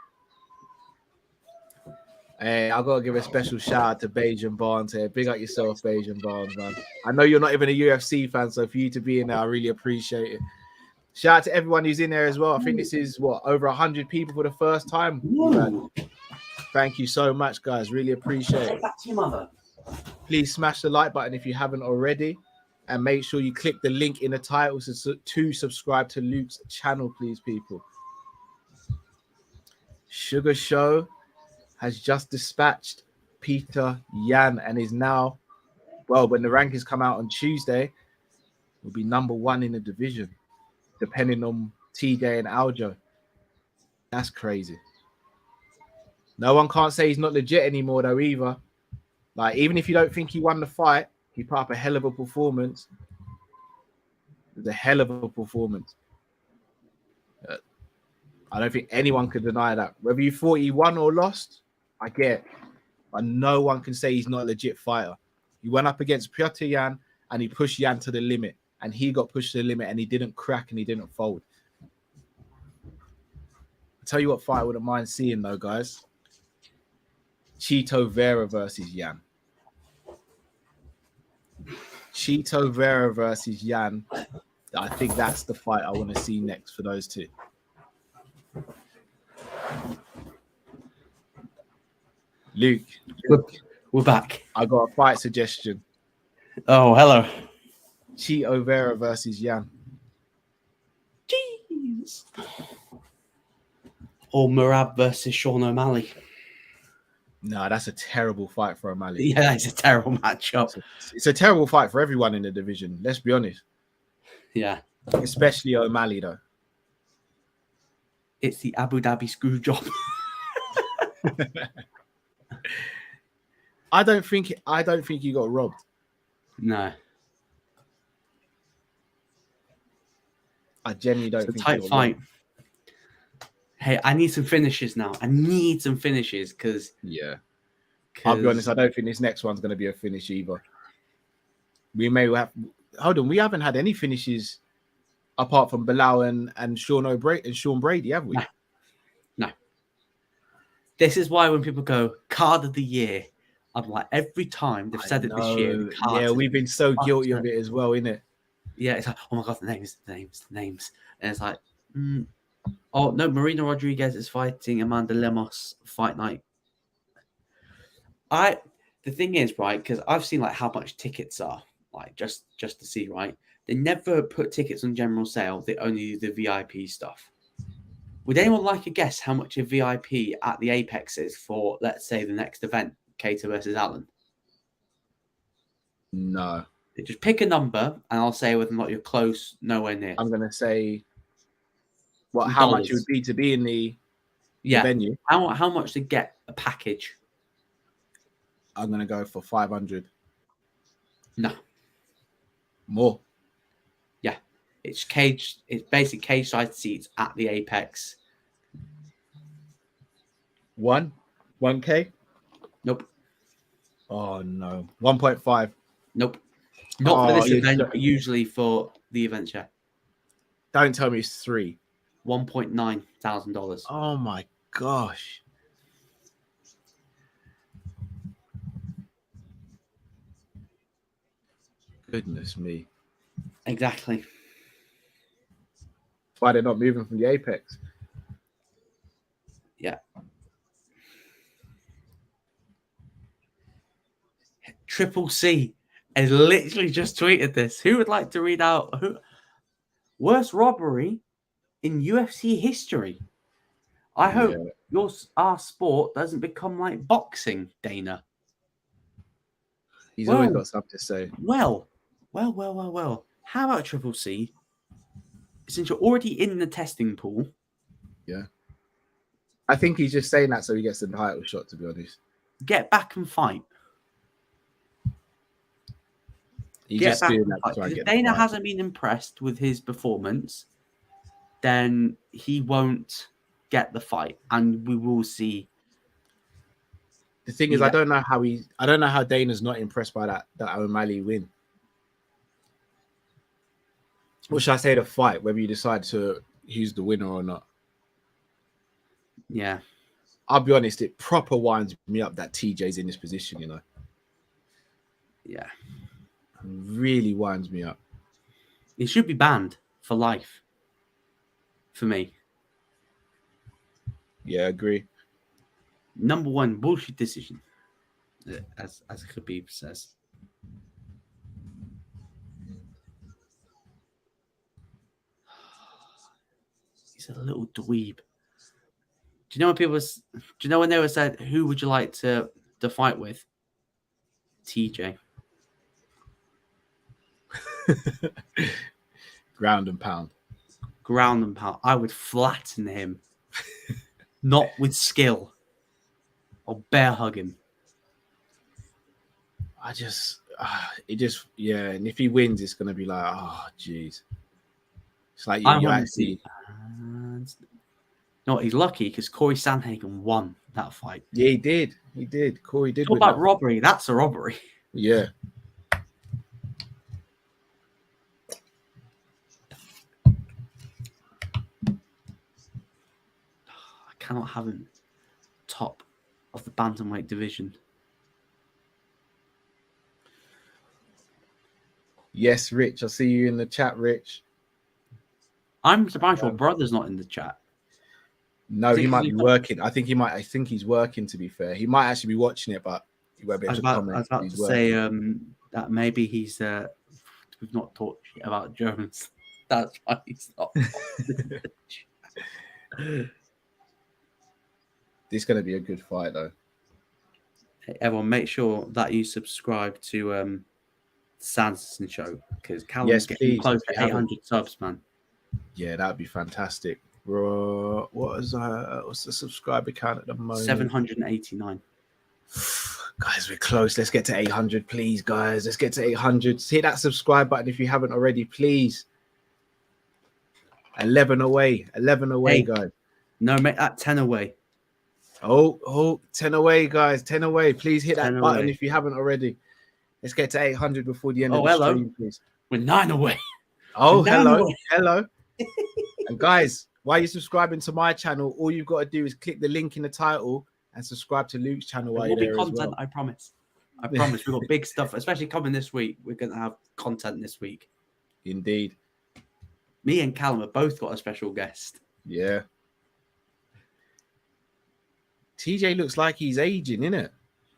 Hey, I gotta give a special shout out to Bajan Barnes here. Big up yourself, Bajan Barnes, man. I know you're not even a UFC fan, so for you to be in there, I really appreciate it. Shout out to everyone who's in there as well. I think this is over 100 people for the first time. Thank you so much, guys. Really appreciate it. Back to your mother. Please smash the like button if you haven't already, and make sure you click the link in the title to subscribe to Luke's channel, please, people. Sugar Show has just dispatched Peter Yan and is now, well, when the rankings come out on Tuesday, will be #1 in the division, depending on TJ and Aljo. That's crazy. No one can't say he's not legit anymore, though, either. Like, even if you don't think he won the fight, he put up a hell of a performance. It was a hell of a performance. I don't think anyone could deny that. Whether you thought he won or lost, I get it. But no one can say he's not a legit fighter. He went up against Piotr Yan and he pushed Yan to the limit. And he got pushed to the limit and he didn't crack and he didn't fold. I'll tell you what fight I wouldn't mind seeing, though, guys. Chito Vera versus Yan. Chito Vera versus Yan. I think that's the fight I want to see next for those two. Luke, We're back. I got a fight suggestion. Oh, hello. Chito Vera versus Yan. Jeez. Or Murad versus Sean O'Malley. No, that's a terrible fight for O'Malley. Yeah, it's a terrible matchup. It's a terrible fight for everyone in the division. Let's be honest. Yeah. Especially O'Malley, though. It's the Abu Dhabi screw job. I don't think he got robbed. No. I genuinely don't think it's a tight fight. Hey, I need some finishes now. I need some finishes because I'll be honest, I don't think this next one's going to be a finish either. We may have. Hold on, we haven't had any finishes apart from Bilal and Sean Brady, have we? No. This is why when people go card of the year, I'm like, every time they've said it this year. Yeah, we've been so guilty of it as well, innit? Yeah, it's like, oh my god, the names. And it's like, oh no, Marina Rodriguez is fighting Amanda Lemos fight night. The thing is, right, because I've seen like how much tickets are, like just to see, right? They never put tickets on general sale. They only do the VIP stuff. Would anyone like to guess how much a VIP at the Apex is for, let's say, the next event, Cater versus Allen? No. Just pick a number, and I'll say whether or not you're close, nowhere near. I'm gonna say how much it would be to be in the venue. How much to get a package? I'm gonna go for 500. No. More. Yeah. It's cage. It's basic cage side seats at the Apex. 1K? Nope. Oh no. 1.5. Nope. Not for this event, but usually for the event, yeah. Don't tell me it's 3. $1,900. Oh my gosh. Goodness me. Exactly. Why they're not moving from the Apex? Yeah. Triple C has literally just tweeted this. Who would like to read out worst robbery in UFC history? I hope our sport doesn't become like boxing, Dana. He's always got something to say. Well. How about Triple C? Since you're already in the testing pool. Yeah. I think he's just saying that so he gets the title shot, to be honest. Get back and fight. He's just doing that to try and if get Dana hasn't been impressed with his performance, then he won't get the fight, and we will see. The thing is, I don't know how Dana's not impressed by that O'Malley win. Or should I say the fight, whether you decide to who's the winner or not? Yeah. I'll be honest, it proper winds me up that TJ's in this position, you know. Yeah. It really winds me up. He should be banned for life. For me. Yeah, I agree. Number one, bullshit decision. As Khabib says. He's a little dweeb. Do you know when they were said, who would you like to fight with? TJ. Ground and pound. I would flatten him. Not with skill. I'll bear hug him. And if he wins, it's going to be like, oh, jeez. It's like you actually... No, he's lucky because Corey Sandhagen won that fight. Yeah, he did. Corey did. Talk about robbery. That's a robbery. Yeah. I cannot have him top of the bantamweight division. Yes, Rich. I see you in the chat, Rich. I'm surprised your brother's not in the chat. No, he might be working. I think he's working, to be fair. He might actually be watching it, but He won't be able to I comment. was about to say that maybe he's we've not talked shit about Jones. That's why he's not. This is going to be a good fight, though. Hey, everyone, make sure that you subscribe to Sanderson show because Callum's getting close to 800 subs, man. Yeah, that'd be fantastic. Bro, what's the subscriber count at the moment? 789. Guys, we're close. Let's get to 800, please, guys. Let's get to 800. Hit that subscribe button if you haven't already, please. 11 away. 11 away, hey, guys. No, make that 10 away. Oh, 10 away, guys. 10 away. Please hit that button if you haven't already. Let's get to 800 before the end of the stream, please. We're 9 away. Oh, hello. And guys, while you're subscribing to my channel, all you've got to do is click the link in the title and subscribe to Luke's channel while you're there as well. I promise. I promise. We've got big stuff, especially coming this week. We're going to have content this week. Indeed. Me and Callum have both got a special guest. Yeah. TJ looks like he's aging, innit?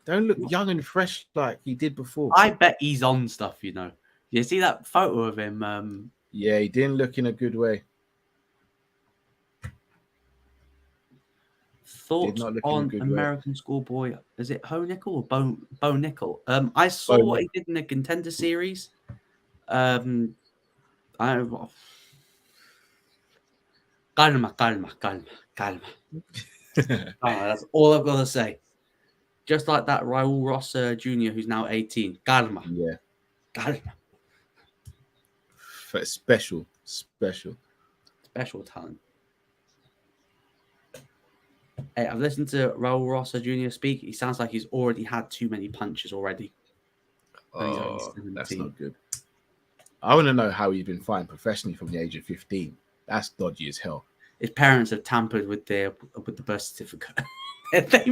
Don't look young and fresh like he did before. I bet he's on stuff, you know. You see that photo of him? Yeah, he didn't look in a good way. Thoughts on American Schoolboy? Is it Ho Nickel or Bo Nickel? I saw what he did in the Contender Series. Calma. That's all I've got to say. Just like that Raul Rosser Jr., who's now 18. Calma. Yeah. Calma. Special talent. Hey, I've listened to Raul Rosser Jr. speak. He sounds like he's already had too many punches already. Oh, that's not good. I want to know how he's been fighting professionally from the age of 15. That's dodgy as hell. His parents have tampered with the birth certificate. It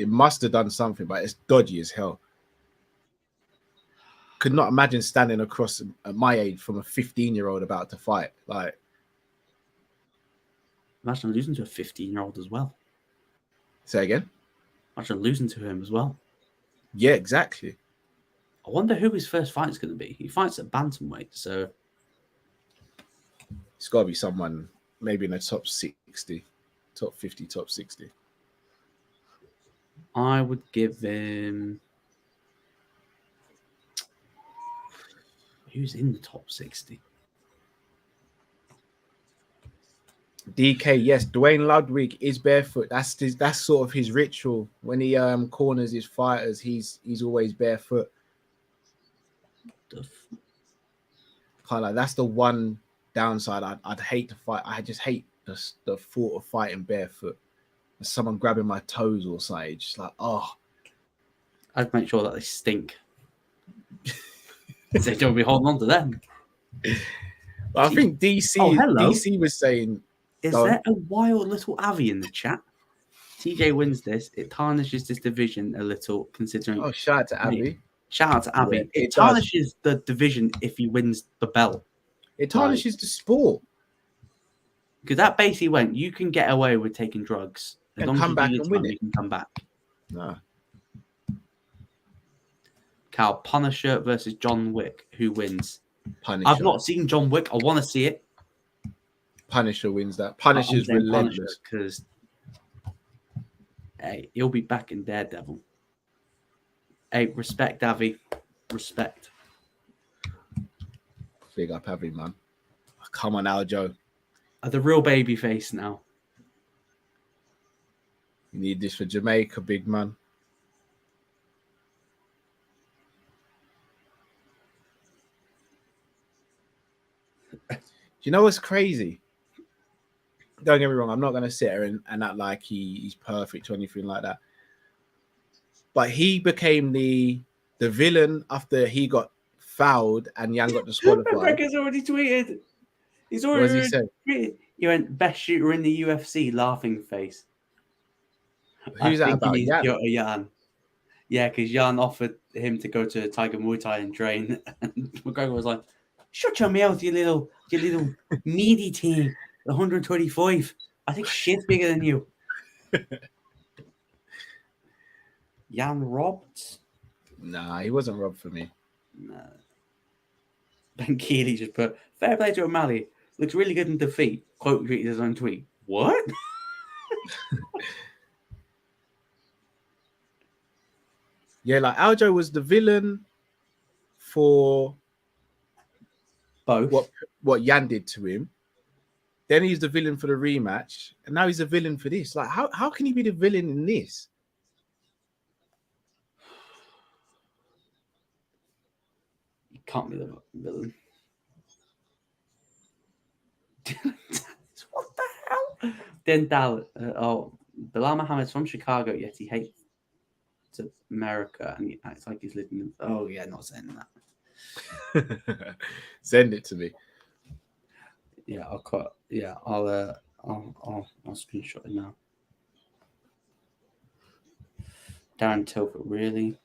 must have done something, but it's dodgy as hell. Could not imagine standing across at my age from a 15-year-old about to fight. Like, imagine losing to a 15-year-old as well. Say again? Imagine losing to him as well. Yeah, exactly. I wonder who his first fight's going to be. He fights at bantamweight, so it's got to be someone maybe in the top 60, top 50, top 60. I would give him. Who's in the top 60? DK, yes, Dwayne Ludwig is barefoot. That's sort of his ritual. When he corners his fighters, he's always barefoot. Kind of like, that's the one downside. I'd hate to fight. I just hate the thought of fighting barefoot. There's someone grabbing my toes or something. Just like, oh. I'd make sure that they stink. They don't be holding on to them. But I think DC was saying, is there a wild little Avi in the chat? TJ wins this. It tarnishes this division a little, considering. Oh, shout out to Avi. Shout out to Avi. Yeah, it tarnishes the division if he wins the belt. It tarnishes the sport. Because that basically went, you can get away with taking drugs. As long as you come back and win it. You can come back. No. Cal, Punisher versus John Wick. Who wins? Punisher. I've not seen John Wick. I want to see it. Punisher wins that. Punisher's relentless. Because, hey, he'll be back in Daredevil. Hey, respect, Avi. Respect. Big up, Avi, man. Come on, Aljo. The real baby face now. You need this for Jamaica, big man. Do you know what's crazy? Don't get me wrong. I'm not going to sit here and act like he's perfect or anything like that. But he became the villain after he got fouled and Yang got disqualified. Rebecca's already tweeted. He's already what does he say? Tweeted. He went, best shooter in the UFC, laughing face. Who's that about? Jan. Yeah, because Jan offered him to go to Tiger Muay Thai and train. And McGregor was like, shut your mouth, you little meaty thing. 125. I think shit's bigger than you. Jan robbed? Nah, he wasn't robbed for me. No. Ben Keeley just put, fair play to O'Malley. Looks really good in defeat. Quote retweeted his own tweet. What? Yeah, like Aljo was the villain for both what Yan did to him. Then he's the villain for the rematch, and now he's a villain for this. Like, how can he be the villain in this? He can't be the villain. What the hell? Then Bilal Muhammad's from Chicago, yet he hates America, and he acts like he's living in. Oh yeah, not saying that. Send it to me. Yeah, I'll cut. Yeah, I'll screenshot it now. Darren Tilford, really?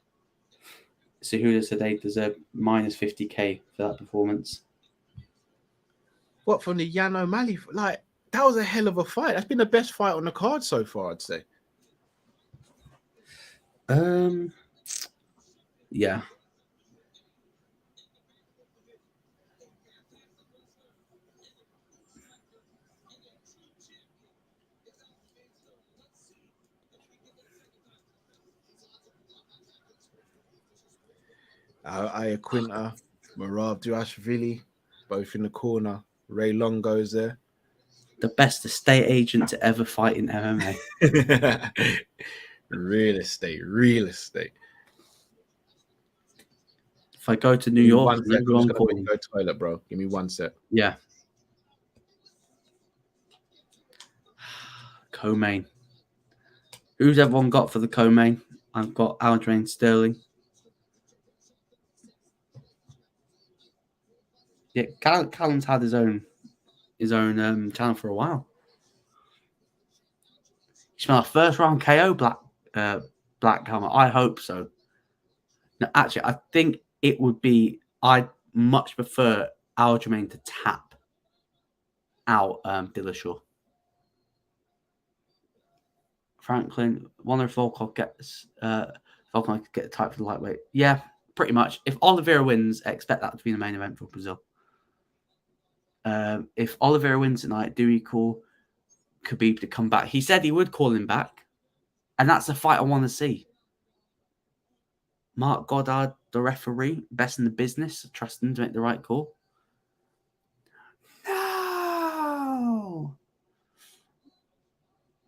Cejudo said they deserve minus 50K for that performance. What, from the Yan O'Malley? Like, that was a hell of a fight. That's been the best fight on the card so far, I'd say. Yeah. Iaquinta, Merab Dvalishvili, both in the corner. Ray Longo's there. The best estate agent to ever fight in MMA. Real estate. If I go to New York, I'm just gonna go toilet, bro. Give me 1 sec. Yeah. Co-main. Who's everyone got for the co-main? I've got Aljamain Sterling. Yeah, Callum's had his own channel for a while. He smelled a first round KO Black Hammer. I hope so. No, actually, I think it would be. I'd much prefer Aljamain to tap out Dillashaw. Franklin, wonder if Volkov gets Volkov could get the type for the lightweight. Yeah, pretty much. If Oliveira wins, expect that to be the main event for Brazil. If Oliveira wins tonight, do we call Khabib to come back? He said he would call him back, and that's the fight I want to see. Mark Goddard, the referee, best in the business. I trust him to make the right call. No.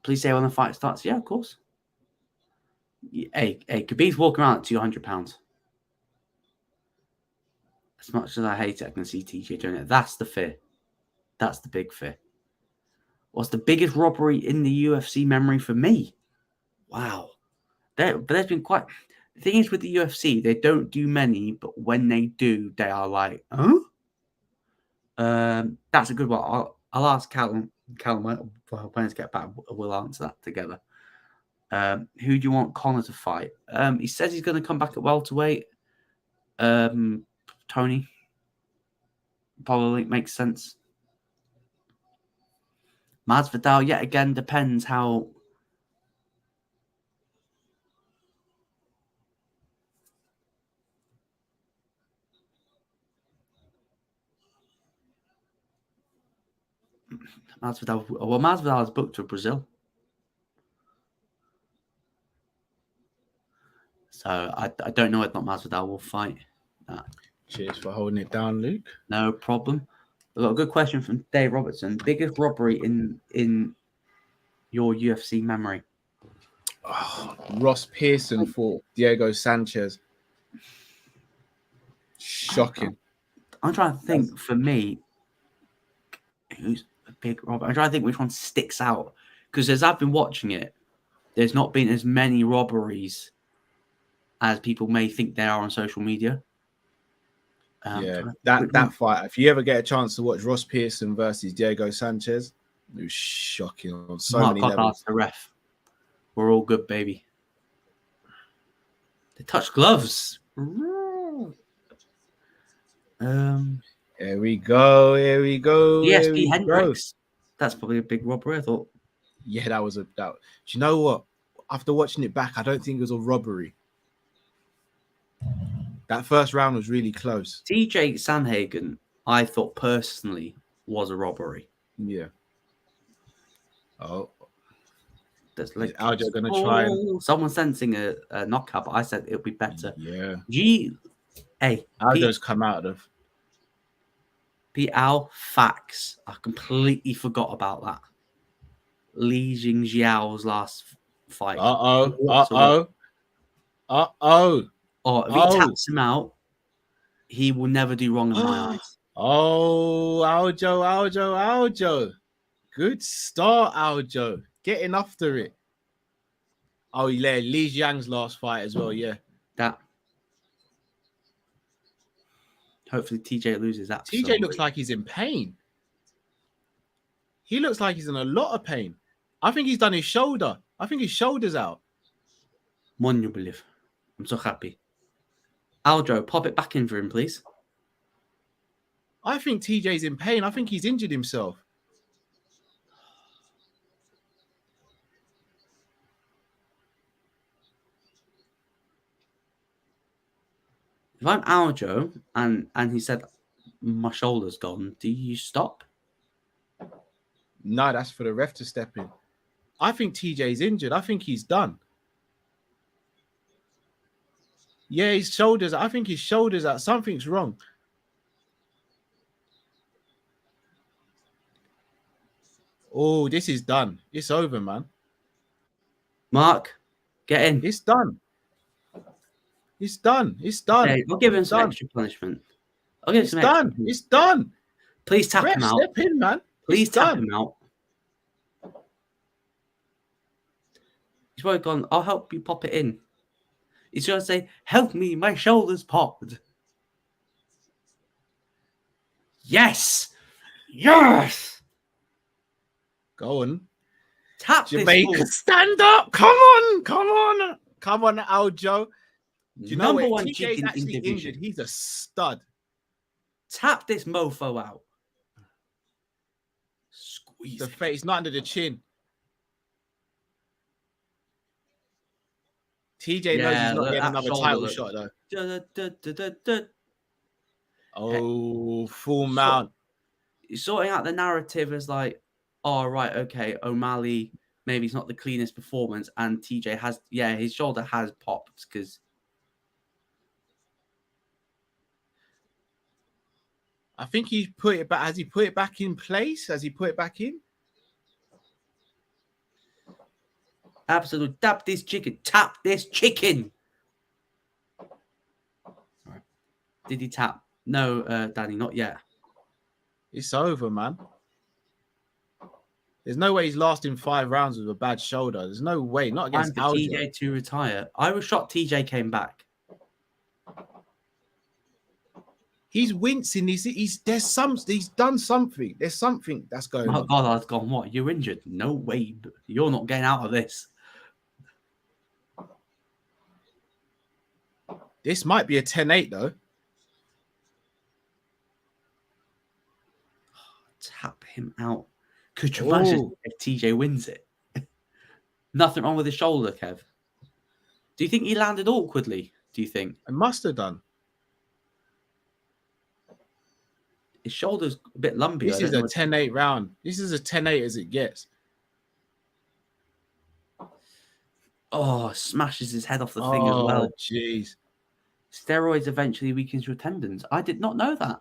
Please say when the fight starts. Yeah, of course. Hey, Khabib's walking around at 200 pounds. As much as I hate it, I can see TJ doing it. That's the fear. That's the big fear. What's the biggest robbery in the UFC memory for me? Wow. But there's been quite... The thing is with the UFC, they don't do many, but when they do, they are like, huh? That's a good one. I'll ask Callum when opponents get back. We'll answer that together. Who do you want Conor to fight? He says he's going to come back at welterweight. Tony. Probably makes sense. Masvidal, yet again, depends how... Masvidal is booked to Brazil. So I don't know whether or not Masvidal will fight. Cheers for holding it down, Luke. No problem. I've got a good question from Dave Robertson. Biggest robbery in your UFC memory? Oh, Ross Pearson fought Diego Sanchez. Shocking. I'm trying to think for me, who's a big robbery? I'm trying to think which one sticks out. Because as I've been watching it, there's not been as many robberies as people may think there are on social media. That fight, if you ever get a chance to watch Ross Pearson versus Diego Sanchez, it was shocking on so many levels. The ref. We're all good, baby. They touch gloves. Here we go. ESP Hendricks. That's probably a big robbery, I thought. Yeah, that was a doubt. Do you know what? after watching it back, I don't think it was a robbery. That first round was really close. TJ Sandhagen, I thought personally, was a robbery. Yeah. Oh. That's like, Aljo going to try and... Someone sensing a knockout, but I said it would be better. Yeah. Aljo's come out of... PL facts. I completely forgot about that. Li Jingjiao's last fight. Oh, if he taps him out, he will never do wrong in my eyes. Oh, Aljo. Good start, Aljo. Getting after it. Oh, yeah, Li Jiang's last fight as well, yeah. That. Hopefully TJ loses that. TJ looks like he's in pain. He looks like he's in a lot of pain. I think he's done his shoulder. I think his shoulder's out. Mon, you believe. I'm so happy. Aljo, pop it back in for him, please. I think TJ's in pain. I think he's injured himself. If I'm Aljo and he said, my shoulder's gone, do you stop? No, that's for the ref to step in. I think TJ's injured. I think he's done. Yeah, his shoulders. I think his shoulders out. Something's wrong. Oh, this is done. It's over, man. Mark, get in. It's done. It's done. It's done. Hey, I'll give him some extra punishment. I'll give him some extra. It's done. Please tap him out. Step in, man. Please tap him out. He's probably gone, I'll help you pop it in. He's going to say, help me, my shoulder's popped. Yes! Yes! Go on. Tap Jamaica, this stand up. Come on. Come on. Come on, Aljo. Do you know what? TJ's actually injured. He's a stud. Tap this mofo out. Squeeze the face, not under the chin. TJ knows he's not getting another title shot, though. Oh, full mount. He's sorting out the narrative as like, oh, right, okay, O'Malley, maybe it's not the cleanest performance, and TJ has, yeah, his shoulder has popped because... I think he put it back. Has he put it back in place? Has he put it back in? Absolutely. Tap this chicken. Tap this chicken. Right. Did he tap? No, Danny, not yet. It's over, man. There's no way he's lasting 5 rounds with a bad shoulder. There's no way. Not against Aljo. TJ to retire. I was shocked TJ came back. He's wincing. He's done something. There's something that's going on. Oh God, I've gone. What? You're injured? No way. You're not getting out of this. This might be a 10-8 though. Tap him out. Could you imagine if TJ wins it? Nothing wrong with his shoulder, Kev. Do you think he landed awkwardly? Do you think? It must have done. His shoulder's a bit lumpy. This is a 10-8 round. This is a 10-8 as it gets. Oh, smashes his head off the thing as well. Oh, jeez. Steroids eventually weakens your tendons. I did not know that.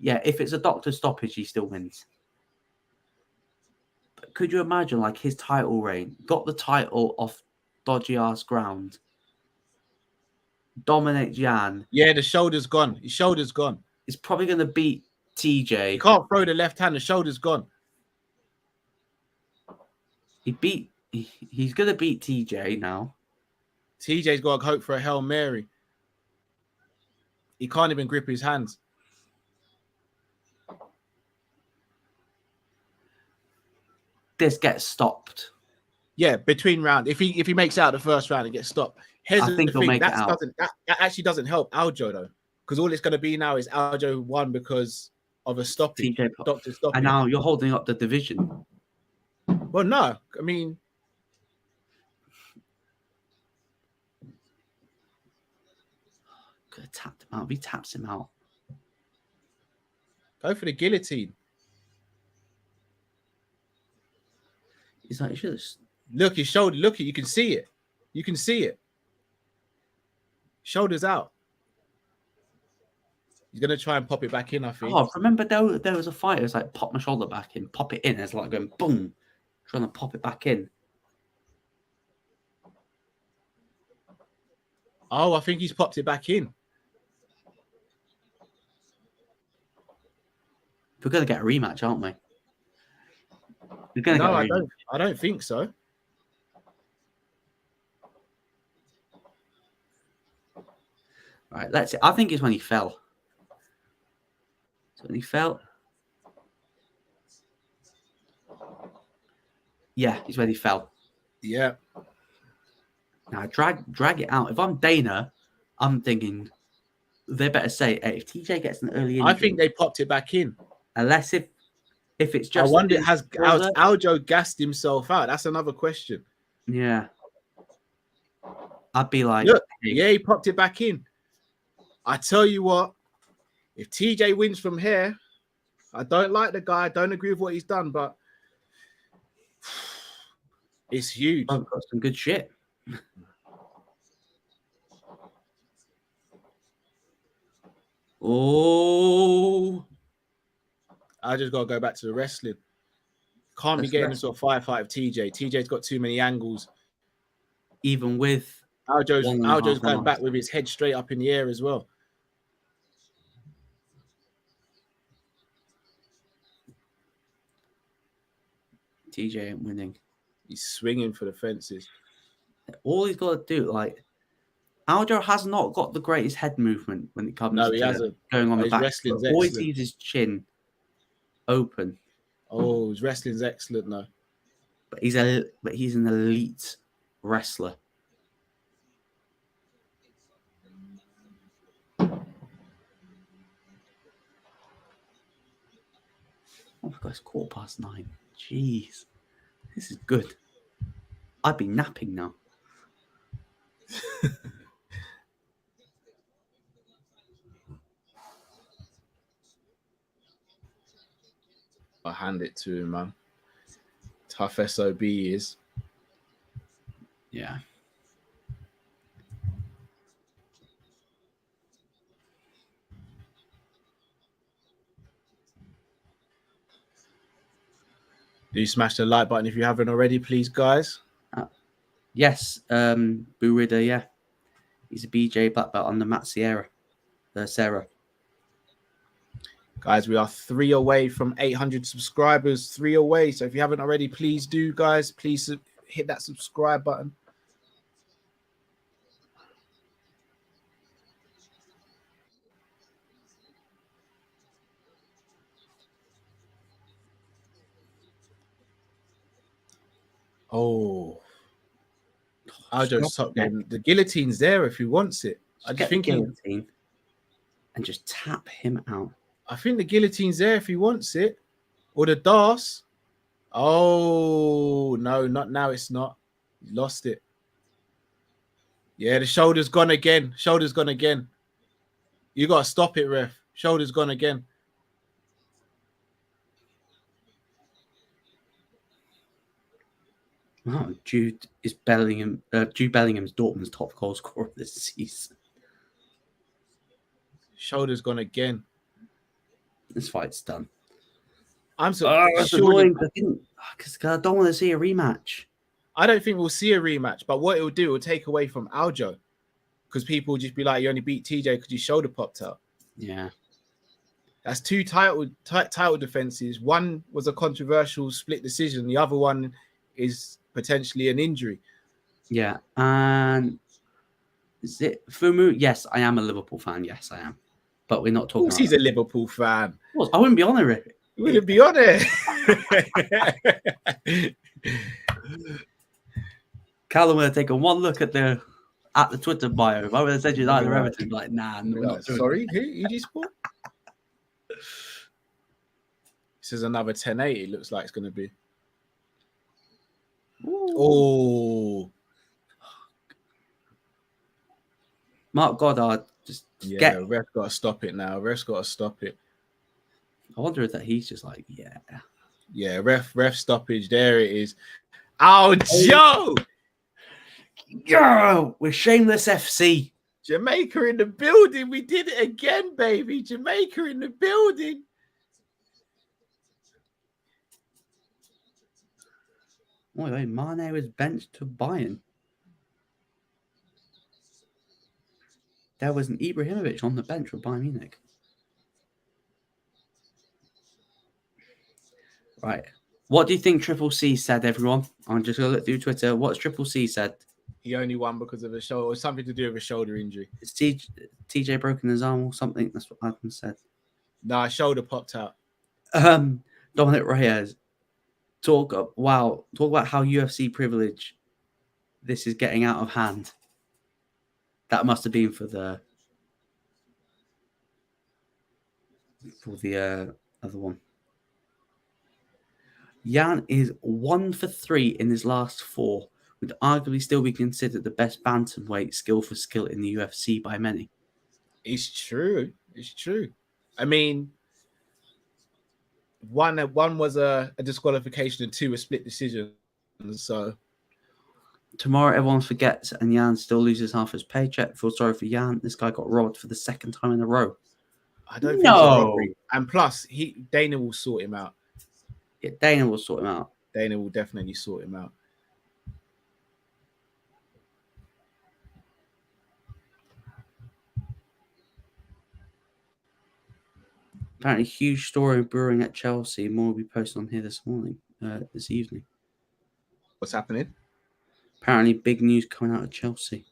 Yeah, if it's a doctor stoppage, he still wins. But could you imagine, like, his title reign? Got the title off dodgy-ass ground. Dominic Jan. Yeah, the shoulder's gone. His shoulder's gone. He's probably going to beat TJ. He can't throw the left hand. The shoulder's gone. He's going to beat TJ now. TJ's got to hope for a Hail Mary. He can't even grip his hands. This gets stopped. Yeah, between round. If he makes out the first round, it gets stopped. I think he'll make it out. That actually doesn't help Aljo though, because all it's going to be now is Aljo won because of a stoppage. Doctor stoppage. And now you're holding up the division. Well, no, I mean, out. If he taps him out. Go for the guillotine. He's like, should look, his shoulder. Look, you can see it. You can see it. Shoulders out. He's gonna try and pop it back in, I think. Oh, remember there was a fight. It was like pop my shoulder back in, pop it in. It's like going boom, trying to pop it back in. Oh, I think he's popped it back in. We're gonna get a rematch, aren't we? We're gonna No, get a rematch. I don't think so. Right, let's see. I think it's when he fell. So when he fell. Yeah, it's when he fell. Yeah. Now drag it out. If I'm Dana, I'm thinking they better say, hey, if TJ gets an early injury, I think they popped it back in. Unless if it's just I wonder, has Aljo gassed himself out? That's another question. Yeah. I'd be like, look, hey. Yeah, he popped it back in. I tell you what, if TJ wins from here, I don't like the guy. I don't agree with what he's done, but it's huge. I've got some good shit. Oh, I just got to go back to the wrestling. Can't be getting into a fight with TJ. TJ's got too many angles. Even with Aljo's going back with his head straight up in the air as well. TJ ain't winning. He's swinging for the fences. All he's got to do, like, Aljo has not got the greatest head movement when it comes to going on the back. All he sees is chin open. Oh, his wrestling's excellent though. But he's an elite wrestler. Oh my God, it's 9:15. Jeez. This is good. I'd be napping now. I'll hand it to him, man. Tough SOB he is. Yeah. Do you smash the like button if you haven't already, please, guys? Yes, Burida, yeah. He's a BJ black belt on the Matt Sarah. Guys, we are 3 away from 800 subscribers. 3 away. So if you haven't already, please do, guys. Please hit that subscribe button. Oh. The guillotine's there if he wants it. I just think guillotine and just tap him out. I think the guillotine's there if he wants it. Or the DAS. Oh, no, not now. It's not. He lost it. Yeah, the shoulder's gone again. Shoulder's gone again. You got to stop it, ref. Shoulder's gone again. Oh, Jude Bellingham's Dortmund's top goal scorer this season. Shoulder's gone again. This fight's done. I'm so that's annoying because I don't want to see a rematch. I don't think we'll see a rematch, but what it will do, it will take away from Aljo because people will just be like, you only beat TJ because your shoulder popped out. Yeah. That's 2 title defenses. One was a controversial split decision. The other one is potentially an injury. Yeah. And is it Fumu? Yes, I am a Liverpool fan. Yes, I am. But we're not talking about he's a Liverpool fan. I wouldn't be on it. You wouldn't be on it. Callum would have taken one look at the Twitter bio. If I would have said United or Everton, like, nah, we're not doing sorry, who? EG Sport? This is another 1080, it looks like it's going to be. Ooh. Oh. Mark Goddard Ref got to stop it now. Ref's got to stop it. I wonder if that he's just like, ref stoppage. There it is. Oh, Joe! Yo, we're Shameless FC. Jamaica in the building. We did it again, baby. Jamaica in the building. Oh, wait, Mane was benched to Bayern. There was an Ibrahimovic on the bench for Bayern Munich. Right. What do you think Triple C said, everyone? I'm just going to look through Twitter. What's Triple C said? He only won because of a shoulder, or something to do with a shoulder injury. Is TJ broken his arm or something? That's what Adam said. Nah, shoulder popped out. Dominic Reyes. Talk about how UFC privilege this is getting out of hand. That must have been for the other one. Jan is 1 for 3 in his last 4. Would arguably still be considered the best bantamweight skill for skill in the UFC by many. It's true. It's true. I mean, one was a disqualification and 2 a split decision. So tomorrow everyone forgets and Jan still loses half his paycheck. Feel sorry for Jan. This guy got robbed for the 2nd time in a row. I don't think it's a robbery. And plus, Dana will sort him out. Yeah, Dana will sort him out. Dana will definitely sort him out. Apparently, huge story brewing at Chelsea. More will be posted on here this evening. What's happening? Apparently, big news coming out of Chelsea.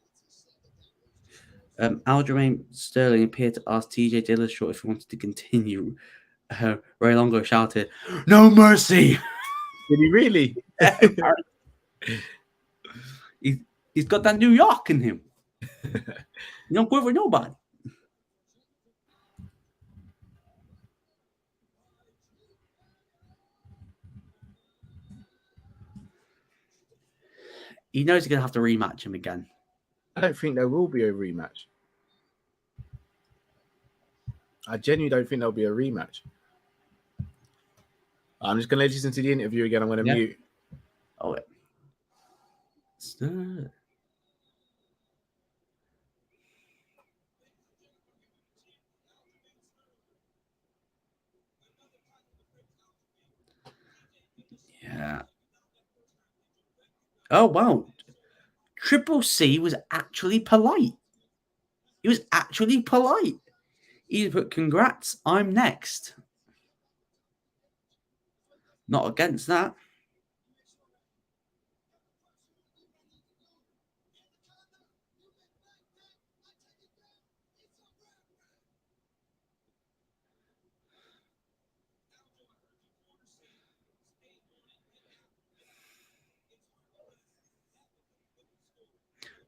Aljamain Sterling appeared to ask TJ Dillashaw if he wanted to continue. Ray Longo shouted, "No mercy!" Did he really? He's got that New York in him. You don't go for nobody. He knows he's going to have to rematch him again. I don't think there will be a rematch. I genuinely don't think there'll be a rematch. I'm just going to listen to the interview again. I'm going to mute. Oh, wait. Yeah. Oh, wow. Triple C was actually polite. He was actually polite. He put, "Congrats, I'm next." Not against that.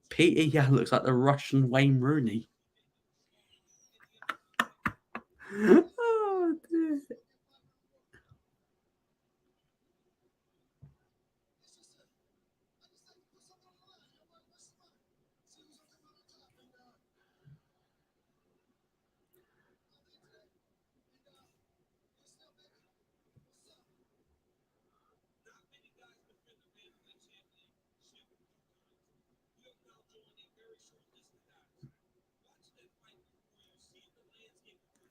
Peter looks like the Russian Wayne Rooney. Oh, dear.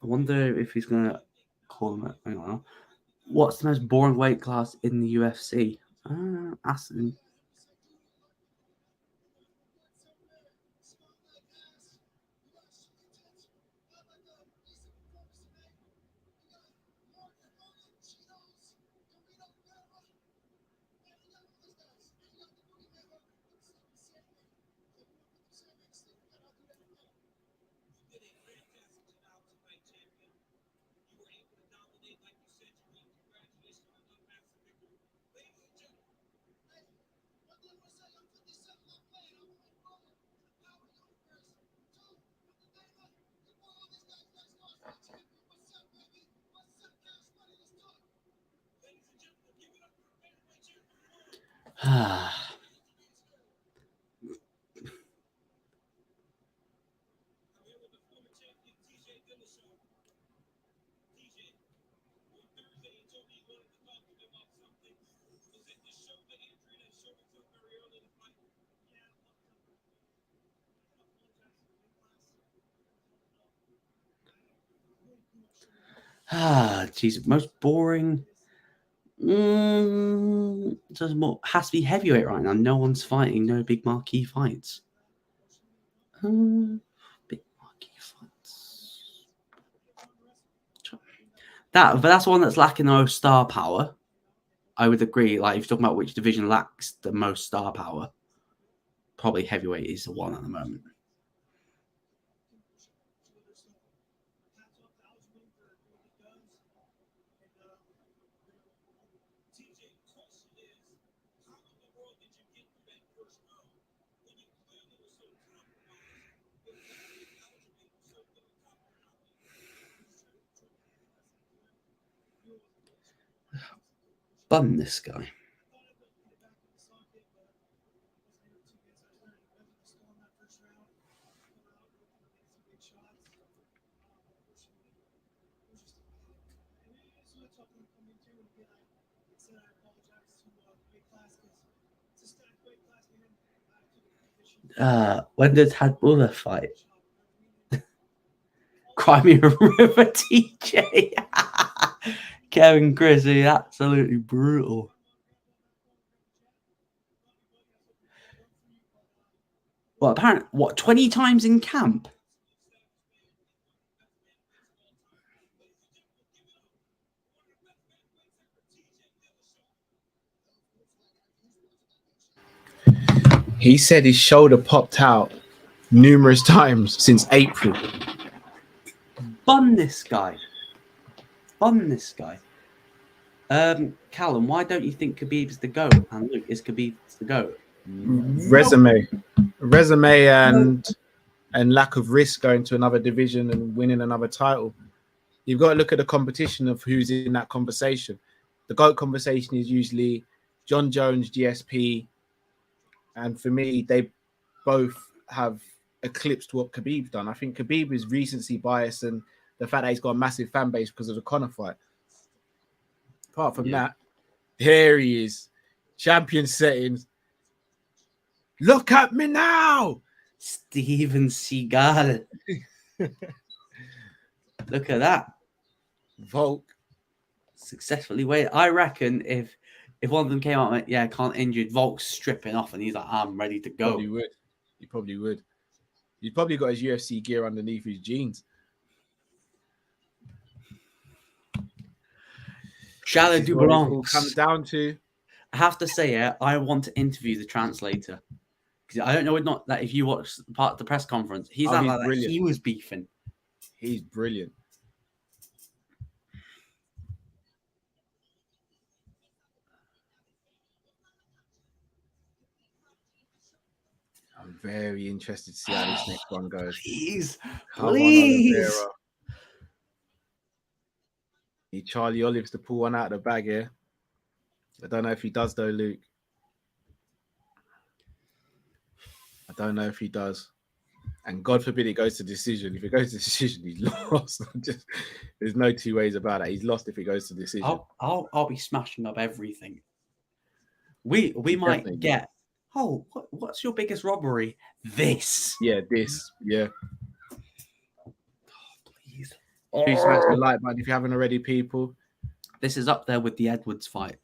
I wonder if he's going to call him. Hang on. What's the most boring weight class in the UFC? Ask him. Jeez, most boring. Has to be heavyweight right now. No one's fighting. No big marquee fights. Big marquee fights. But that's one that's lacking the most star power. I would agree. Like, if you're talking about which division lacks the most star power, probably heavyweight is the one at the moment. Bun this guy. When did Hadbullah fight? Crimea River TJ. Kevin Grizzly, absolutely brutal. Well, apparently, 20 times in camp? He said his shoulder popped out numerous times since April. Bun this guy. Bun this guy. Callum, why don't you think Khabib's the GOAT? And Luke, is Khabib the GOAT? Resume and lack of risk going to another division and winning another title. You've got to look at the competition of who's in that conversation. The GOAT conversation is usually John Jones, GSP, and for me, they both have eclipsed what Khabib's done. I think Khabib is recency bias and the fact that he's got a massive fan base because of the Conor fight. Apart from that, here he is, champion settings. Look at me now, Steven Seagal. Look at that. Volk Successfully waited. I reckon if one of them came out and went, can't injured, Volk's stripping off and he's like, I'm ready to go. He probably would. He's probably got his UFC gear underneath his jeans. Shallow du Bronx comes down to. I have to say, I want to interview the translator because I don't know that if you watch part of the press conference, he's like that. He was beefing. He's brilliant. I'm very interested to see how this next one goes. Please. Need Charlie Olives to pull one out of the bag here. I don't know if he does though, Luke. I don't know if he does. And God forbid it goes to decision. If it goes to decision, he's lost. There's no two ways about it. He's lost if it goes to decision. I'll be smashing up everything. We might get. Oh, what's your biggest robbery? This. Yeah, this. Yeah. Oh, please. Please smash the like button if you haven't already, people. This is up there with the Edwards fight.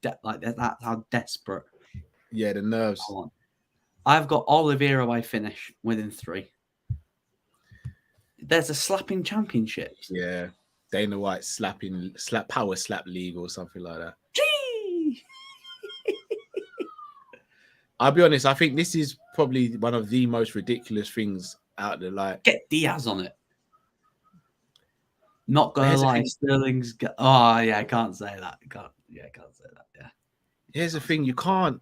That's how desperate. Yeah, the nerves. I've got Oliveira by finish within 3. There's a slapping championship. Yeah, Dana White power slap league or something like that. Gee! I'll be honest. I think this is probably one of the most ridiculous things out there. Like, get Diaz on it. Not gonna lie, Sterling's. I can't say that. I can't say that. Yeah. Here's the thing: you can't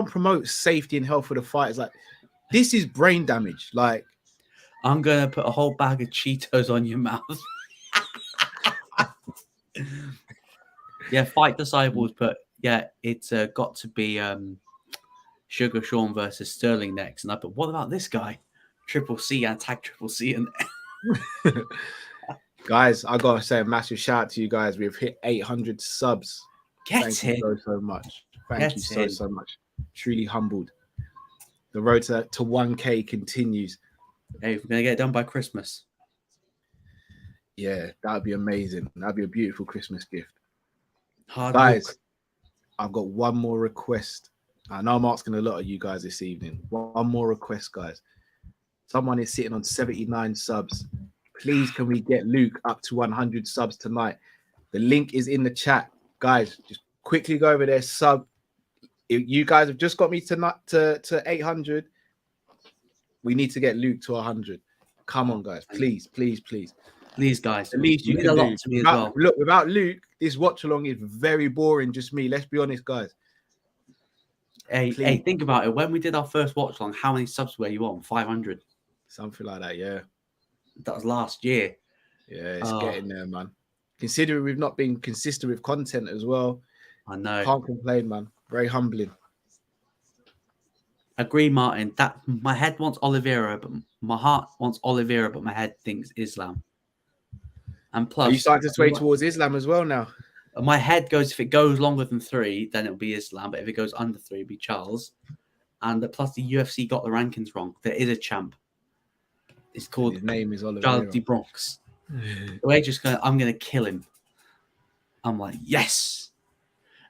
promote safety and health for the fighters. Like, this is brain damage. Like, I'm gonna put a whole bag of Cheetos on your mouth. Fight Disciples, but it's got to be Sugar Sean versus Sterling next. And I put, what about this guy? Triple C, and tag Triple C in there. Guys, I gotta say a massive shout out to you guys. We've hit 800 subs. Thank you so much. Thank you so much. Truly humbled. The road to 1K continues. Hey, we're gonna get it done by Christmas. Yeah, that would be amazing. That'd be a beautiful Christmas gift. Guys, I've got one more request. I know I'm asking a lot of you guys this evening. One more request, guys. Someone is sitting on 79 subs. Please, can we get Luke up to 100 subs tonight? The link is in the chat. Guys, just quickly go over there, sub. If you guys have just got me to 800, we need to get Luke to 100. Come on, guys. Please, please, please. Please, guys. At least you mean can a lot do. to me as well. Look, without Luke, this watch along is very boring. Just me. Let's be honest, guys. Hey, think about it. When we did our first watch along, how many subs were you on? 500. Something like that, yeah. That was last year. Yeah, it's getting there, man. Considering we've not been consistent with content as well. I know. Can't complain, man. Very humbling. Agree, Martin. That my head wants Oliveira, but my heart wants Oliveira, but my head thinks Islam. And plus, are you starting to sway towards Islam as well now? My head goes, if it goes longer than 3, then it'll be Islam. But if it goes under 3, it'll be Charles. And plus, the UFC got the rankings wrong. There is a champ. It's called His name is Oliveira. Charles de Bronx. We're just going, I'm going to kill him. I'm like, yes.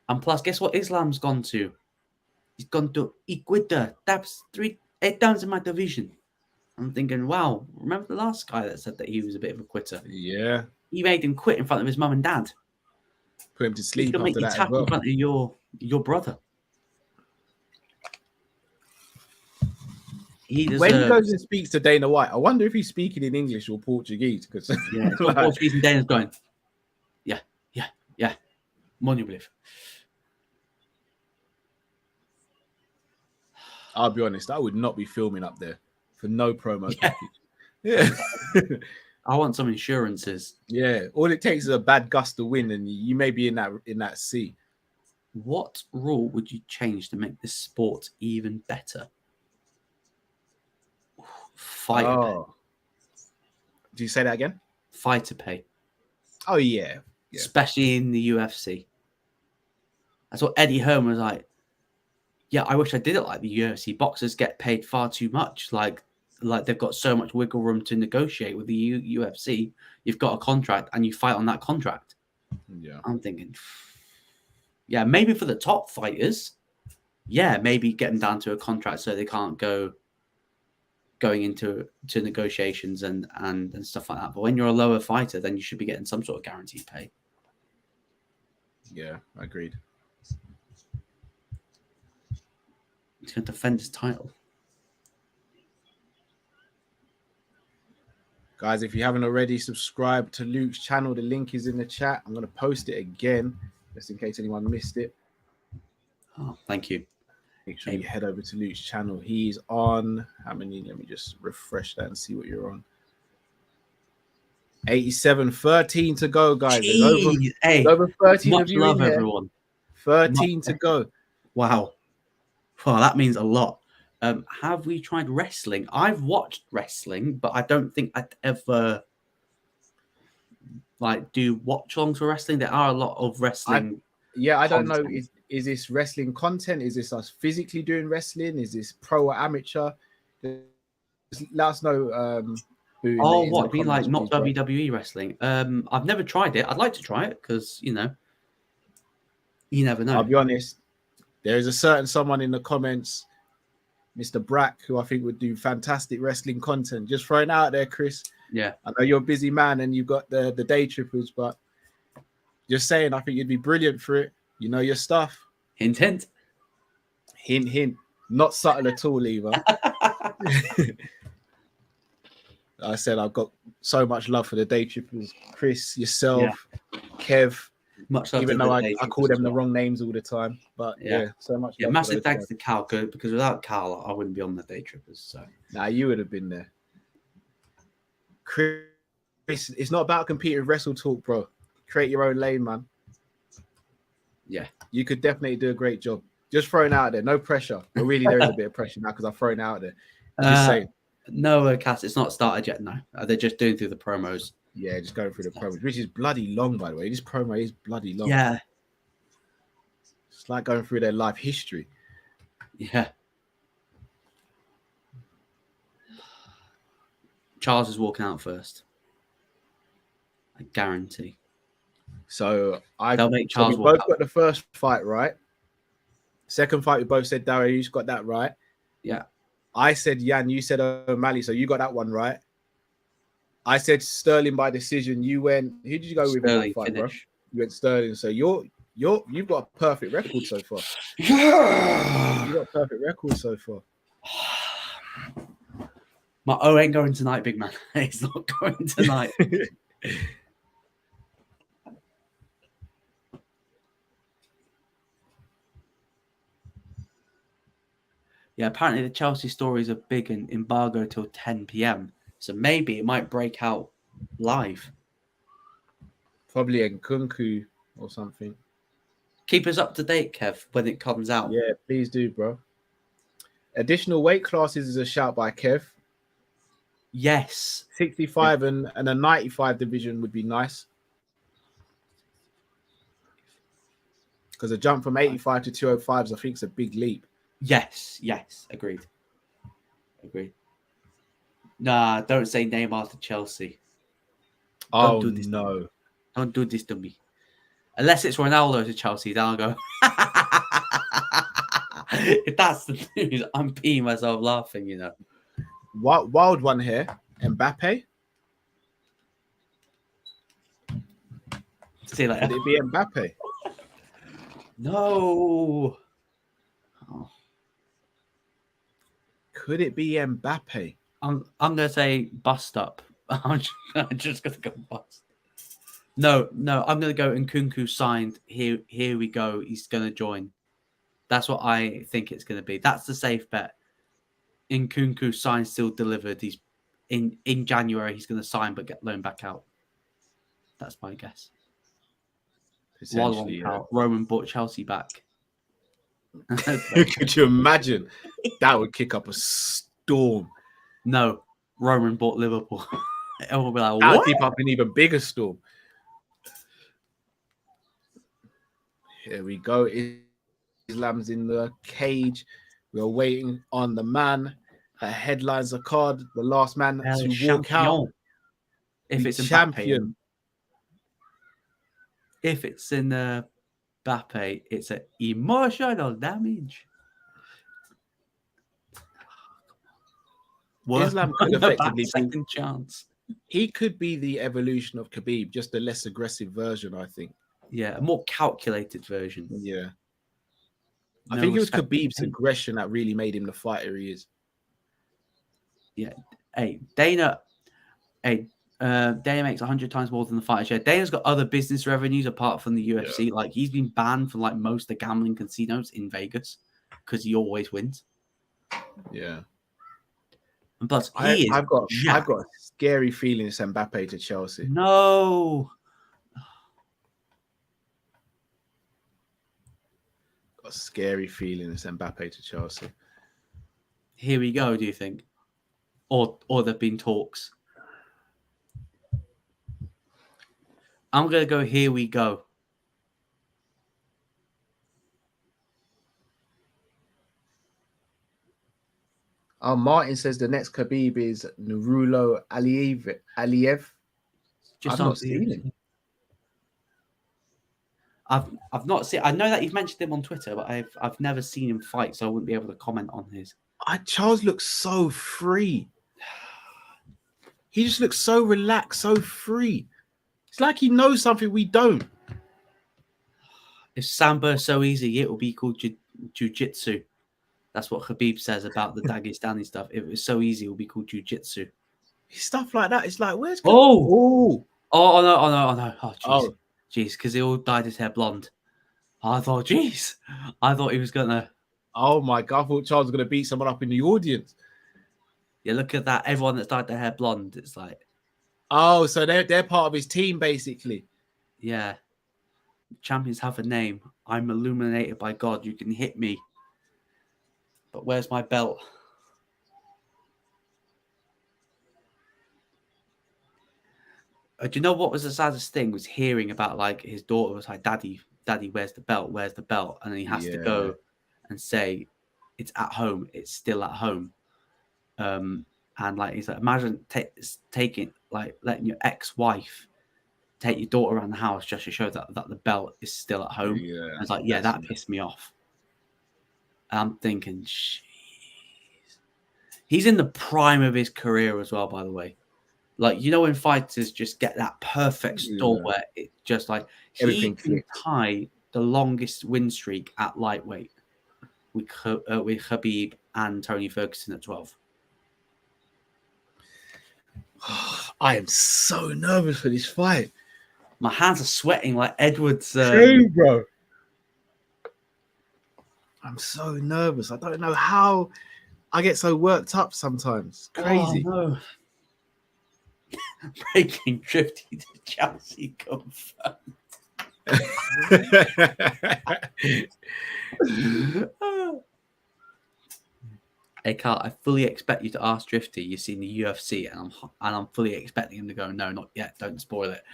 And plus, guess what Islam's gone to? He's gone to Ecuador. That's 8 downs in my division. I'm thinking, wow, remember the last guy that said that he was a bit of a quitter? Yeah. He made him quit in front of his mum and dad. Put him to sleep. He's going to make you tap in front of your brother. When he goes and speaks to Dana White, I wonder if he's speaking in English or Portuguese. Because Portuguese and Dana's going, yeah. Money believe. I'll be honest, I would not be filming up there for no promo package. Yeah. I want some insurances. Yeah. All it takes is a bad gust of wind and you may be in that sea. What rule would you change to make this sport even better? Fighter pay. Do you say that again? Fighter pay. Oh, yeah. Especially in the UFC. That's what Eddie Hearn was like. Yeah, I wish I did it like the UFC. Boxers get paid far too much. Like they've got so much wiggle room to negotiate with the UFC. You've got a contract and you fight on that contract. Yeah. I'm thinking, yeah, maybe for the top fighters, yeah, maybe get them down to a contract so they can't going into negotiations and stuff like that. But when you're a lower fighter, then you should be getting some sort of guaranteed pay. Yeah, agreed. He's going to defend his title. Guys, if you haven't already, subscribe to Luke's channel. The link is in the chat. I'm going to post it again, just in case anyone missed it. Oh, thank you. Make sure you head over to Luke's channel. He's on how many? Let me just refresh that and see what you're on. 87, 13 to go, guys. There's over 13 of you in there. Everyone. 13 to go. Wow. Well, that means a lot. Have we tried wrestling? I've watched wrestling, but I don't think I'd ever do watch-alongs for wrestling. There are a lot of wrestling. I don't know. Is this wrestling content? Is this us physically doing wrestling? Is this pro or amateur? Just let us know. What? Be like not WWE wrestling? I've never tried it. I'd like to try it because you never know. I'll be honest. There is a certain someone in the comments, Mr. Brack, who I think would do fantastic wrestling content. Just throwing it out there, Chris. Yeah. I know you're a busy man and you've got the day trippers, but just saying, I think you'd be brilliant for it. You know your stuff. Hint, hint. Hint, hint. Not subtle at all, either. I said I've got so much love for the day trippers. Chris, yourself, Kev. Much love. Even though I call them the wrong names all the time. But yeah so much. Yeah, massive thanks to Cal, because without Cal, I wouldn't be on the day trippers. So you would have been there. Chris, it's not about competing with Wrestle Talk, bro. Create your own lane, man. Yeah. You could definitely do a great job. Just throwing out there, no pressure. But really, there is a bit of pressure now because I've thrown out there. Just saying. No, Cass, it's not started yet. No, they're just doing through the promos. Yeah, just going through the promos, which is bloody long, by the way. This promo is bloody long. Yeah. It's like going through their life history. Yeah. Charles is walking out first. I guarantee. So They'll make so we Charles walk both out. got the first fight right. Second fight, we both said Darius got that right. Yeah. I said Yan, you said O'Malley, so you got that one right. I said Sterling by decision. You went. Who did you go with in that fight, bro? You went Sterling. So you've got a perfect record so far. Yeah. You got a perfect record so far. My O ain't going tonight, big man. It's not going tonight. Yeah, apparently the Chelsea stories are big and embargo till 10 p.m. So maybe it might break out live. Probably in Kunku or something. Keep us up to date, Kev, when it comes out. Yeah, please do, bro. Additional weight classes is a shout by Kev. Yes. 65 and a 95 division would be nice. Because a jump from 85 to 205s, I think, is a big leap. Yes. Agreed. Nah, don't say Neymar to Chelsea. Don't do this. No. Don't do this to me. Unless it's Ronaldo to Chelsea, then I'll go. If that's the news, I'm peeing myself laughing, you know. Wild one here. Mbappe. See you later. Could it be Mbappe? No. Oh. Could it be Mbappe? I'm gonna say bust up. I'm just gonna go bust. No, I'm gonna go Nkunku signed. Here we go. He's gonna join. That's what I think it's gonna be. That's the safe bet. Nkunku signed, still delivered. He's in January. He's gonna sign but get loaned back out. That's my guess. Essentially, yeah. Roman bought Chelsea back. Could you imagine? That would kick up a storm. No, Roman bought Liverpool. Everyone will be like, that what? would keep up an even bigger storm. Here we go. Islam's in the cage. We're waiting on the man. Headlines are card. The last man to walk out. If it's champion. If it's in Mbappe, it's an emotional damage. Islam could effectively second chance. He could be the evolution of Khabib, just a less aggressive version, I think. Yeah, a more calculated version. Yeah. I think it was Khabib's aggression that really made him the fighter he is. Yeah. Dana makes 100 times more than the fighter share. Dana's got other business revenues apart from the UFC. Yeah. Like, he's been banned from like most of the gambling casinos in Vegas because he always wins. Yeah. And plus, I've got a scary feeling it's Mbappe to Chelsea. No. Got a scary feeling it's Mbappe to Chelsea. Here we go, do you think? Or there've been talks? I'm going to go, here we go. Oh, Martin says the next Khabib is Nurulo Aliyev. I've not seen him. I've not seen. I know that you've mentioned him on Twitter, but I've never seen him fight, so I wouldn't be able to comment on his. Charles looks so free. He just looks so relaxed, so free. It's like he knows something we don't. If Sambo is so easy, it will be called jiu-jitsu. That's what Khabib says about the Dagestani stuff. If it was so easy, it would be called jiu-jitsu. Stuff like that. It's like, where's... Oh, no. Oh, jeez, because he all dyed his hair blonde. I thought he was going to... Oh, my God. I thought Charles was going to beat someone up in the audience. Yeah, look at that. Everyone that's dyed their hair blonde, it's like... Oh, so they're part of his team, basically. Yeah. Champions have a name. I'm illuminated by God. You can hit me. But where's my belt? Do you know what was the saddest thing? Was hearing about, like, his daughter was like, Daddy, where's the belt? Where's the belt? And then he has to go and say, it's at home. It's still at home. And like, he's like, imagine taking, like, letting your ex-wife take your daughter around the house just to show that the belt is still at home. Yeah, I was like, yeah, that pissed me off. I'm thinking, jeez. He's in the prime of his career as well, by the way. Like, you know, when fighters just get that perfect storm where it just like everything can tie the longest win streak at lightweight with Khabib and Tony Ferguson at 12. I am so nervous for this fight. My hands are sweating like Edwards. Same, bro. I'm so nervous. I don't know how I get so worked up sometimes. Crazy. Oh, no. Breaking Drifty to Chelsea confirmed. Hey Carl, I fully expect you to ask Drifty. You've seen the UFC, and I'm fully expecting him to go, no, not yet. Don't spoil it.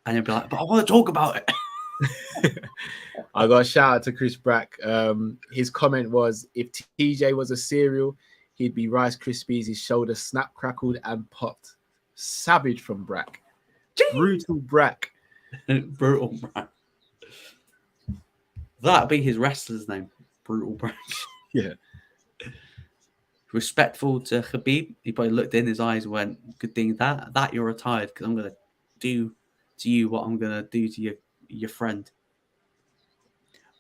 And he'll be like, but I want to talk about it. I got a shout out to Chris Brack. His comment was, if TJ was a cereal, he'd be Rice Krispies. His shoulder snapped, crackled, and popped. Savage from Brack. Jeez. Brutal Brack. Brutal Brack. That'd be his wrestler's name. Brutal Brack. Yeah. Respectful to Khabib. He probably looked in his eyes and went, good thing that you're retired, because I'm going to do to you what I'm going to do to your friend.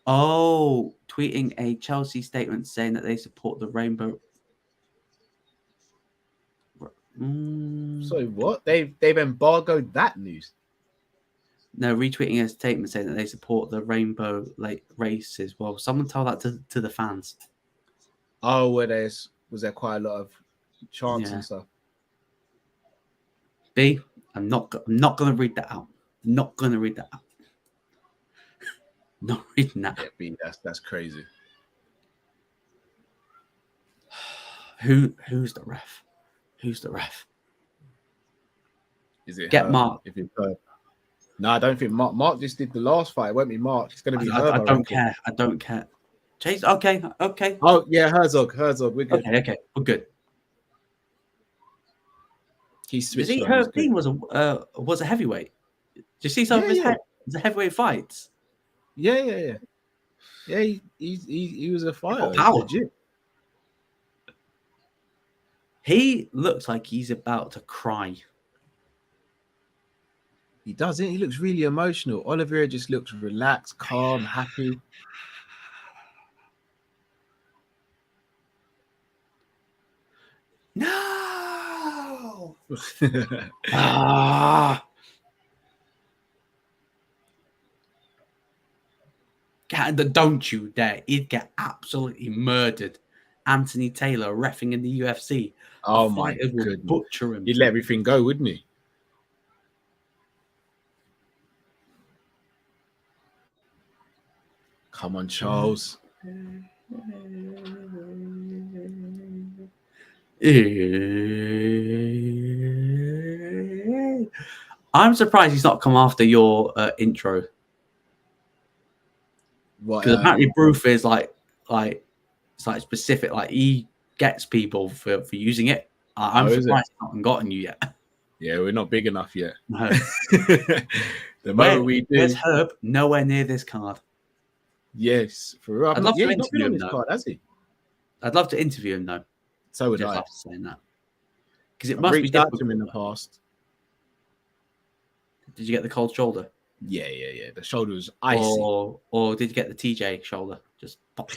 Oh, tweeting a Chelsea statement saying that they support the rainbow. So what? They've embargoed that news. No, retweeting a statement saying that they support the rainbow races. Well, someone tell that to the fans. Oh, was there quite a lot of chants and stuff? B, I'm not going to read that out. I'm not going to read that out. Not reading that. Yeah, B, that's crazy. Who's the ref? Who's the ref? Is it Get Mark? If it's her. No, I don't think Mark. Mark just did the last fight. It won't be Mark. It's going to be her. I don't care. I don't care. Chase. Okay. Oh yeah, Herzog. We're good. Okay. We're good. He switched. Herbine was a heavyweight. Did you see some of his head? It's a heavyweight fights. Yeah. Yeah, he was a fighter. Legit. He looks like he's about to cry. He doesn't. He looks really emotional. Oliveira just looks relaxed, calm, happy. No! Don't you dare. He'd get absolutely murdered. Anthony Taylor reffing in the UFC. Oh my goodness. Butcher him. He'd let everything go, wouldn't he? Come on, Charles. I'm surprised he's not come after your intro. Because apparently Bruce is like it's like specific, like he gets people for using it. I'm surprised he hasn't gotten you yet. Yeah, we're not big enough yet. No. The moment we do, there's Herb nowhere near this card. Yes, for real. I'd love to interview him, this card, has he? I'd love to interview him though. So would I. After saying that, because it must be difficult to him in the past. Did you get the cold shoulder? Yeah. The shoulder was icy. Or did you get the TJ shoulder? Just pop.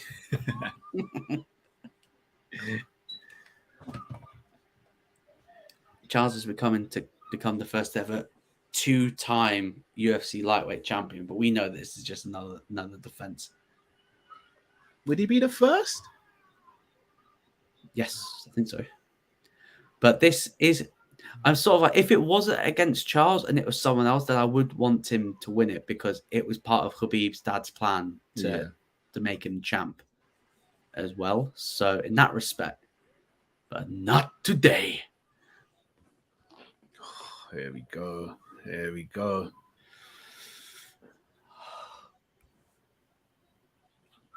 Charles is become the first ever 2-time UFC lightweight champion, but we know this is just another defense. Would he be the first? Yes, I think so. But this is, I'm sort of like, if it wasn't against Charles and it was someone else, then I would want him to win it because it was part of Khabib's dad's plan to make him champ as well. So in that respect, but not today. Here we go.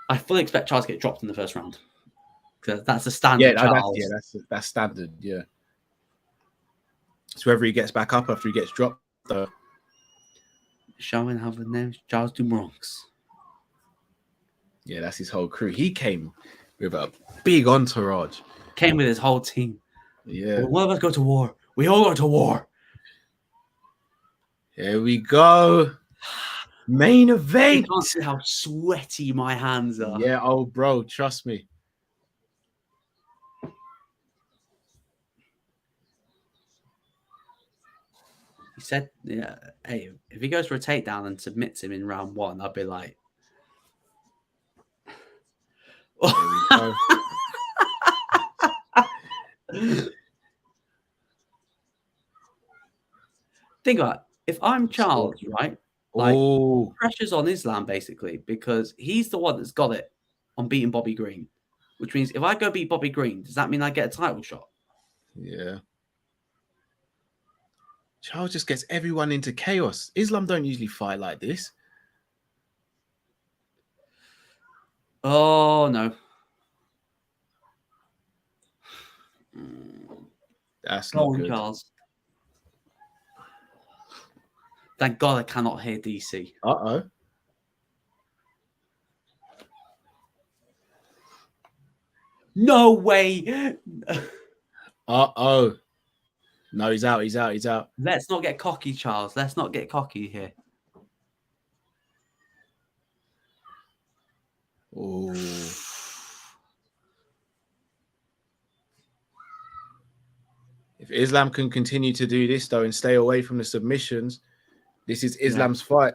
I fully expect Charles to get dropped in the first round. Because that's the standard. That's standard. Yeah. So whether he gets back up after he gets dropped, though. Showing how the name's Charles Dumronks. Yeah, that's his whole crew. He came with a big entourage. Came with his whole team. Yeah. When one of us go to war, we all go to war. Here we go. Main event. You can't see how sweaty my hands are. Yeah, oh, bro, trust me. He said, "Yeah, hey, if he goes for a takedown and submits him in round 1, I'd be like, think about it. If I'm Charles, right? Like, pressure's on Islam basically because he's the one that's got it on beating Bobby Green, which means if I go beat Bobby Green, does that mean I get a title shot? Yeah. Charles just gets everyone into chaos. Islam don't usually fight like this. Oh, no. That's not good. Charles. Thank God I cannot hear DC. Uh-oh. No way. Uh-oh. No, he's out. He's out. He's out. Let's not get cocky, Charles. Let's not get cocky here. Oh. If Islam can continue to do this, though, and stay away from the submissions, this is Islam's fight.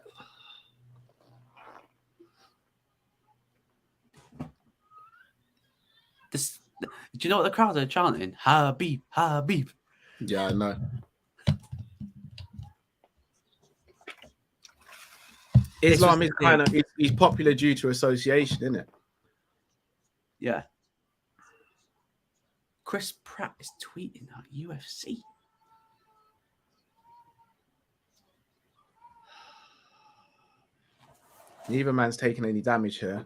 Do you know what the crowd are chanting? Habib, Habib. Yeah, I know. Islam is kind of, he's popular due to association, isn't it? Yeah. Chris Pratt is tweeting at UFC. Neither man's taking any damage here.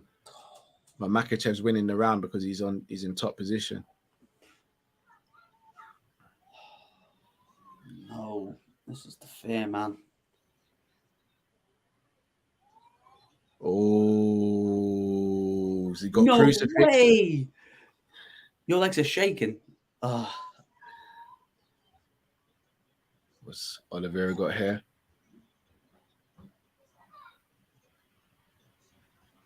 But Makhachev's winning the round because he's in top position. No, this is the fear, man. Oh, he got no crucifix. Way. Your legs are shaking. What's Oliveira got here?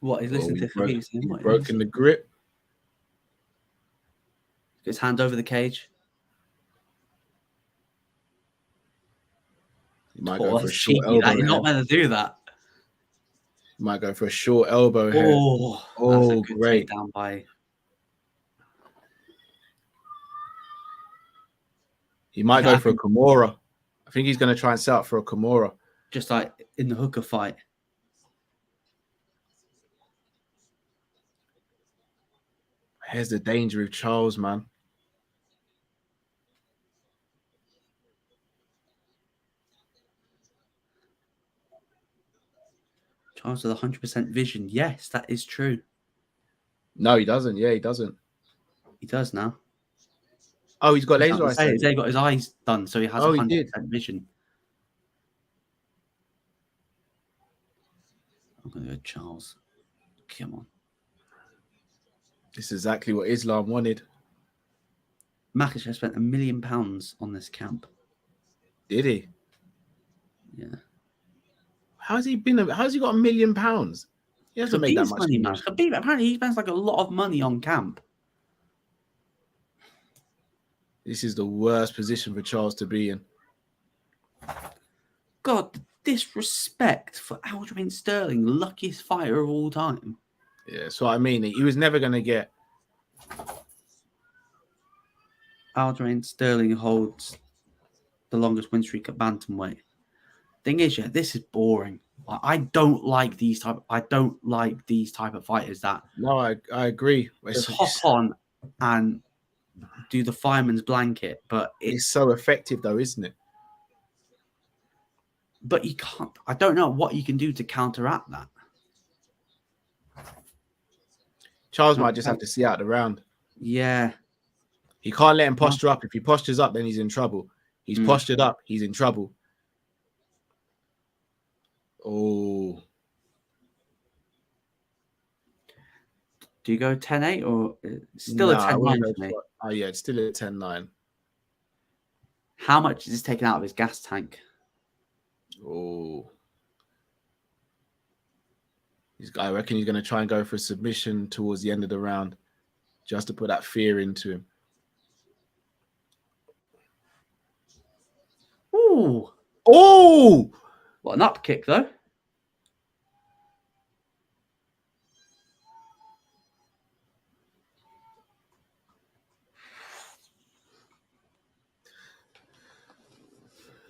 What? He's listening to Khabib. He's broken the grip. His hand over the cage. He might go for a short elbow. You're not meant to do that. He might go for a short elbow here. Oh, great. Down by. He might go for a Kimura. I think he's going to try and set up for a Kimura. Just like in the hooker fight. Here's the danger of Charles, man. Charles with 100% vision. Yes, that is true. No, he doesn't. Yeah, he doesn't. He does now. Oh, he's got laser eyes. He got his eyes done, so he has 100% vision. I'm going to go Charles. Come on. This is exactly what Islam wanted. Makhachev spent £1 million on this camp. Did he? Yeah. How's he got £1 million? He hasn't made that much money, man. Khabib, apparently he spends like a lot of money on camp. This is the worst position for Charles to be in. God, the disrespect for Aljamain Sterling, luckiest fighter of all time. Yeah, that's what I mean. He was never going to get. Aljamain Sterling holds the longest win streak at bantamweight. Thing is, this is boring. I don't like these type of fighters that. No, I agree. Just hop on and do the fireman's blanket, but it's so effective, though, isn't it? But you can't. I don't know what you can do to counteract that. Charles might just have to see out the round. Yeah. He can't let him posture up. If he postures up, then he's in trouble. He's postured up. He's in trouble. Oh. Do you go 10-8 or still a 10-9 for me? Oh, yeah, it's still a 10-9. How much is this taken out of his gas tank? Oh. I reckon he's going to try and go for a submission towards the end of the round just to put that fear into him. Ooh. Oh! What an up kick, though.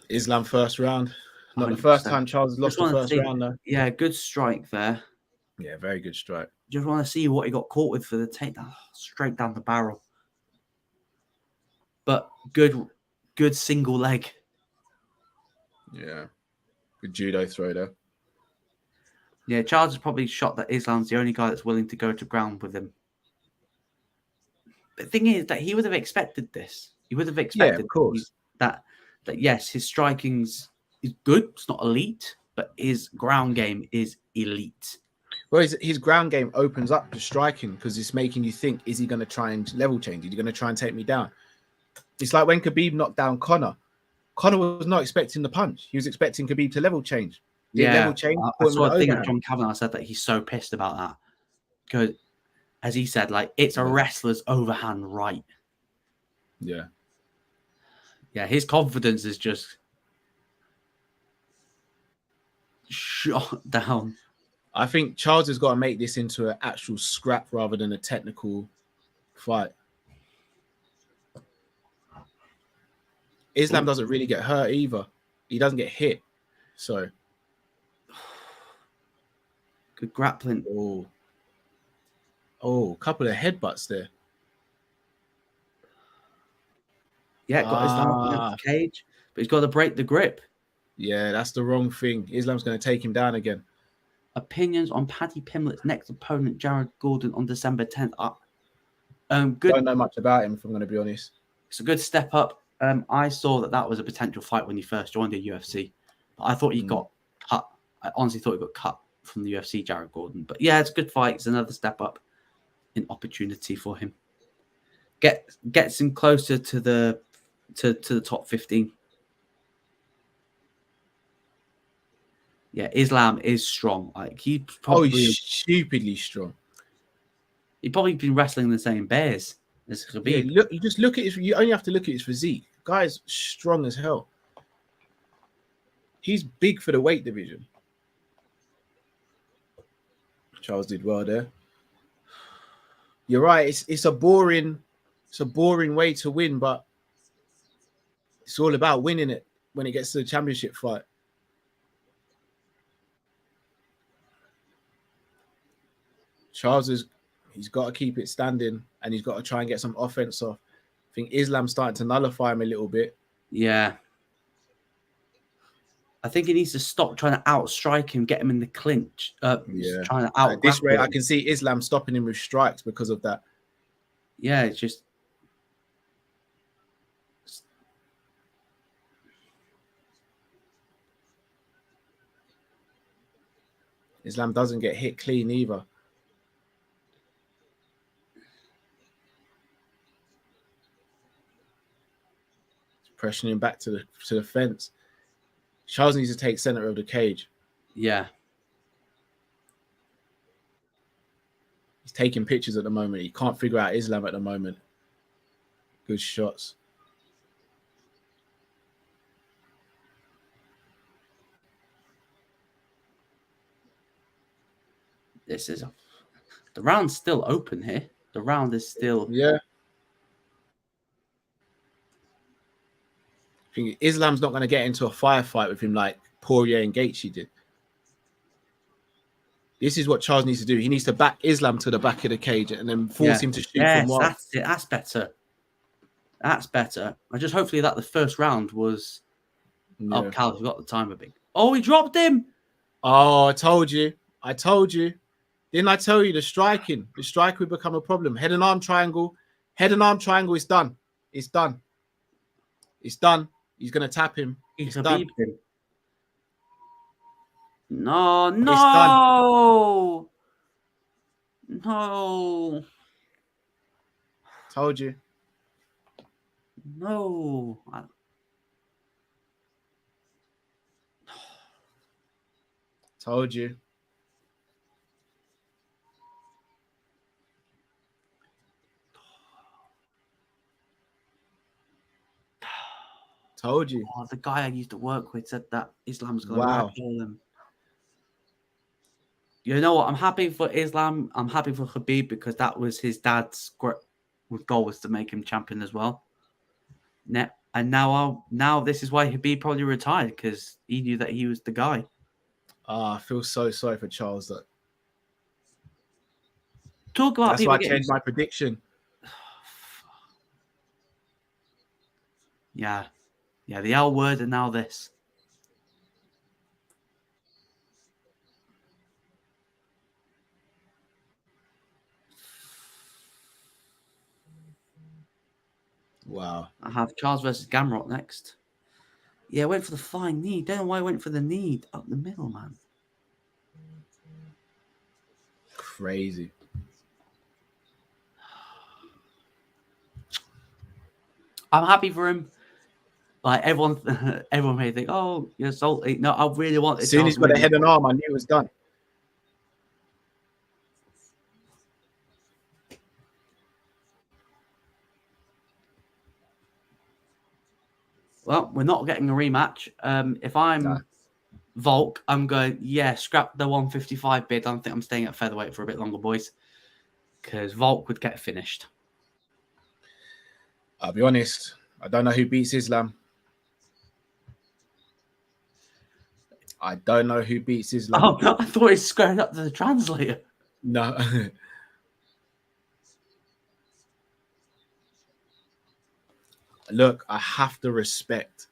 Islam first round. Not 100%. the first time Charles has lost the first round, though. Yeah, good strike there. Yeah, very good strike. Just want to see what he got caught with for the takedown. Straight down the barrel. But good single leg. Yeah. Good judo throw there. Yeah, Charles has probably shot that Islam's the only guy that's willing to go to ground with him. The thing is that he would have expected this. He would have expected, of course, that yes, his striking's is good. It's not elite, but his ground game is elite. Well, his ground game opens up to striking because it's making you think, is he going to try and level change? Is he going to try and take me down? It's like when Khabib knocked down Conor. Conor was not expecting the punch. He was expecting Khabib to level change. Level change. I saw a thing of John Kavanagh said that he's so pissed about that. Because, as he said, like, it's a wrestler's overhand right. Yeah. Yeah, his confidence is just shot down. I think Charles has got to make this into an actual scrap rather than a technical fight. Islam doesn't really get hurt either. He doesn't get hit. So. Good grappling. Oh, a couple of headbutts there. Yeah, got Islam up against the cage, but he's got to break the grip. Yeah, that's the wrong thing. Islam's going to take him down again. Opinions on Paddy Pimblett's next opponent, Jared Gordon, on December 10th. Good. Don't know much about him, if I'm going to be honest. It's a good step up. I saw that was a potential fight when he first joined the UFC. But I thought he got cut. I honestly thought he got cut from the UFC, Jared Gordon. But yeah, it's a good fight. It's another step up in opportunity for him. Gets him closer to the top 15. Yeah, Islam is strong. Like he's stupidly strong. He's probably been wrestling the same bears as Khabib. Yeah, you just look at his. You only have to look at his physique. Guy's strong as hell. He's big for the weight division. Charles did well there. You're right. It's a boring way to win, but it's all about winning it when it gets to the championship fight. Charles he's got to keep it standing and he's got to try and get some offense off. I think Islam's starting to nullify him a little bit. Yeah. I think he needs to stop trying to outstrike him, get him in the clinch. Trying to out. This way, I can see Islam stopping him with strikes because of that. Yeah, it's just. Islam doesn't get hit clean either. Pressuring him back to the fence. Charles needs to take center of the cage. Yeah. He's taking pictures at the moment. He can't figure out Islam at the moment. Good shots. The round's still open here. The round is still. Yeah. I think Islam's not going to get into a firefight with him like Poirier and Gaethje did. This is what Charles needs to do. He needs to back Islam to the back of the cage and then force him to shoot from one. That's it. That's better. That's better. I just hopefully that the first round was. Yeah. Oh, Cal, you got the timer big. Oh, he dropped him. Oh, I told you. Didn't I tell you the striking? The strike would become a problem. Head and arm triangle. Head and arm triangle is done. It's done. It's done. He's going to tap him. He's done. Him. No, It's done. no. Told you. No. Told you. Told you. Oh, the guy I used to work with said that Islam's going to ragdoll him. You know what? I'm happy for Islam. I'm happy for Khabib because that was his dad's goal, was to make him champion as well. And now this is why Khabib probably retired, because he knew that he was the guy. I feel so sorry for Charles. That talk about that's people why I changed my prediction. Yeah, the L word and now this. Wow. I have Charles versus Gamrot next. Yeah, went for the flying knee. Don't know why I went for the knee up the middle, man. Crazy. I'm happy for him. Like everyone may think, "Oh, you're salty." No, I really wanted. As soon as he's got a head and arm, I knew it was done. Well, we're not getting a rematch. If I'm Volk, I'm going, scrap the 155 bid. I don't think I'm staying at featherweight for a bit longer, boys, because Volk would get finished. I'll be honest. I don't know who beats Islam. I don't know who beats Islam. Oh, no, I thought he squared up to the translator. No. Look, I have to respect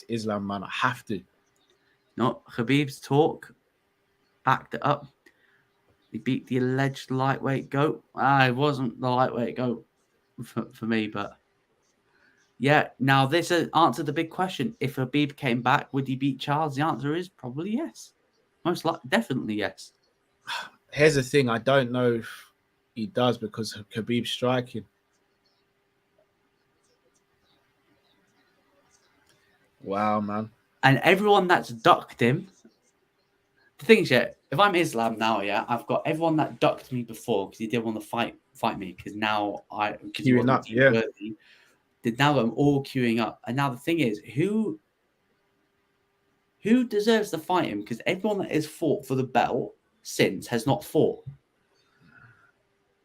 Islam, man. I have to. No, Khabib's talk backed it up. He beat the alleged lightweight GOAT. It wasn't the lightweight GOAT for me, but yeah. Now this answered the big question: if Khabib came back, would he beat Charles? The answer is probably yes. Most likely, definitely yes. Here's the thing: I don't know if he does because of Khabib's striking. Wow, man. And everyone that's ducked him. The thing is, if I'm Islam now, I've got everyone that ducked me before because he didn't want to fight me, because now queuing up, worthy. Now I'm all queuing up, and now the thing is, who deserves to fight him? Because everyone that has fought for the belt since has not fought.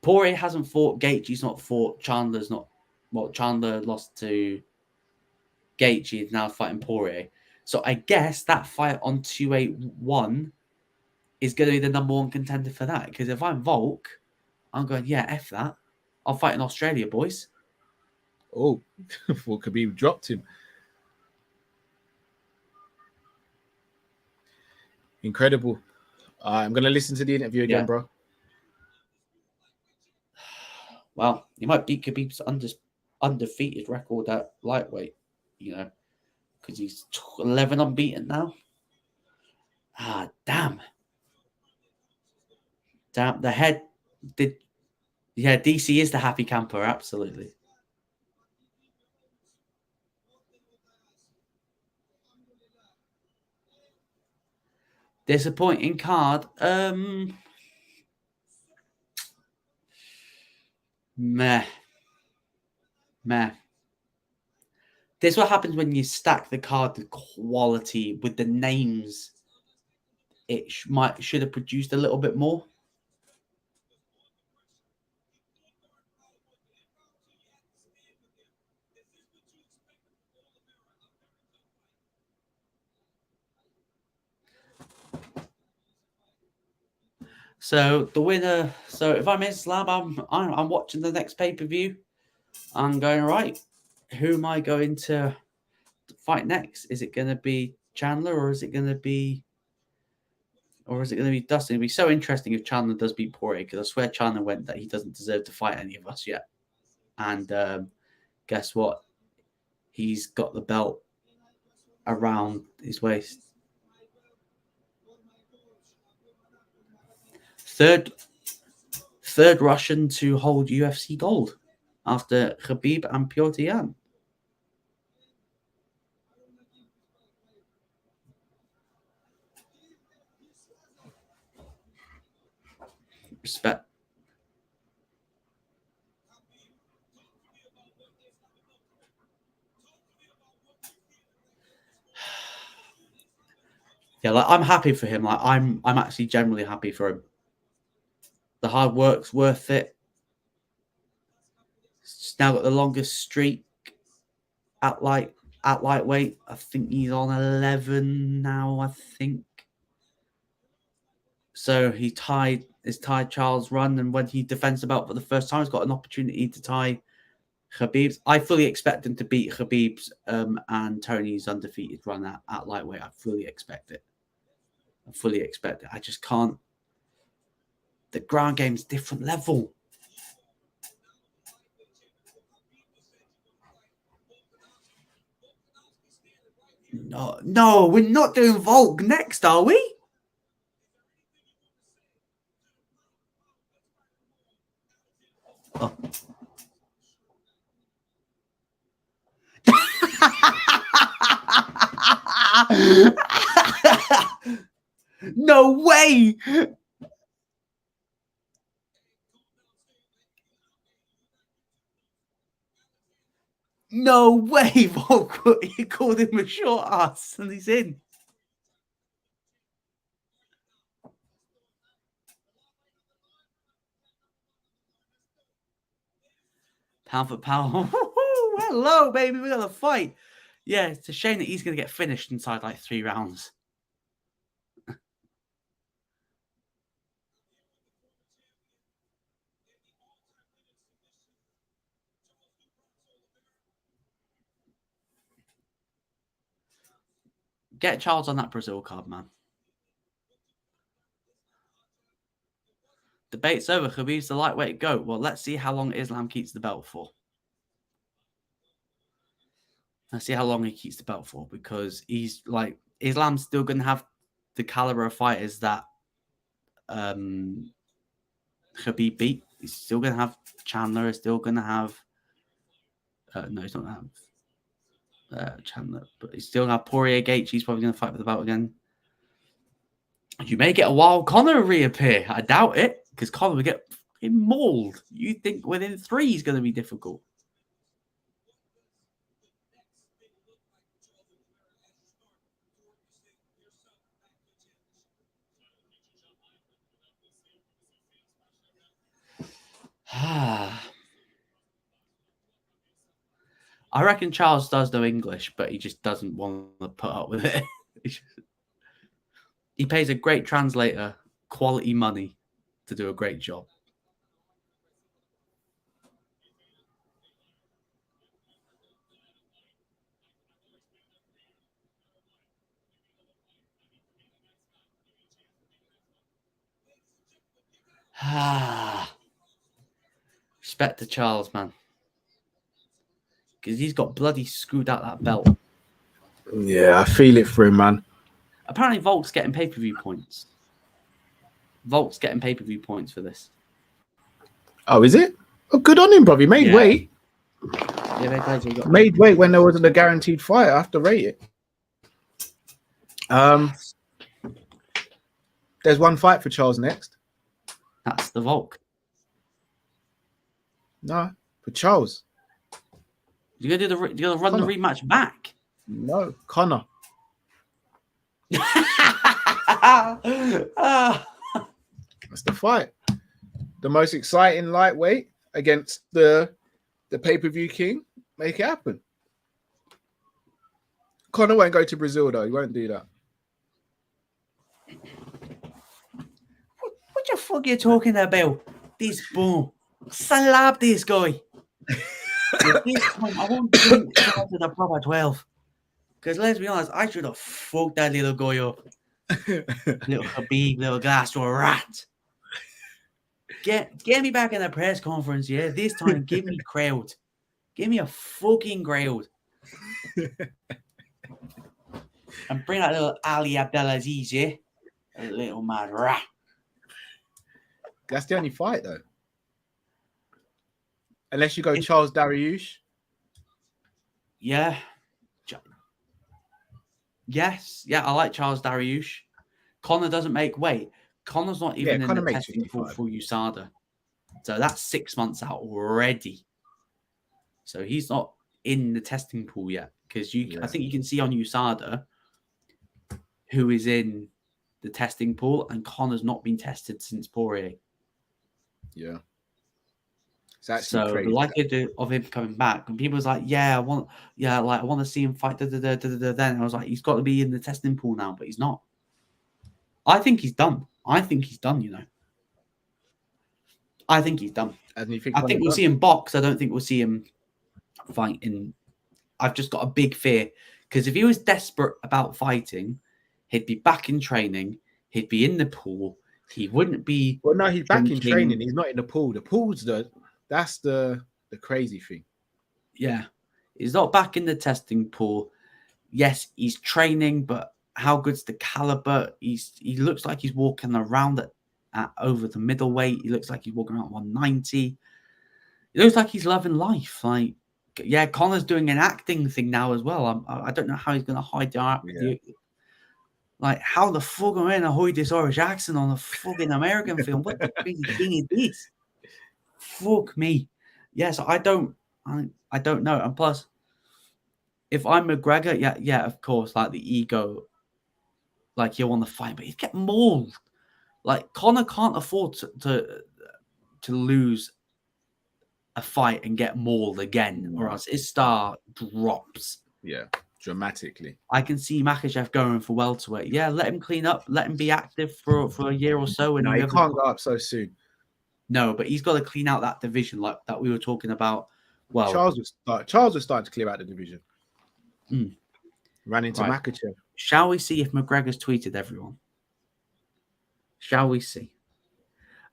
Poirier hasn't fought. Gaethje's not fought. Chandler's not. Well, Chandler lost to Gaethje, is now fighting Poirier. So I guess that fight on 281 is going to be the number one contender for that. Because if I'm Volk, I'm going, F that. I'll fight in Australia, boys. Oh, well, Khabib dropped him. Incredible. I'm going to listen to the interview again, bro. Well, you might beat Khabib's undefeated record at lightweight, because he's 11 unbeaten now. Damn. The head did. Yeah, DC is the happy camper, absolutely. Disappointing card. Meh. This is what happens when you stack the card with quality, with the names. It should have produced a little bit more. So the winner. So if I'm Islam, I'm watching the next pay-per-view. I'm going, right, who am I going to fight next? Is it going to be Chandler, or is it going to be Dustin? It'd be so interesting if Chandler does beat Poirier, because I swear Chandler went that he doesn't deserve to fight any of us yet. And guess what? He's got the belt around his waist. third Russian to hold UFC gold after Khabib and Piotr Yan. Respect. Yeah, like I'm happy for him. Like I'm actually generally happy for him. The hard work's worth it. He's now got the longest streak at lightweight. I think he's on 11 now. I think. So he tied Charles' run, and when he defends the belt for the first time, he's got an opportunity to tie Khabib's. I fully expect him to beat Khabib's and Tony's undefeated run at lightweight. I fully expect it. I just can't. The ground game's different level. No, we're not doing Volk next, are we? Oh. No way! No way! Volk, you called him a short ass and he's in. Pound for pound. Hello, baby. We got a fight. Yeah, it's a shame that he's going to get finished inside like 3 rounds. Get Charles on that Brazil card, man. Debate's over. Khabib's the lightweight GOAT. Well, let's see how long Islam keeps the belt for. Let's see how long he keeps the belt for, because he's like, Islam's still going to have the caliber of fighters that Khabib beat. He's still going to have Chandler. He's still going to have no, he's not going to have Chandler, but he's still going to have Poirier. Gaethje. He's probably going to fight for the belt again. You may get a wild Conor reappear. I doubt it, because Conor will get mauled. You think within 3 is going to be difficult. I reckon Charles does know English, but he just doesn't want to put up with it. He pays a great translator quality money to do a great job. Respect to Charles, man. Because he's got bloody screwed out that belt. Yeah, I feel it for him, man. Apparently, Volk's getting pay-per-view points. Volk's getting pay-per-view points for this. Oh, is it? Oh, good on him, bro. He made weight. Yeah, made weight when there wasn't a guaranteed fight. I have to rate it. There's one fight for Charles next. That's the Volk. No, for Charles. You're gonna run Conor. The rematch back? No, Conor. That's the fight. The most exciting lightweight against the pay-per-view king. Make it happen. Conor won't go to Brazil though. He won't do that. What the fuck are you talking about? This boom. Slap this guy. At this point, I won't drink to the proper 12. Because let's be honest, I should have fucked that little guy up. Little Khabib, little glass to a rat. Get me back in the press conference, yeah? This time, give me crowd. Give me a fucking crowd. And bring that little Ali Abdelaziz, yeah? A little mad rat. That's the only fight, though. Unless you go Charles Dariush. Yeah. Yes. Yeah, I like Charles Dariush. Conor doesn't make weight. Conor's not even in the testing pool for USADA. So that's 6 months out already. So he's not in the testing pool yet. Because I think you can see on USADA who is in the testing pool, and Conor's not been tested since Poirier. Yeah. So the likelihood of him coming back, and people was like, I want to see him fight. Then I was like, he's got to be in the testing pool now, but he's not. I think he's done. I think he's done. I think he's done. I think we'll see him box. I don't think we'll see him fight in. I've just got a big fear because if he was desperate about fighting, he'd be back in training. He'd be in the pool. He wouldn't be. Well, no, he's back in training. He's not in the pool. The pool's that's the crazy thing. Yeah, he's not back in the testing pool. Yes, he's training, but how good's the caliber? He looks like he's walking around at over the middleweight. He looks like he's walking around 190. It looks like he's loving life. Like, yeah, Conor's doing an acting thing now as well. I don't know how he's going to hide the like, how the fuck am I going to hide this Irish accent on a fucking American film? What the crazy thing is this? Fuck me. Yes, I don't know. And plus, if I'm McGregor, yeah, of course, like the ego, like he'll want to fight, but he'd get mauled. Like Conor can't afford to lose a fight and get mauled again, or else his star drops. Yeah, dramatically. I can see Makhachev going for welterweight. Yeah, let him clean up, let him be active for a year or so. And he can't go up so soon. No, but he's got to clean out that division like that we were talking about. Well, Charles was starting to clear out the division. Ran into Makhachev. Shall we see if McGregor's tweeted everyone? Shall we see?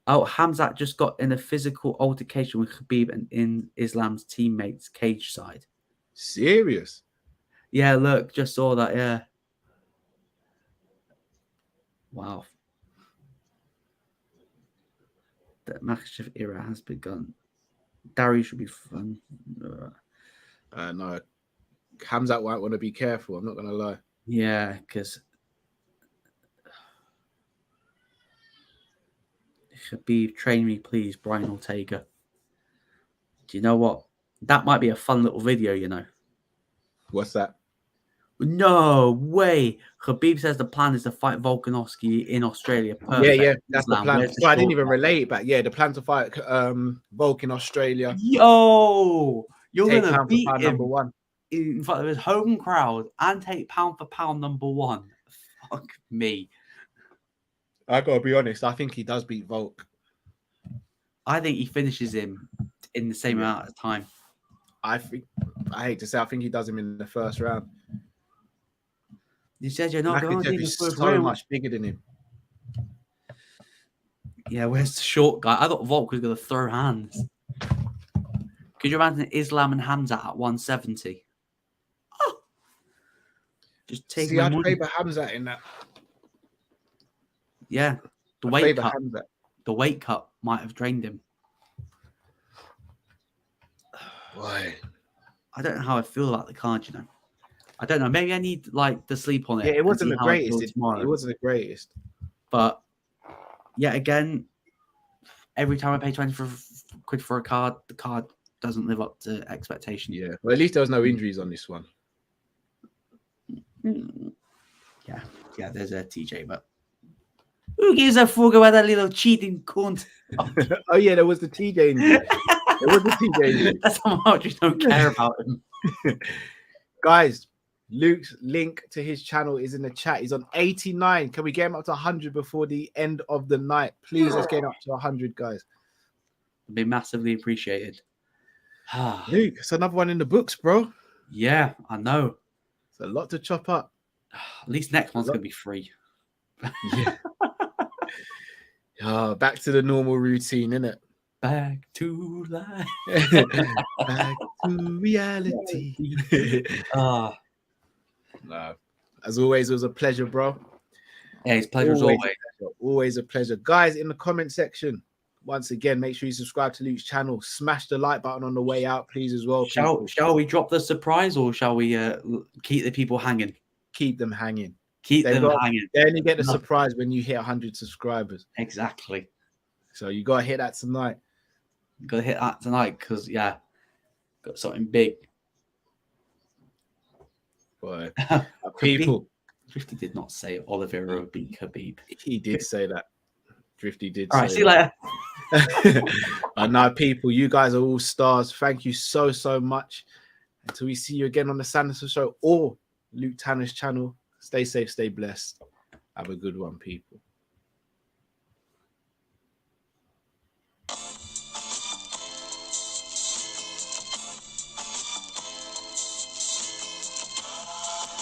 Oh, Hamzat just got in a physical altercation with Khabib and in Islam's teammates' cage side. Serious? Yeah, look, just saw that, yeah. Wow. The Makhachev era has begun. Dariush should be fun. No. Hamzat might want to be careful, I'm not going to lie. Yeah, because Khabib, train me, please, Brian Ortega. Do you know what? That might be a fun little video, you know. What's that? No way. Khabib says the plan is to fight Volkanovski in Australia. Perfect. Yeah, that's the plan. So I didn't even relate, but yeah, the plan to fight Volk in Australia. Yo, you're going to beat him number one in front of his home crowd and take pound for pound number one. Fuck me. I got to be honest, I think he does beat Volk. I think he finishes him in the same amount of time. I hate to say, I think he does him in the first round. You said you're not going to be so much bigger than him. Yeah, where's the short guy? I thought Volk was going to throw hands. Could you imagine Islam and Hamzat at 170? Oh. Just take. See, I'd favour Hamzat in that. Yeah, the weight cut might have drained him. Why? I don't know how I feel about the card, you know. I don't know. Maybe I need to sleep on it. Yeah, it wasn't the greatest. It wasn't the greatest. But yeah, again, every time I pay 20 quid for a card, the card doesn't live up to expectation. Yeah. Well, at least there was no injuries on this one. Yeah, there's a TJ, but who gives a fuck about that little cheating cunt? Oh yeah, there was the TJ injury. There was the TJ injury. That's how much you don't care about him. Guys, Luke's link to his channel is in the chat. He's on 89. Can we get him up to 100 before the end of the night? Please, let's get him up to 100, guys. It'd be massively appreciated. Luke, it's another one in the books, bro. Yeah, I know. It's a lot to chop up. At least next one's going to be free. Yeah. Back to the normal routine, innit? Back to life. Back to reality. No. As always, it was a pleasure, bro. Yeah, it's pleasure as always. Always a pleasure. Guys, in the comment section, once again, make sure you subscribe to Luke's channel. Smash the like button on the way out, please, as well. Shall we drop the surprise, or shall we keep the people hanging? Keep them hanging. Keep them hanging. They only get the surprise when you hit 100 subscribers. Exactly. So you got to hit that tonight. You got to hit that tonight because, yeah, got something big. Boy, people. Drifty did not say Oliveira would beat Khabib. He did say that. Drifty did. All right, see you later. Now, people, you guys are all stars. Thank you so much. Until we see you again on the Sanderson Show or Luke Tanner's channel. Stay safe, stay blessed. Have a good one, people.